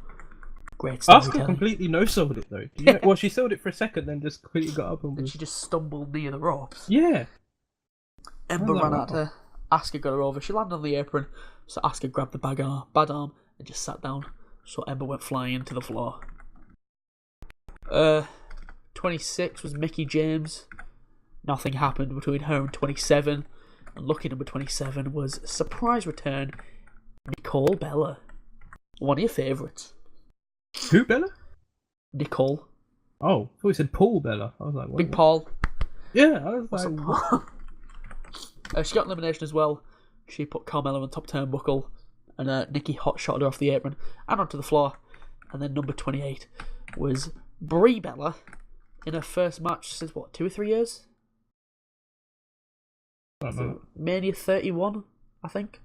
Great storytelling. Asuka completely no-sold it though. You know, well, she sold it for a second, then just completely got up and she just stumbled near the ropes. Yeah. Ember ran at her. Asuka got her over. She landed on the apron, so Asuka grabbed the bad arm and just sat down. So Ember went flying into the floor. 26 was Mickie James. Nothing happened between her and 27. And lucky number 27 was surprise return, Nicole Bella. One of your favourites. Who, Bella? Nicole. Oh, I thought you said Paul Bella. I was like, what? Big Paul. Yeah, I was What's like, up, Paul? She got elimination as well. She put Carmella on top turnbuckle, and Nikki hot-shotted her off the apron and onto the floor. And then number 28 was Brie Bella in her first match since, what, 2 or 3 years? I don't know. Mania 31, I think.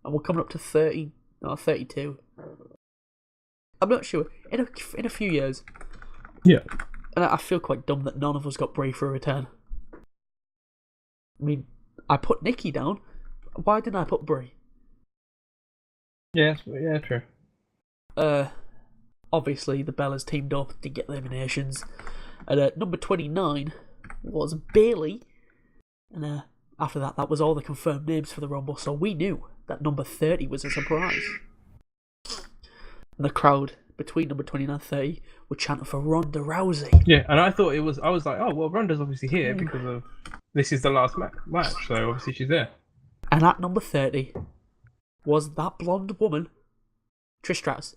And we're coming up to 30, or 32. I'm not sure. In a few years. Yeah. And I feel quite dumb that none of us got Brie for a return. I mean, I put Nikki down. Why didn't I put Brie? Yeah, true. Obviously, the Bellas teamed up to get eliminations. And number 29 was Bayley. And after that was all the confirmed names for the Rumble. So we knew that number 30 was a surprise. And the crowd between number 29 and 30 were chanting for Ronda Rousey. Yeah, and I thought I was like, oh, well, Ronda's obviously here because of this is the last match, so obviously she's there. And at number 30 was that blonde woman, Trish Stratus.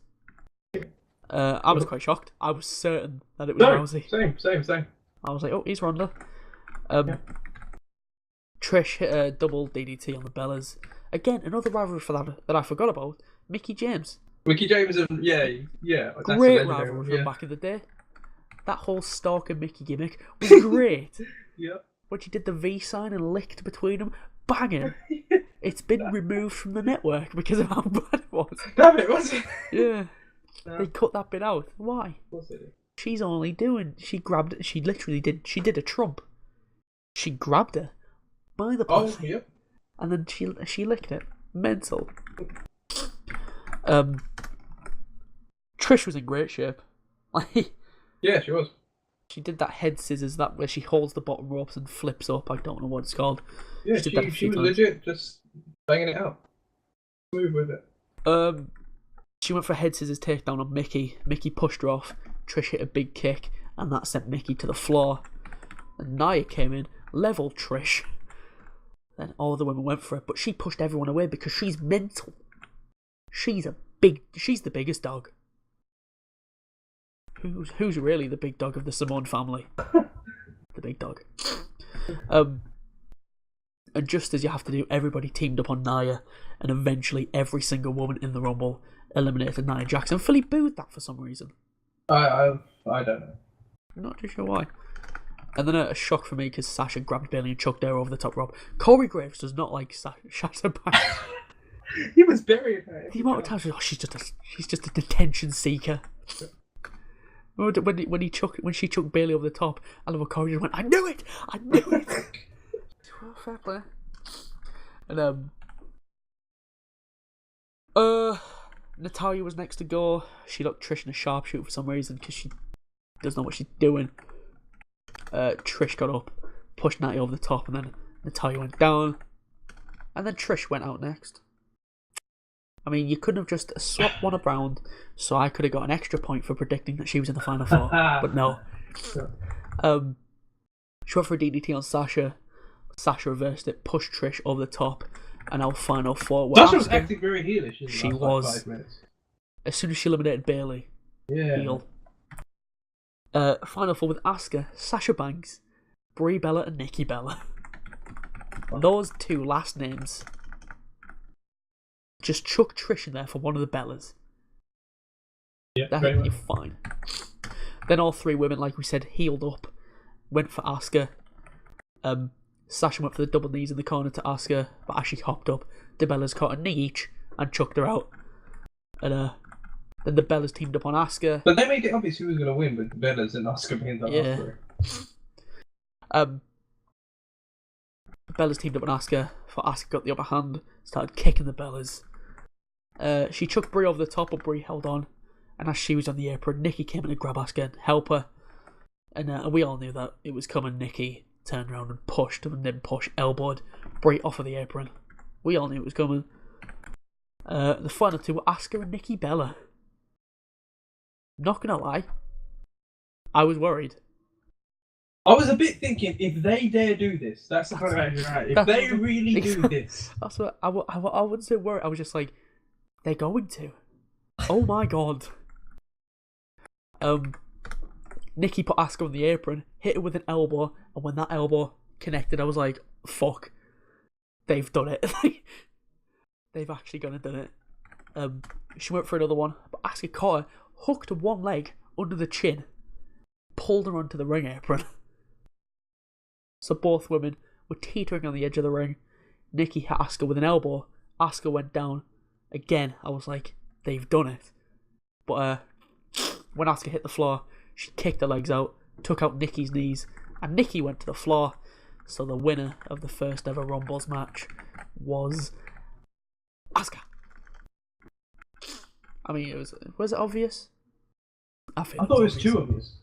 I was quite shocked. I was certain that it was Rousey. Same. I was like, oh, he's Ronda. Trish hit a double DDT on the Bellas. Again, another rivalry for that I forgot about. Mickie James. Mickie James, yeah. Great rivalry from back in the day. That whole stalker Mickey gimmick was great. Yeah. When she did the V sign and licked between them, banging. It's been removed from the network because of how bad it was. Damn it, was it? Yeah. No. They cut that bit out. Why? She did a Trump. She grabbed her by the pussy. Oh, yep. And then she licked it. Mental. Trish was in great shape. Yeah, she was. She did that head scissors, that where she holds the bottom ropes and flips up. I don't know what it's called. Yeah, she did that a few was times. legit just banging it out. Smooth with it. She went for a head scissors takedown on Mickey. Mickey pushed her off. Trish hit a big kick, and that sent Mickey to the floor. And Nia came in, leveled Trish. Then all the women went for it, but she pushed everyone away because she's mental. She's the biggest dog. Who's really the big dog of the Simone family? The big dog. And just as you have to do, everybody teamed up on Nia, and eventually every single woman in the Rumble eliminated Nia Jax. And Philly booed that for some reason. I don't know. I'm not too sure why. And then a shock for me because Sasha grabbed Bayley and chucked her over the top rope. Corey Graves does not like Sasha Banks. He was burying her. The amount of times she's just a detention seeker. When she chucked Bayley over the top, I love how Corey just went, I knew it! Fair play. And Natalya was next to go. She looked Trish in a sharpshooter for some reason because she doesn't know what she's doing. Trish got up, pushed Natty over the top, and then Natalya went down. And then Trish went out next. I mean, you couldn't have just swapped one around, so I could have got an extra point for predicting that she was in the final four. But no. She went for a DDT on Sasha. Sasha reversed it, pushed Trish over the top, and our final four were Sasha was acting very heelish. She was. Like 5 minutes. As soon as she eliminated Bayley. Yeah. Heel. Final four with Asuka, Sasha Banks, Brie Bella, and Nikki Bella. Those two last names. Just chuck Trish in there for one of the Bellas. Yeah, You're fine. Then all three women, like we said, healed up. Went for Asuka. Sasha went for the double knees in the corner to Asuka, but as she hopped up, the Bellas caught a knee each and chucked her out. And then the Bellas teamed up on Asuka. But they made it obvious who was going to win with the Bellas and Asuka being the last three. Bellas teamed up on Asuka, for Asuka got the upper hand, started kicking the Bellas. She chucked Brie over the top, but Brie held on. And as she was on the apron, Nikki came in to grab Asuka and help her. And we all knew that it was coming. Nikki turned around and pushed, and then elbowed Brie off of the apron. We all knew it was coming. The final two were Asuka and Nikki Bella. Not gonna lie, I was worried. I was a bit thinking, if they dare do this, that's the kind of right. If they really do this, that's what I wouldn't say worried. I was just like, they're going to. Oh my god. Nikki put Asuka on the apron, hit her with an elbow, and when that elbow connected, I was like, fuck, they've done it. They've actually gone and done it. She went for another one, but Asuka caught her, hooked one leg under the chin, pulled her onto the ring apron. So both women were teetering on the edge of the ring. Nikki hit Asuka with an elbow. Asuka went down. Again, I was like, they've done it. But when Asuka hit the floor, she kicked her legs out, took out Nikki's knees, and Nikki went to the floor. So the winner of the first ever Rumbles match was Asuka. I mean, was it obvious? I thought it was too obvious.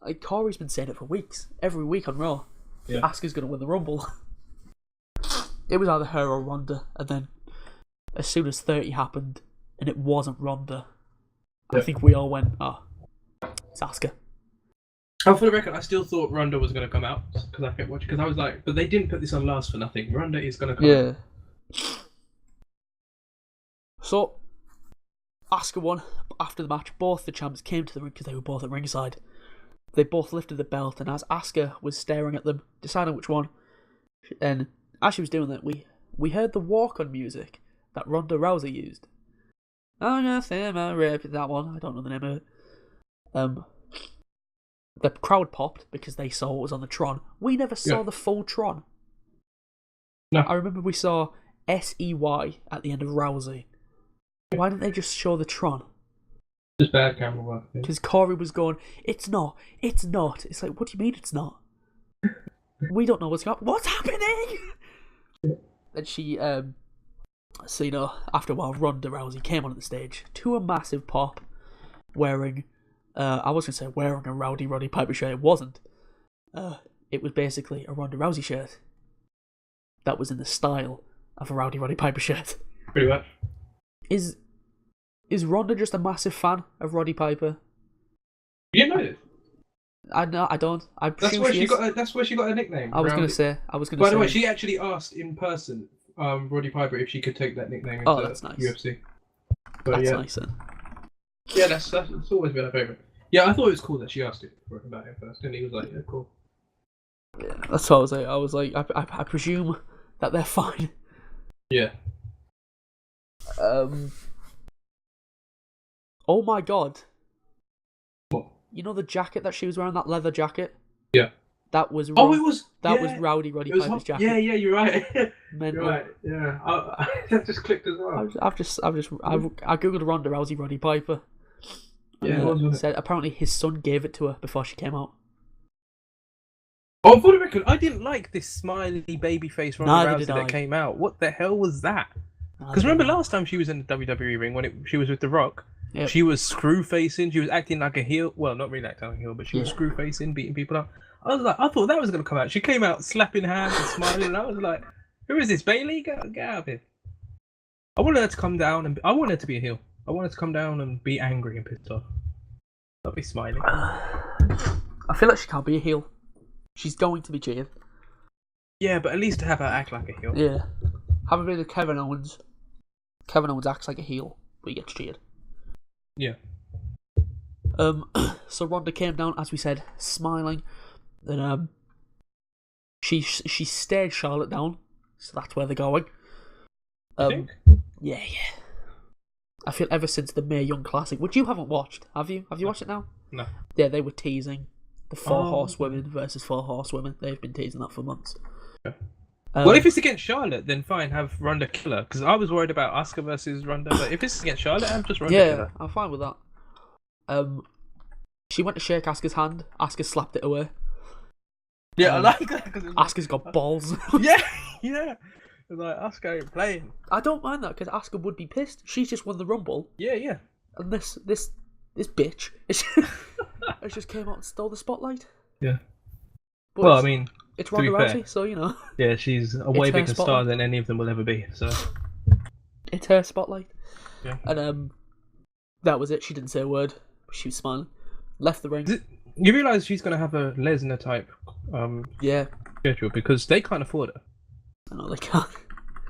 Like, Corey's been saying it for weeks. Every week on Raw. Yeah. Asuka's going to win the Rumble. It was either her or Ronda. And then, as soon as 30 happened, and it wasn't Ronda, I think we all went, it's Asuka. Oh, for the record, I still thought Ronda was going to come out. Because I kept watching. Because I was like, but they didn't put this on last for nothing. Ronda is going to come out. Yeah. So, Asuka won. But after the match, both the champs came to the ring because they were both at ringside. They both lifted the belt, and as Asuka was staring at them, deciding which one, and as she was doing that, we heard the walk-on music that Ronda Rousey used. I'm gonna say my rep, that one. I don't know the name of it. The crowd popped because they saw what was on the Tron. We never saw the full Tron. No. I remember we saw SEY at the end of Rousey. Why didn't they just show the Tron? Just bad camera work. Because Corey was going, it's not. It's like, what do you mean it's not? We don't know what's happening. And she, so, you know, after a while, Ronda Rousey came on the stage to a massive pop, wearing, I was going to say wearing a Roddy Piper shirt. It wasn't. It was basically a Ronda Rousey shirt that was in the style of a Roddy Piper shirt. Pretty much. Is Ronda just a massive fan of Roddy Piper? You know it. I don't. That's where she got. That's where she got her nickname. I was going to say. By the way, she actually asked in person, Roddy Piper, if she could take that nickname into that's nice. UFC. That's nice then. Yeah, that's always been her favourite. Yeah, I thought it was cool that she asked about him first, and he was like, "Yeah, cool." Yeah, that's what I was like. I presume that they're fine. Yeah. Oh my god. What? You know the jacket that she was wearing, that leather jacket? Yeah. That was Oh, it was. that was Rowdy Roddy It was Piper's hot. jacket. Yeah, you're right. Mental. You're right. Yeah. That just clicked as well. I googled Ronda Rousey Roddy Piper. Yeah, And, wasn't it? said apparently his son gave it to her before she came out. Oh, for the record, I didn't like this smiley baby face Ronda Neither Rousey did that I. came out. What the hell was that? Because remember last time she was in the WWE ring when she was with The Rock, Yep. she was screw facing. She was acting like a heel. Well, not really acting like a heel, but she was Yeah. screw facing, beating people up. I thought that was gonna come out. She came out slapping hands and smiling, and I was like, "Who is this, Bailey? Get out of here!" I wanted her to come down and I wanted her to be a heel. I wanted her to come down and be angry and pissed off. Not be smiling. I feel like she can't be a heel. She's going to be cheered. Yeah, but at least to have her act like a heel. Yeah. Have a bit of Kevin Owens. Kevin Owens acts like a heel, but he gets cheered. Yeah. So Ronda came down, as we said, smiling. Then she stared Charlotte down, so that's where they're going. You think? Yeah. I feel ever since the Mae Young Classic, which you haven't watched, have you? Have you watched it now? No. Yeah, they were teasing the four Oh. horsewomen versus four horsewomen. They've been teasing that for months. Yeah. Well, if it's against Charlotte, then fine, have Ronda kill her. Because I was worried about Asuka versus Ronda, but if it's against Charlotte, have just Ronda kill her. I'm fine with that. She went to shake Asuka's hand. Asuka slapped it away. Yeah, I like that. Cause Asuka's got balls. yeah. It's like, Asuka ain't playing. I don't mind that because Asuka would be pissed. She's just won the Rumble, Yeah. and this bitch, it just came out and stole the spotlight. Yeah. But Well, I mean, it's to be Ronda fair. Rousey, so you know, yeah, she's a way It's her bigger star spotlight. than any of them will ever be. So it's her spotlight. Yeah. And that was it. She didn't say a word. She was smiling. Left the ring. you realise she's gonna have a Lesnar type Yeah, schedule because they can't afford her. I know they can't.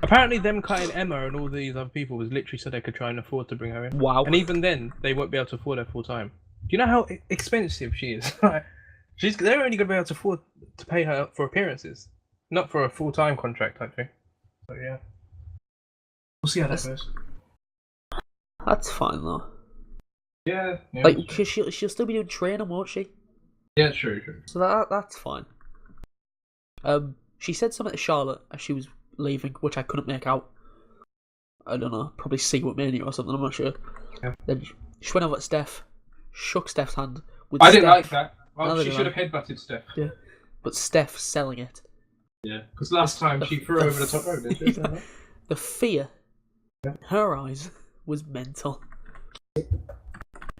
Apparently, them cutting Emma and all these other people was literally so they could try and afford to bring her in. Wow. And even then, they won't be able to afford her full time. Do you know how expensive she is? They're only going to be able to afford to pay her for appearances, not for a full time contract type thing. So yeah, we'll see how that goes. That's fine though. Yeah. Like, cause she'll still be doing training, won't she? Yeah, true. So that's fine. She said something to Charlotte as she was leaving, which I couldn't make out. I don't know, probably Secret Mania or something. I'm not sure. Yeah. Then she went over at Steph, shook Steph's hand. With I didn't Steph, like that. Well, Neither she did should I. have headbutted Steph. Yeah, but Steph selling it. Yeah, because last time she threw over the top rope, didn't she? The fear in her eyes was mental.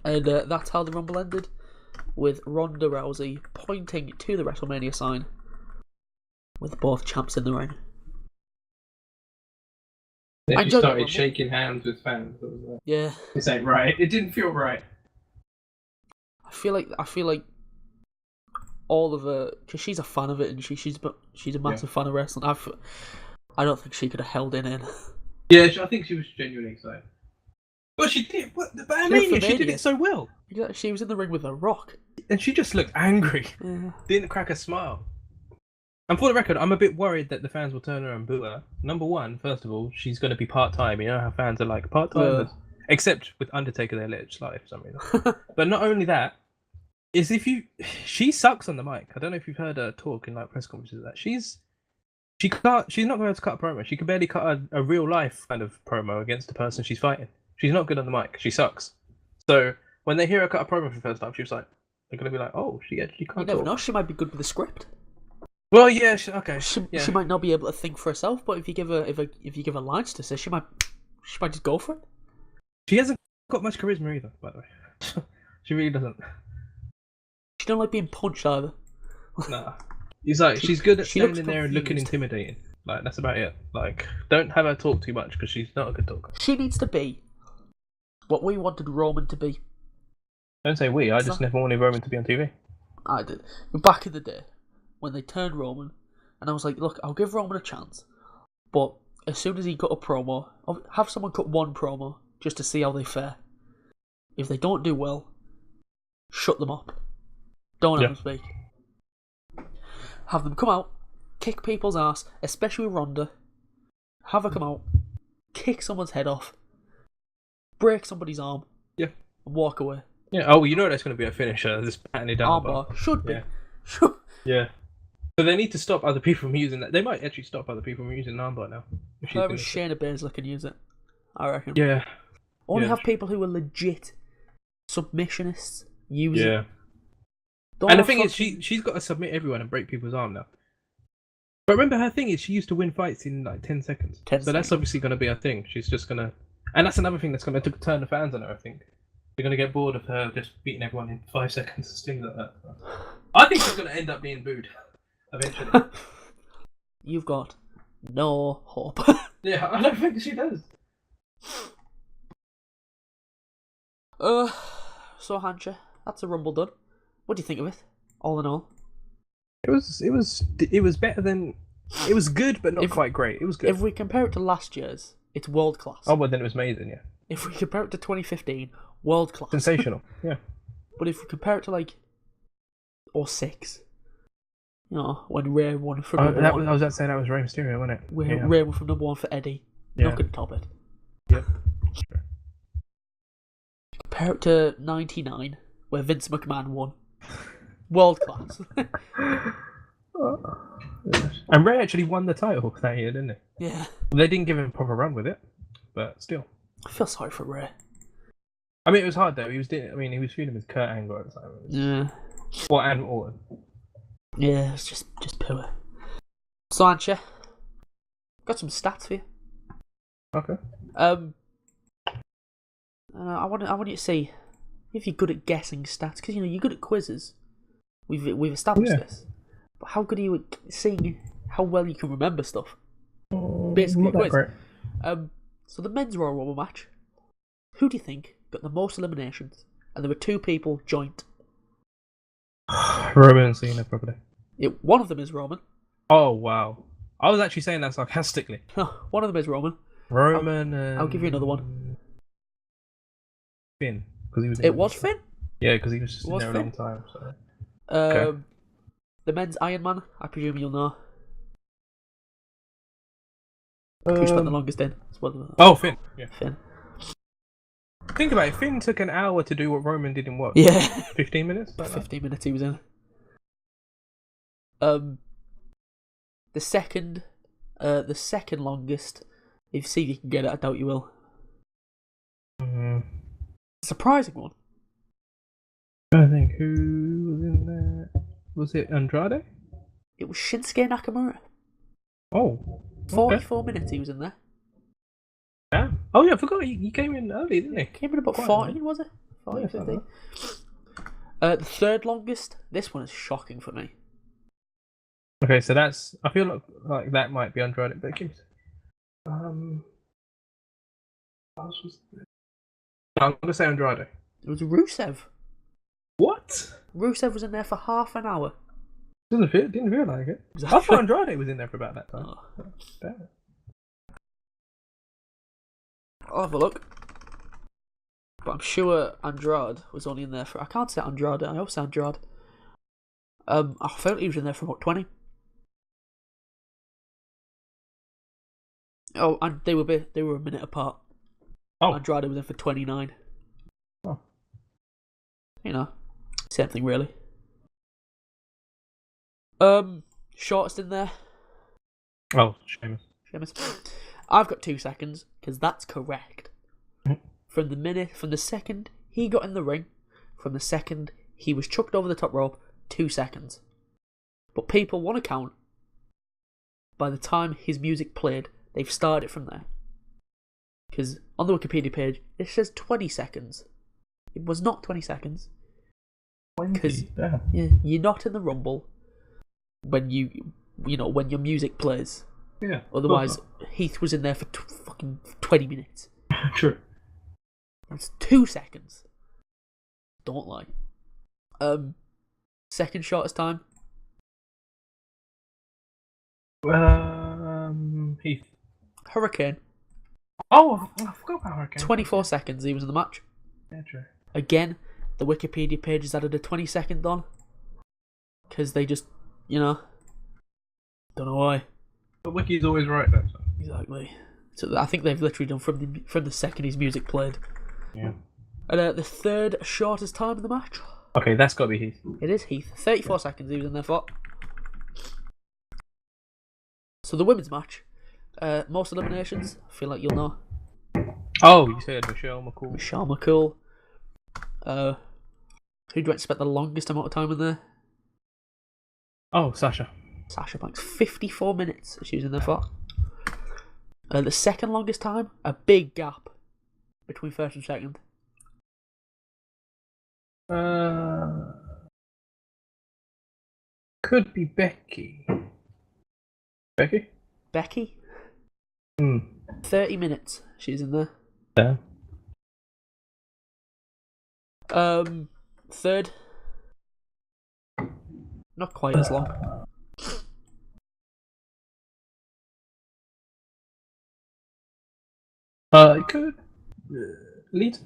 And that's how the Rumble ended, with Ronda Rousey pointing to the WrestleMania sign, with both champs in the ring. Then I she enjoyed the started Rumble. shaking hands with fans. It was like, Yeah, this ain't right. It didn't feel right. I feel like all of her, because she's a fan of it, and she's a massive fan of wrestling. I don't think she could have held it in. Yeah, I think she was genuinely excited. But she did. But I She mean, did She did it so well, She was in the ring with a Rock. and she just looked angry. Yeah. Didn't crack a smile. And for the record, I'm a bit worried that the fans will turn her and boo her. Number one, first of all, she's going to be part-time. You know how fans are like part-timers. Except with Undertaker, they let it slide for some reason. But not only that, is she sucks on the mic. I don't know if you've heard her talk in like press conferences. That she's not going to be able to cut a promo. She can barely cut a real life kind of promo against the person she's fighting. She's not good on the mic. She sucks. So when they hear her cut a promo for the first time, she's like, they're going to be like, oh, she actually can't You never talk. know. She might be good with the script. Well, yeah, okay. She might not be able to think for herself, but if you give her lines to say, she might just go for it. She hasn't got much charisma either, by the way. She really doesn't. She don't like being punched either. Nah. He's like, she's good at she looks standing there and looking confused. intimidating. Like, that's about it. Like, don't have her talk too much because she's not a good talker. She needs to be what we wanted Roman to be. Don't say we, I just never wanted Roman to be on TV. I did. Back in the day, when they turned Roman, and I was like, look, I'll give Roman a chance, but as soon as he cut a promo, I'll have someone cut one promo just to see how they fare. If they don't do well, shut them up. Don't have them speak. Have them come out, kick people's ass, especially Ronda. Have her come out, kick someone's head off, break somebody's arm, Yeah. and walk away. Yeah. Oh, you know that's going to be a finisher. Just patting it down. Armbar. Should be. Yeah. Yeah. So they need to stop other people from using that. They might actually stop other people from using armbar now. Her and Shayna Baszler can use it, I reckon. Yeah. Only have people who are legit submissionists use it. Yeah. And the thing is, she's got to submit everyone and break people's arm now. But remember, her thing is she used to win fights in like 10 seconds. So that's obviously going to be her thing. She's just going to... And that's another thing that's going to turn the fans on her, I think. They're going to get bored of her just beating everyone in 5 seconds, things like that. I think she's going to end up being booed eventually. You've got no hope. Yeah, I don't think she does. So Hancha, that's a Rumble done. What do you think of it, all in all? It was better than... It was good, but not quite great. It was good. If we compare it to last year's, it's world class. Oh, well, then it was amazing, yeah. If we compare it to 2015, world class. Sensational, yeah. But if we compare it to like 06, you know, when Ray won from number one. I was about to say that was Rey Mysterio, wasn't it? Ray won from number one for Eddie. Yeah. Not going to top it. Yep. Sure. Compare it to 99, where Vince McMahon won. World class. And Ray actually won the title that year, didn't he? Yeah. They didn't give him a proper run with it, but still. I feel sorry for Ray. I mean, it was hard though. He was feuding with Kurt Angle at the time. Yeah. Well, and Orton. Yeah, it's just poor. So, Hancha, got some stats for you. Okay. I want you to see if you're good at guessing stats, because you're good at quizzes. We've established this, but how good are you at seeing how well you can remember stuff? Basically, a quiz. Great. So the men's Royal Rumble match. Who do you think got the most eliminations? And there were 2 people joint. Roman and Cena, probably. One of them is Roman. Oh wow! I was actually saying that sarcastically. One of them is Roman. Roman. I'll give you another one. Finn, because he was. It was Finn. Yeah, because he was just in there a long time. So. The men's Iron Man. I presume you'll know. Who spent the longest in? Finn. Yeah. Finn. Think about it. Finn took an hour to do what Roman did in what? Yeah. 15 minutes. Like 15 minutes he was in. The second longest. If you see if you can get it, I doubt you will. Surprising one. I think who was in there? Was it Andrade? It was Shinsuke Nakamura. Oh. 44 minutes he was in there. Yeah. Oh yeah, I forgot he came in early, didn't he? Came in about 40, was it? 40, 50. The third longest. This one is shocking for me. Okay, so that's. I feel like that might be Andrade, but give me. I'm gonna say Andrade. It was Rusev. What? Rusev was in there for half an hour. Didn't feel like it. I thought Andrade was in there for about that time. Damn. I'll have a look. But I'm sure Andrade was only in there for... I can't say Andrade, I hope it's Andrade. I felt he was in there for about 20. Oh, and they were a minute apart. Oh. Andrade was in for 29. Oh. You know, same thing really. Shortest in there. Oh, Sheamus. I've got 2 seconds, because that's correct. From the second he got in the ring, from the second he was chucked over the top rope, 2 seconds. But people want to count. By the time his music played, they've started from there. Because on the Wikipedia page, it says 20 seconds. It was not 20 seconds. Because you're not in the Rumble when when your music plays. Yeah. Otherwise, Heath was in there for fucking 20 minutes. True. That's 2 seconds. Don't lie. Second shortest time. Heath. Hurricane. Oh, I forgot about Hurricane. 24 seconds he was in the match. Yeah, true. Again, the Wikipedia page has added a 20-second on. Because they just, Don't know why. But Wiki's always right though. So. Exactly. So I think they've literally done from the second his music played. Yeah. And the third shortest time in the match. Okay, that's got to be Heath. It is Heath. 34 seconds he was in there for. So the women's match. Most eliminations. I feel like you'll know. Oh, you said Michelle McCool. Michelle McCool. Who do you expect the longest amount of time in there? Oh, Sasha. Sasha Banks. 54 minutes she was in there for. The second longest time, a big gap between first and second. Could be Becky. Becky? Becky? 30 minutes she's in there. Yeah. Third. Not quite as long. It could. Lita?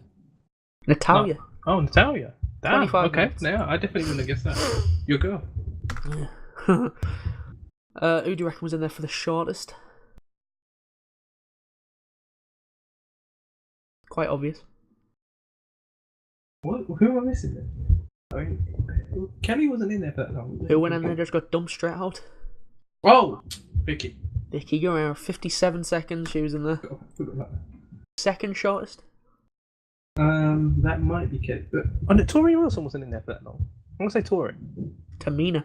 Natalia. No. Oh, Natalia. Damn. 25 Okay. minutes. Yeah, I definitely wouldn't have guessed that. Your girl. Yeah. Who do you reckon was in there for the shortest? Quite obvious. What? Who am I missing then? I mean, Kelly wasn't in there for that long. Who went in there and just got dumped straight out? Oh, Vicky. Vicky Guerrero, 57 seconds she was in there. Forgot about that. Second shortest? That might be Kelly, but Tori Wilson wasn't in there for that long. I'm gonna say Tori. Tamina.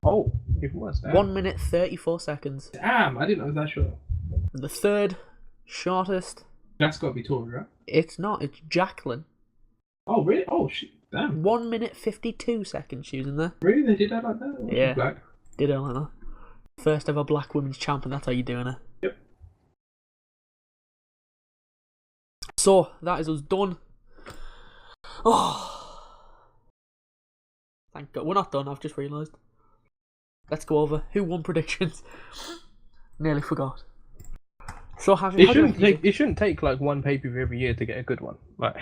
Oh, even worse. 1 minute 34 seconds. Damn, I didn't know it was that short. And the third shortest? That's got to be Tori, right? It's not, it's Jacqueline. Oh, really? Oh, shit. Damn. 1 minute 52 seconds she was in there. Really? They did that like that? Yeah. Black. Did it like that. First ever black women's champion, that's how you're doing it. Yep. So, that is us done. Oh. Thank God. We're not done, I've just realised. Let's go over who won predictions. Nearly forgot. So, It shouldn't take like one pay-per-view every year to get a good one. Like.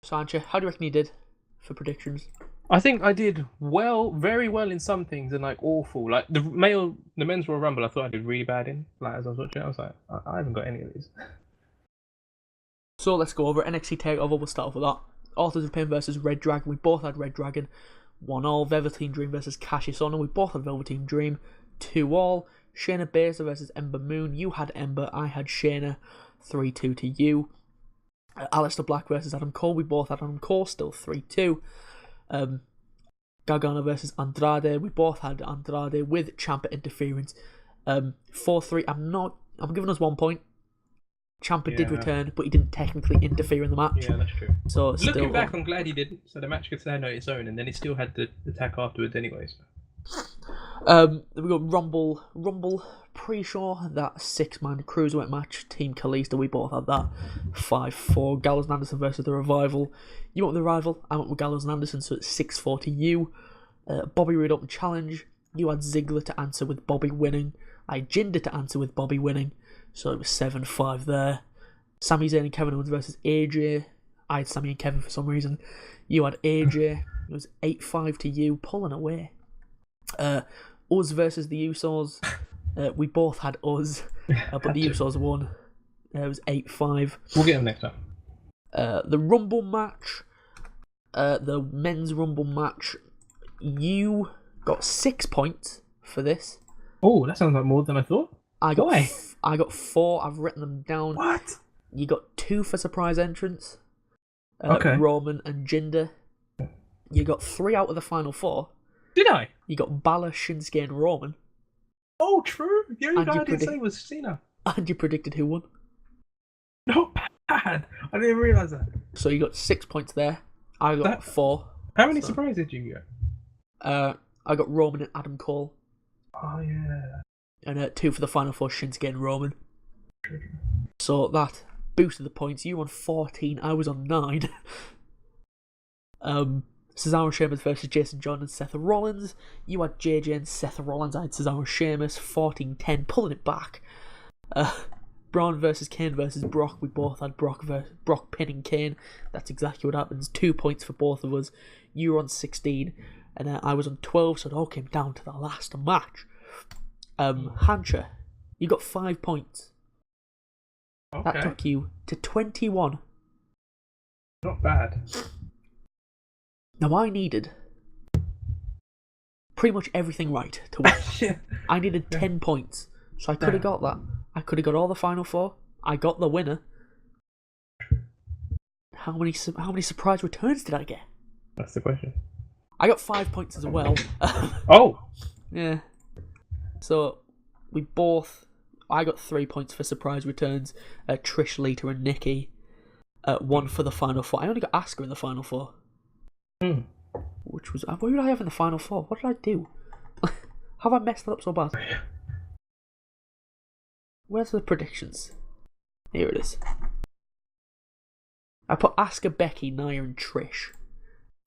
Sancha, how do you reckon you did for predictions? I think I did well, very well in some things, and like awful. Like the men's Royal Rumble, I thought I did really bad in. Like as I was watching it, I was like, I haven't got any of these. So let's go over NXT Takeover. We'll start off with that. Authors of Pain versus Red Dragon. We both had Red Dragon. 1-1. Velveteen Dream versus Cassius Ohno. We both had Velveteen Dream. 2-2. Shayna Baszler versus Ember Moon. You had Ember. I had Shayna. 3-2 to you. Aleister Black versus Adam Cole. We both had Adam Cole. Still 3-2. Gargano versus Andrade. We both had Andrade with Ciampa interference. 4-3. I'm giving us 1 point. Ciampa did return, but he didn't technically interfere in the match. Yeah, that's true. So looking back, I'm glad he didn't. So the match could stand on its own, and then he still had the attack afterwards, anyways. Then we got Rumble pre-show, that 6-man cruiserweight match. Team Kalisto, we both had that. 5-4. Gallows and Anderson versus the Revival. You went with the Revival, I went with Gallows and Anderson, so it's 6-4 to you. Bobby Roode Open Challenge. You had Ziggler to answer with Bobby winning. I had Jinder to answer with Bobby winning. So it was 7-5 there. Sami Zayn and Kevin Owens versus AJ. I had Sami and Kevin for some reason. You had AJ. It was 8-5 to you, pulling away. Us versus the Usos. We both had us, but the Usos won. It was 8-5. We'll get them next time. The Rumble match. The men's Rumble match. You got 6 points for this. Oh, that sounds like more than I thought. I got 4. I've written them down. What? You got 2 for surprise entrance. Okay. Roman and Jinder. You got 3 out of the final 4. Did I? You got Balor, Shinsuke, and Roman. Oh, true. The only And guy you I didn't say was Cena. And you predicted who won. Not bad. I didn't realise that. So you got 6 points there. I got 4. How many surprises did you get? I got Roman and Adam Cole. Oh, yeah. And 2 for the final 4, Shinsuke and Roman. So that boosted the points. You were on 14, I was on 9. Cesaro Sheamus versus Jason Jordan and Seth Rollins. You had JJ and Seth Rollins. I had Cesaro Sheamus. 14-10, pulling it back. Braun versus Kane versus Brock. We both had Brock pinning Kane. That's exactly what happens. 2 points for both of us. You were on 16. and I was on 12, so it all came down to the last match. Hancha, you got 5 points. Okay. That took you to 21. Not bad. Now I needed pretty much everything right to win. Yeah. I needed 10 points, so I could have got that. I could have got all the final 4. I got the winner. How many surprise returns did I get? That's the question. I got 5 points as well. Oh! Yeah. So I got 3 points for surprise returns. Trish, Lita, and Nikki. 1 for the final 4. I only got Asuka in the final 4. Which was... What did I have in the final 4? What did I do? Have I messed that up so bad? Where's the predictions? Here it is. I put Asuka, Becky, Nia, and Trish.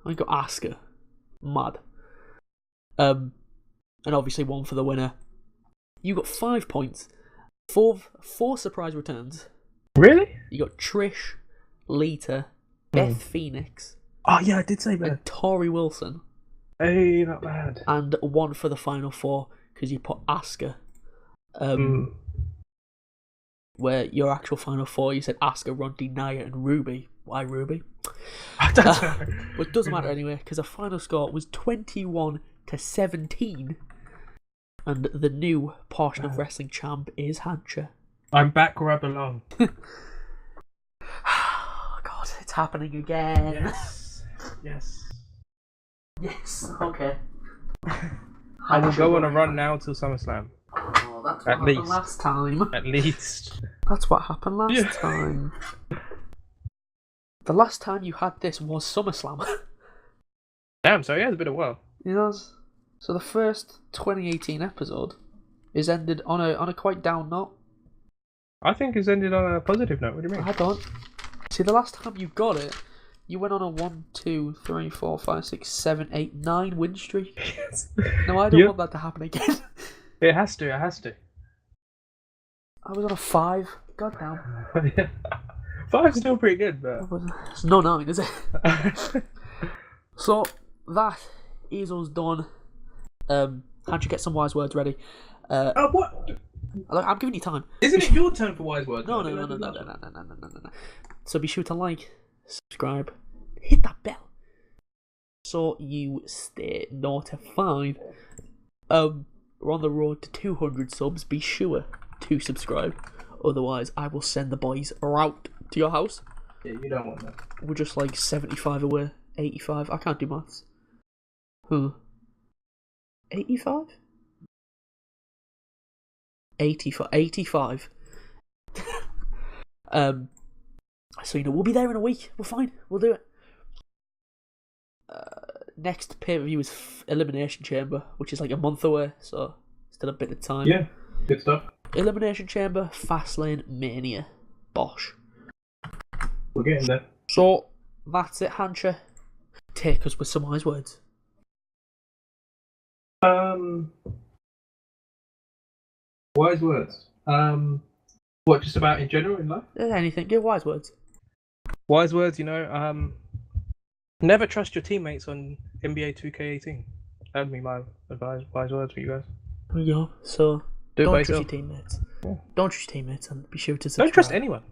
I got Asuka. Mad. And obviously 1 for the winner. You got 5 points. 4 surprise returns. Really? You got Trish, Lita, Beth Phoenix. Oh yeah, I did say that. And Tori Wilson. Hey, not bad. And 1 for the final 4 because you put Asuka. Where your actual final 4, you said Asuka, Ronda, Nia, and Ruby. Why Ruby? But it doesn't matter anyway because the final score was 21-17, and the new portion of wrestling champ is Hancha. I'm back where I belong. God, it's happening again. Yes. Yes. Okay. I will go on a run now till SummerSlam. Oh, that's what At happened least. last time. At least. That's what happened last time. The last time you had this was SummerSlam. Damn, so yeah, it's been a while. Yes. So the first 2018 episode is ended on a quite down note. I think it's ended on a positive note. What do you mean? I don't. See, the last time you got it, you went on a 1, 2, 3, 4, 5, 6, 7, 8, 9 win streak. Yes. No, I don't want that to happen again. It has to. It has to. I was on a 5. God damn. 5's still pretty good, but It's no 9, is it? So that is us done. How'd you get some wise words ready? What? Look, I'm giving you time. Isn't it your turn for wise words? No. So be sure to like, subscribe, hit that bell, so you stay notified. We're on the road to 200 subs. Be sure to subscribe. Otherwise, I will send the boys out to your house. Yeah, you don't want that. We're just like 75 away. 85. I can't do maths. 85? 85. So we'll be there in a week. We're fine. We'll do it. Next pay-per-view is Elimination Chamber, which is like a month away, so still a bit of time. Yeah, good stuff. Elimination Chamber, Fastlane, Mania, Bosh. We're getting there. So that's it, Hancha. Take us with some wise words. Wise words. What, just about in general in life? Anything. Give wise words. Wise words, never trust your teammates on NBA 2K18. That'd be my advice. Wise words for you guys. There we go. So Do it don't by trust your yourself. teammates. Yeah. Don't trust your teammates, and be sure to subscribe. Don't trust anyone.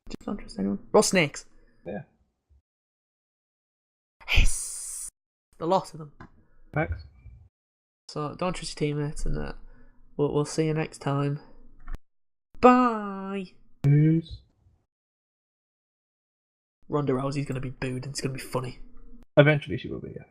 Just don't trust anyone. Or snakes. Yeah. Hiss. The lot of them. Facts. So don't trust your teammates, and we'll see you next time. Bye. Peace. Ronda Rousey's gonna be booed, and it's gonna be funny. Eventually she will be, yeah.